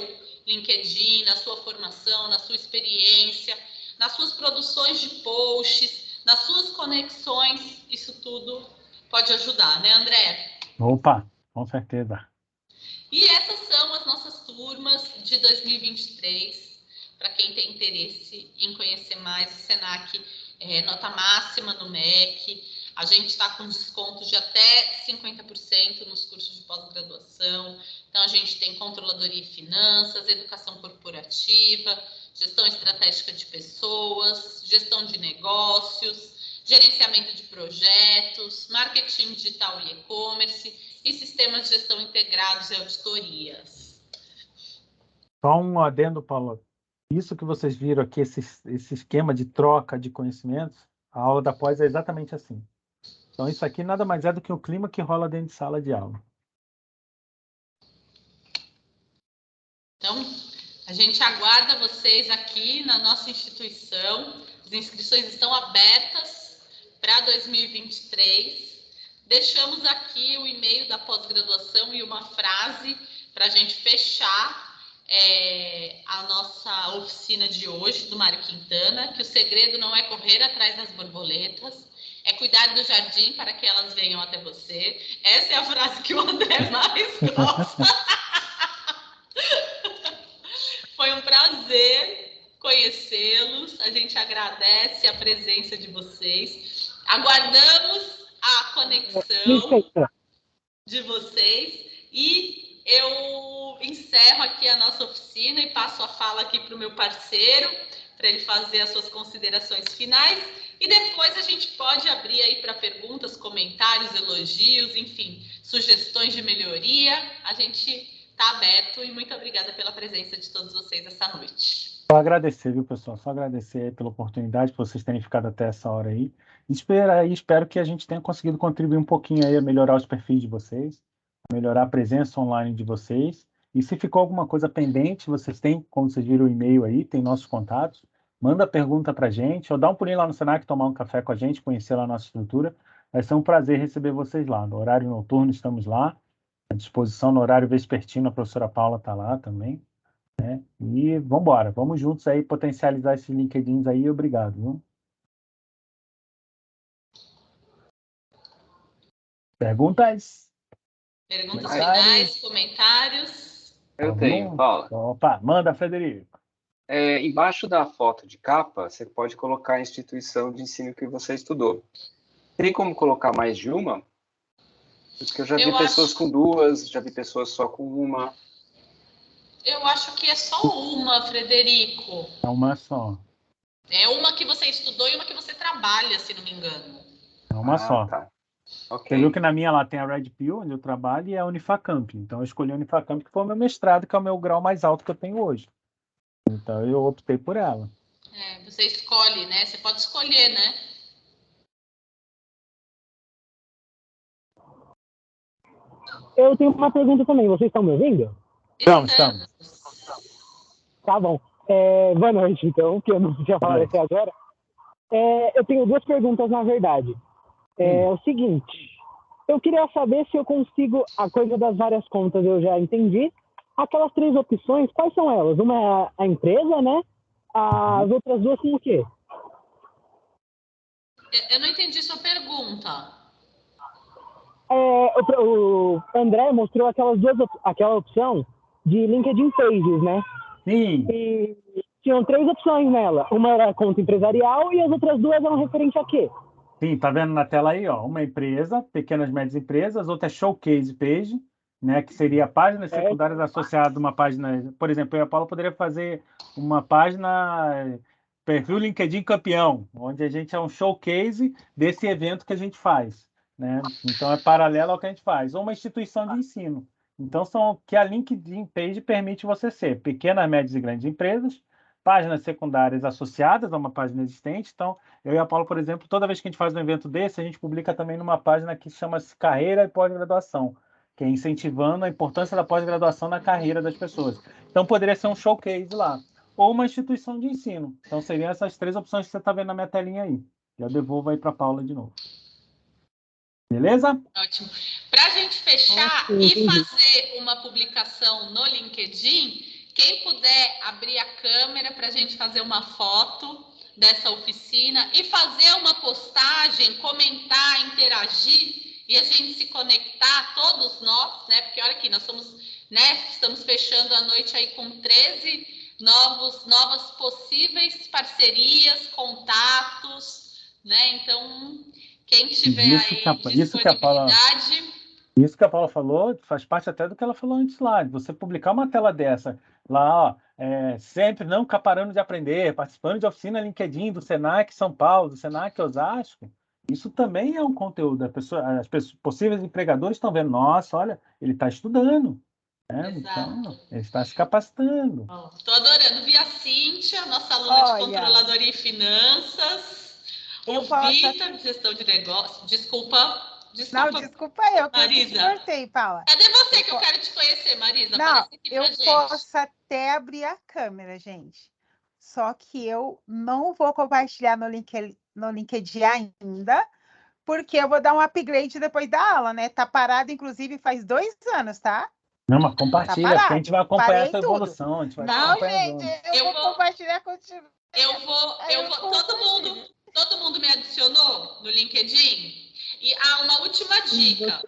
LinkedIn, na sua formação, na sua experiência, nas suas produções de posts, nas suas conexões, isso tudo pode ajudar, né, André? Opa, com certeza. E essas são as nossas turmas de de 2023, para quem tem interesse em conhecer mais o Senac, nota máxima no MEC. A gente está com desconto de até 50% nos cursos de pós-graduação. Então, a gente tem controladoria e finanças, educação corporativa, gestão estratégica de pessoas, gestão de negócios, gerenciamento de projetos, marketing digital e e-commerce e sistemas de gestão integrados e auditorias. Só um adendo, Paula. Isso que vocês viram aqui, esse esquema de troca de conhecimentos, a aula da pós é exatamente assim. Então, isso aqui nada mais é do que o clima que rola dentro de sala de aula. Então, a gente aguarda vocês aqui na nossa instituição. As inscrições estão abertas para 2023. Deixamos aqui o e-mail da pós-graduação e uma frase para a gente fechar a nossa oficina de hoje, do Mário Quintana, que o segredo não é correr atrás das borboletas, é cuidar do jardim para que elas venham até você. Essa é a frase que o André mais gosta. Foi um prazer conhecê-los. A gente agradece a presença de vocês. Aguardamos a conexão de vocês. E eu encerro aqui a nossa oficina e passo a fala aqui para o meu parceiro, para ele fazer as suas considerações finais. E depois a gente pode abrir aí para perguntas, comentários, elogios, enfim, sugestões de melhoria. A gente está aberto e muito obrigada pela presença de todos vocês essa noite. Só agradecer, viu, pessoal? Só agradecer pela oportunidade, por vocês terem ficado até essa hora aí. Espero que a gente tenha conseguido contribuir um pouquinho aí a melhorar os perfis de vocês, a melhorar a presença online de vocês. E se ficou alguma coisa pendente, vocês têm, como vocês viram o e-mail aí, tem nossos contatos. Manda pergunta para a gente, ou dá um pulinho lá no Senac, tomar um café com a gente, conhecer lá a nossa estrutura. Vai ser um prazer receber vocês lá. No horário noturno estamos lá, à disposição. No horário vespertino, a professora Paula está lá também. Né? E vamos embora, vamos juntos aí potencializar esses LinkedIns aí. Obrigado. Viu? Perguntas? Perguntas finais, comentários? Eu tenho, Paula. Opa, manda, Frederico. Embaixo da foto de capa, você pode colocar a instituição de ensino que você estudou. Tem como colocar mais de uma? Porque eu já vi pessoas com duas, já vi pessoas só com uma. Eu acho que é só uma, Frederico. É uma só. É uma que você estudou e uma que você trabalha, se não me engano. É uma só. Tá. Okay. Você viu que na minha lá tem a Red Pill, onde eu trabalho, e a Unifacamp. Então eu escolhi a Unifacamp, que foi o meu mestrado, que é o meu grau mais alto que eu tenho hoje. Então eu optei por ela. Você escolhe, né? Você pode escolher, né? Eu tenho uma pergunta também. Vocês estão me ouvindo? Estamos. Tá bom. Boa noite, então, que eu não tinha falado até agora. Eu tenho duas perguntas, na verdade. O seguinte, eu queria saber se eu consigo, a coisa das várias contas eu já entendi. Aquelas 3 opções, quais são elas? Uma é a empresa, né? As outras duas são o quê? Eu não entendi sua pergunta. O André mostrou aquela opção de LinkedIn Pages, né? Sim. E tinham 3 opções nela. Uma era a conta empresarial e as outras duas eram referente a quê? Sim, tá vendo na tela aí, ó, uma empresa, pequenas e médias empresas, outra é Showcase Page, né, que seria páginas secundárias associadas a uma página, por exemplo, eu e a Paula poderia fazer uma página perfil LinkedIn campeão, onde a gente é um showcase desse evento que a gente faz, né? Então é paralelo ao que a gente faz, ou uma instituição de ensino. Então são que a LinkedIn Page permite você ser pequenas, médias e grandes empresas, páginas secundárias associadas a uma página existente. Então, eu e a Paula, por exemplo, toda vez que a gente faz um evento desse, a gente publica também numa página que chama-se Carreira e Pós-Graduação, que é incentivando a importância da pós-graduação na carreira das pessoas. Então, poderia ser um showcase lá, ou uma instituição de ensino. Então, seriam essas 3 opções que você está vendo na minha telinha aí. Já devolvo aí para a Paula de novo. Beleza? Ótimo. Para a gente fechar e fazer uma publicação no LinkedIn, quem puder abrir a câmera para a gente fazer uma foto dessa oficina e fazer uma postagem, comentar, interagir e a gente se conectar, todos nós, né? Porque olha aqui, nós somos né? Estamos fechando a noite aí com 13 novas possíveis parcerias, contatos, né? Então, quem tiver aí disponibilidade... Isso que a Paula falou faz parte até do que ela falou antes lá, de você publicar uma tela dessa, lá, ó, sempre não parando de aprender, participando de oficina LinkedIn do Senac São Paulo, do Senac Osasco, isso também é um conteúdo, as pessoas, possíveis empregadores estão vendo, nossa, olha, ele está estudando, né? Então, ele está se capacitando. Estou adorando, vi a Cíntia, nossa aluna de controladoria e finanças, o Vitor, de gestão de negócio, desculpa. Não, desculpa eu, que Marisa, eu te cortei, Paula. Cadê você que eu quero te conhecer, Marisa? Não, eu posso até abrir a câmera, gente. Só que eu não vou compartilhar no LinkedIn ainda, porque eu vou dar um upgrade depois da aula, né? Tá parado, inclusive, faz 2 anos, tá? Não, mas compartilha, tá porque a gente vai acompanhar Parei essa evolução. A gente vai não, gente, eu vou compartilhar contigo. Todo mundo me adicionou no LinkedIn? E uma última dica,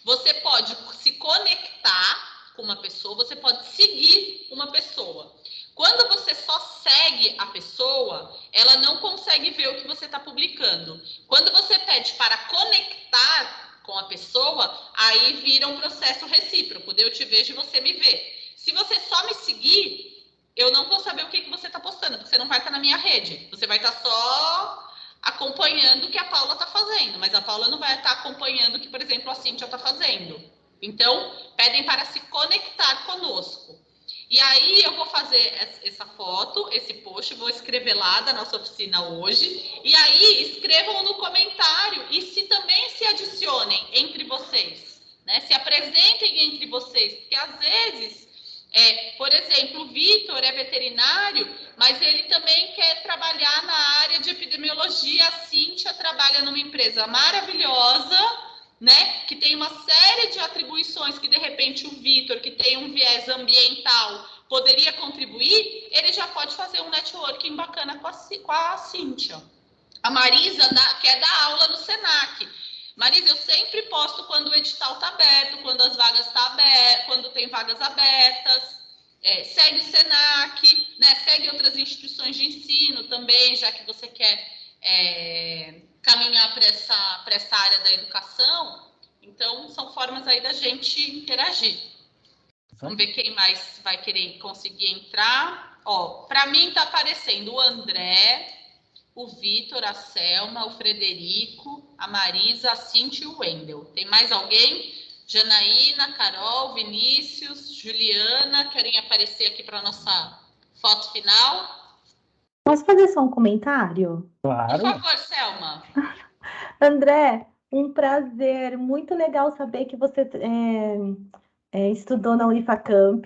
você pode se conectar com uma pessoa, você pode seguir uma pessoa. Quando você só segue a pessoa, ela não consegue ver o que você está publicando. Quando você pede para conectar com a pessoa, aí vira um processo recíproco, eu te vejo e você me vê. Se você só me seguir, eu não vou saber o que você está postando, porque você não vai estar na minha rede, você vai estar só acompanhando o que a Paula está fazendo, mas a Paula não vai estar acompanhando o que, por exemplo, a Cíntia está fazendo. Então, pedem para se conectar conosco. E aí, eu vou fazer essa foto, esse post, vou escrever lá da nossa oficina hoje, e aí, escrevam no comentário e também se adicionem entre vocês, né? Se apresentem entre vocês, porque às vezes... por exemplo, o Vitor é veterinário, mas ele também quer trabalhar na área de epidemiologia. A Cíntia trabalha numa empresa maravilhosa, né, que tem uma série de atribuições que, de repente, o Vitor, que tem um viés ambiental, poderia contribuir, ele já pode fazer um networking bacana com a Cíntia. A Marisa quer dar aula no Senac. Marisa, eu sempre posto quando o edital está aberto, quando as vagas estão abertas, quando tem vagas abertas. Segue o Senac, né? Segue outras instituições de ensino também, já que você quer caminhar para essa área da educação. Então, são formas aí da gente interagir. Vamos ver quem mais vai querer conseguir entrar. Para mim está aparecendo o André, o Vitor, a Selma, o Frederico, a Marisa, a Cíntia e o Wendel. Tem mais alguém? Janaína, Carol, Vinícius, Juliana, querem aparecer aqui para a nossa foto final? Posso fazer só um comentário? Claro. Por favor, Selma. André, um prazer. Muito legal saber que você estudou na Unifacamp.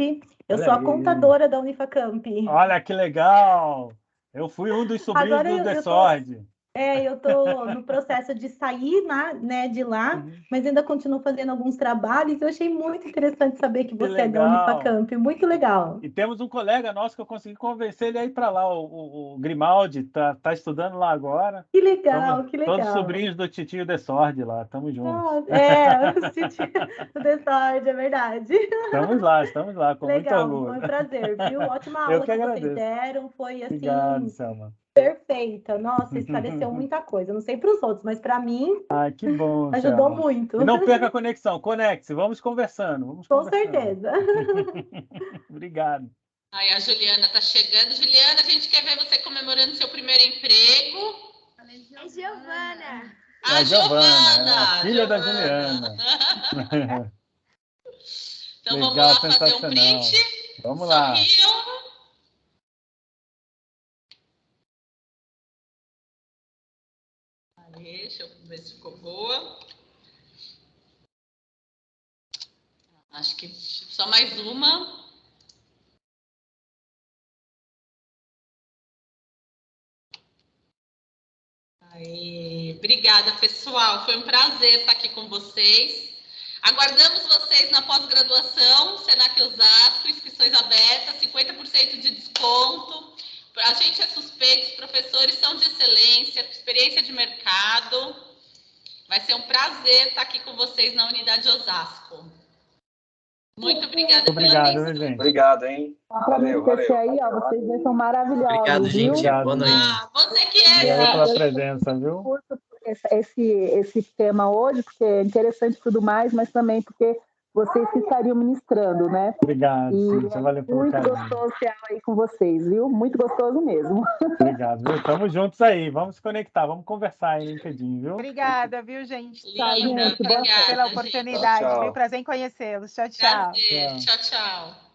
Eu sou a contadora da Unifacamp. Olha que legal! Eu fui um dos sobrinhos do Desord. Eu estou no processo de sair de lá, mas ainda continuo fazendo alguns trabalhos. Eu achei muito interessante saber que você é da Unifacamp. Muito legal. E temos um colega nosso que eu consegui convencer ele a ir para lá, o Grimaldi, tá estudando lá agora. Que legal, que legal. Todos sobrinhos do Titio Desord lá, estamos juntos. O Titio Desord, é verdade. Estamos lá, com muito orgulho. Foi um prazer, viu? Ótima aula que vocês deram, foi assim... Obrigado, Selma. Perfeita, nossa, esclareceu muita coisa. Não sei para os outros, mas para mim. Que bom. Ajudou Selma. muito. E não perca a conexão, conecte-se, vamos conversando. Com certeza. Obrigado. Aí a Juliana está chegando. Juliana, a gente quer ver você comemorando seu primeiro emprego. É Giovana. A Giovana, filha da Juliana. Então legal, vamos lá fazer um print. Vamos lá. Sorriam. Deixa eu ver se ficou boa. Acho que só mais uma. Aí, obrigada, pessoal. Foi um prazer estar aqui com vocês. Aguardamos vocês na pós-graduação, Senac Osasco, inscrições abertas, 50% de desconto. A gente é suspeito, os professores são de excelência, experiência de mercado. Vai ser um prazer estar aqui com vocês na unidade Osasco. Muito obrigada Muito obrigado, pela viu, gente? Obrigado, hein? Só para me Valeu, esquecer valeu. aí, ó, vocês dois são maravilhosos, Obrigado, viu? gente. Obrigado, Boa noite. Ah, você que é, Obrigado pela gente. presença, viu? Curto esse tema hoje, porque é interessante e tudo mais, mas também porque vocês que estariam ministrando, né? Obrigado, E Cíntia. Valeu pelo muito carinho. gostoso ter aula aí com vocês, viu? Muito gostoso mesmo. Obrigado, viu? Tamo juntos aí. Vamos se conectar, vamos conversar aí no LinkedIn, viu? Obrigada, viu, gente? Tá, Linda, gente, boa obrigada, Pela gente. oportunidade, Tchau, tchau. viu? Prazer em conhecê-los. Tchau, tchau. Prazer. Tchau, tchau.